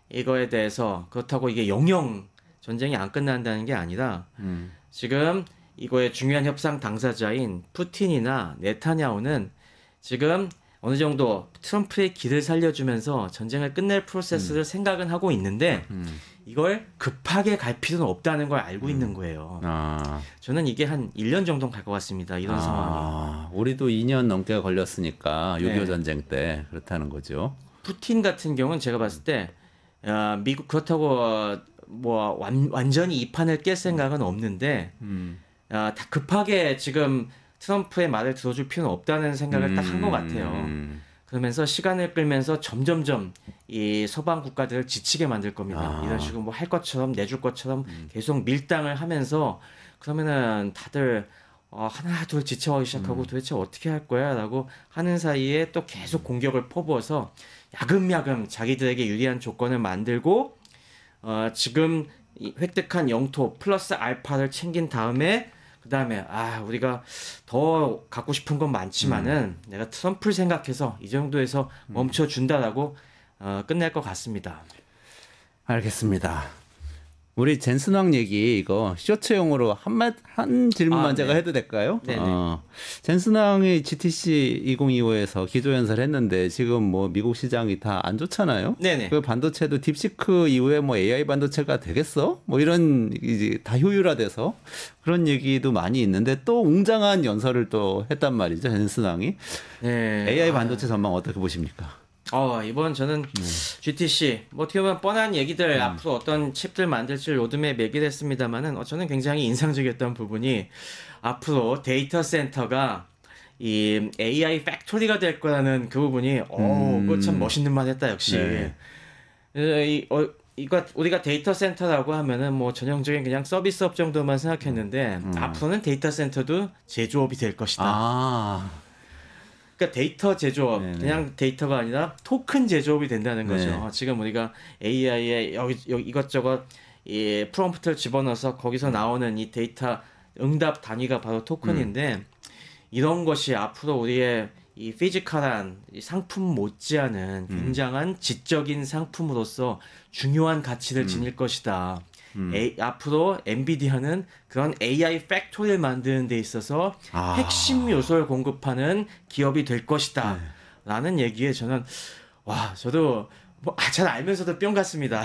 이거에 대해서 그렇다고 이게 영영 전쟁이 안 끝난다는 게 아니라 지금 이거의 중요한 협상 당사자인 푸틴이나 네타냐후는 지금 어느 정도 트럼프의 길을 살려주면서 전쟁을 끝낼 프로세스를 생각은 하고 있는데 이걸 급하게 갈 필요는 없다는 걸 알고 있는 거예요. 저는 이게 한 1년 정도 갈 것 같습니다. 이런 상황이. 우리도 2년 넘게 걸렸으니까 6.25 전쟁 때 그렇다는 거죠. 푸틴 같은 경우는 제가 봤을 때 미국 그렇다고 뭐 완전히 이 판을 깰 생각은 없는데 다 급하게 지금 트럼프의 말을 들어줄 필요는 없다는 생각을 딱 한 것 같아요. 그러면서 시간을 끌면서 점점점 이 서방 국가들을 지치게 만들 겁니다. 이런 식으로 뭐 할 것처럼 내줄 것처럼 계속 밀당을 하면서 그러면은 다들 하나 둘 지쳐가기 시작하고 도대체 어떻게 할 거야 라고 하는 사이에 또 계속 공격을 퍼부어서 야금야금 자기들에게 유리한 조건을 만들고 지금 획득한 영토 플러스 알파를 챙긴 다음에 그다음에 우리가 더 갖고 싶은 건 많지만은 내가 트럼프를 생각해서 이 정도에서 멈춰준다라고 끝낼 것 같습니다. 알겠습니다. 우리 젠슨왕 얘기 이거 쇼츠용으로 한 질문만 제가 해도 될까요? 젠슨왕이 GTC 2025에서 기조연설 했는데 지금 뭐 미국 시장이 다 안 좋잖아요. 네네. 그 반도체도 딥시크 이후에 뭐 AI 반도체가 되겠어? 뭐 이런 이제 다 효율화돼서 그런 얘기도 많이 있는데 또 웅장한 연설을 또 했단 말이죠. 젠슨왕이. 네. AI 반도체 전망 어떻게 보십니까? 이번 저는 GTC 뭐 어떻게 보면 뻔한 얘기들 앞으로 어떤 칩들 만들지 로드맵 얘기를 했습니다만은 저는 굉장히 인상적이었던 부분이 앞으로 데이터 센터가 이 AI 팩토리가 될 거라는 그 부분이 그거 참 멋있는 말 했다 역시. 네. 이거 우리가 데이터 센터라고 하면은 뭐 전형적인 그냥 서비스업 정도만 생각했는데 앞으로는 데이터 센터도 제조업이 될 것이다. 그러니까 데이터 제조업, 그냥 데이터가 아니라 토큰 제조업이 된다는 거죠. 지금 우리가 AI에 여기 이것저것 이 프롬프트를 집어넣어서 거기서 나오는 이 데이터 응답 단위가 바로 토큰인데 이런 것이 앞으로 우리의 이 피지컬한 이 상품 못지않은 굉장한 지적인 상품으로서 중요한 가치를 지닐 것이다. 앞으로 엔비디아는 그런 AI 팩토리를 만드는 데 있어서 핵심 요소를 공급하는 기업이 될 것이다. 라는 얘기에 저는 저도 잘 알면서도 뿅 같습니다.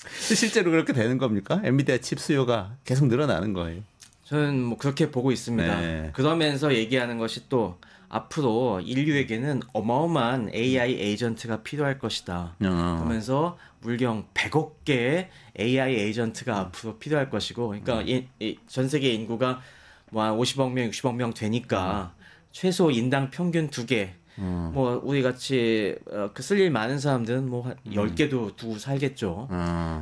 실제로 그렇게 되는 겁니까? 엔비디아 칩 수요가 계속 늘어나는 거예요. 저는 뭐 그렇게 보고 있습니다. 그러면서 얘기하는 것이 또 앞으로 인류에게는 어마어마한 AI 에이전트가 필요할 것이다. 그러면서 물경 100억 개의 AI 에이전트가 앞으로 필요할 것이고, 그러니까 전 세계 인구가 뭐 한 50억 명, 60억 명 되니까 최소 인당 평균 2개. 뭐 우리 같이 쓸 일 많은 사람들은 뭐 한 10개도 두고 살겠죠.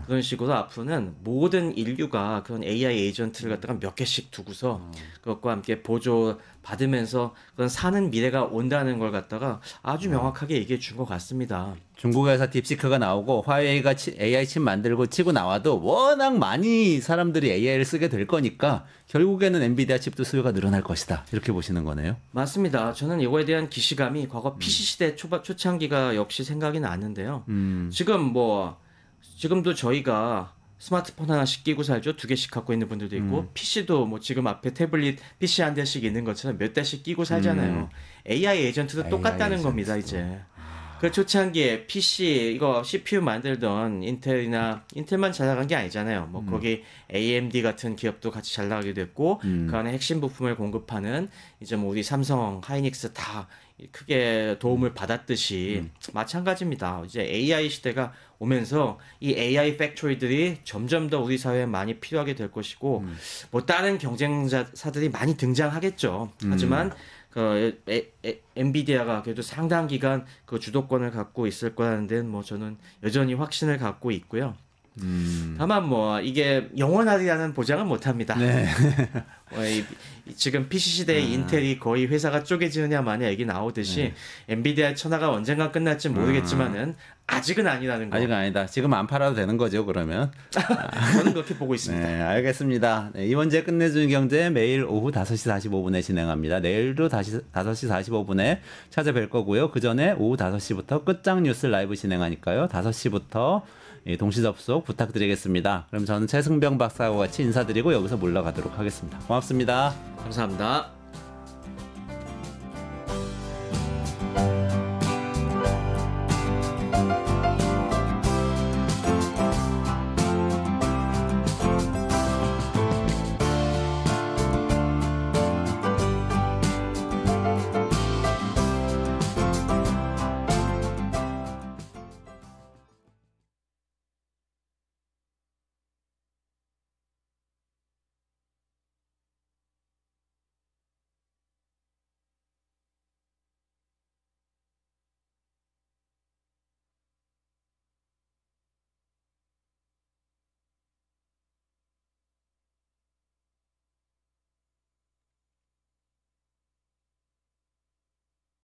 그런 식으로 앞으로는 모든 인류가 그런 AI 에이전트를 갖다가 몇 개씩 두고서 그것과 함께 보조 받으면서 그런 사는 미래가 온다는 걸 갖다가 아주 명확하게 얘기해 준 것 같습니다. 중국에서 딥시크가 나오고 화웨이가 AI 칩 만들고 치고 나와도 워낙 많이 사람들이 AI를 쓰게 될 거니까 결국에는 엔비디아 칩도 수요가 늘어날 것이다. 이렇게 보시는 거네요. 맞습니다. 저는 이거에 대한 기시감이 과거 PC 시대 초창기가 역시 생각이 나는데요. 지금도 저희가 스마트폰 하나씩 끼고 살죠. 2개씩 갖고 있는 분들도 있고 PC도 뭐 지금 앞에 태블릿 PC 한 대씩 있는 것처럼 몇 대씩 끼고 살잖아요. AI 에이전트도 똑같다는 겁니다. 이제. 그 초창기에 PC 이거 CPU 만들던 인텔만 잘 나간 게 아니잖아요. 뭐 거기 AMD 같은 기업도 같이 잘 나가게 됐고 그 안에 핵심 부품을 공급하는 이제 뭐 우리 삼성, 하이닉스 다 크게 도움을 받았듯이 마찬가지입니다. 이제 AI 시대가 오면서 이 AI 팩토리들이 점점 더 우리 사회에 많이 필요하게 될 것이고 뭐 다른 경쟁사들이 많이 등장하겠죠. 하지만 엔비디아가 그래도 상당 기간 그 주도권을 갖고 있을 거라는 데는 뭐 저는 여전히 확신을 갖고 있고요. 다만 뭐 이게 영원하리라는 보장은 못합니다. 지금 PC 시대의 인텔이 거의 회사가 쪼개지느냐 마냐 얘기 나오듯이 엔비디아의 천하가 언젠가 끝날지 모르겠지만은 아직은 아니라는 거. 아직은 아니다. 지금 안 팔아도 되는 거죠, 그러면. 저는 그렇게 보고 있습니다. 네, 알겠습니다. 네, 이번 주에 끝내주는 경제 매일 오후 5시 45분에 진행합니다. 내일도 다시 5시 45분에 찾아뵐 거고요. 그 전에 오후 5시부터 끝장 뉴스 라이브 진행하니까요. 5시부터 동시 접속 부탁드리겠습니다. 그럼 저는 최승병 박사와 같이 인사드리고 여기서 물러가도록 하겠습니다. 고맙습니다. 감사합니다.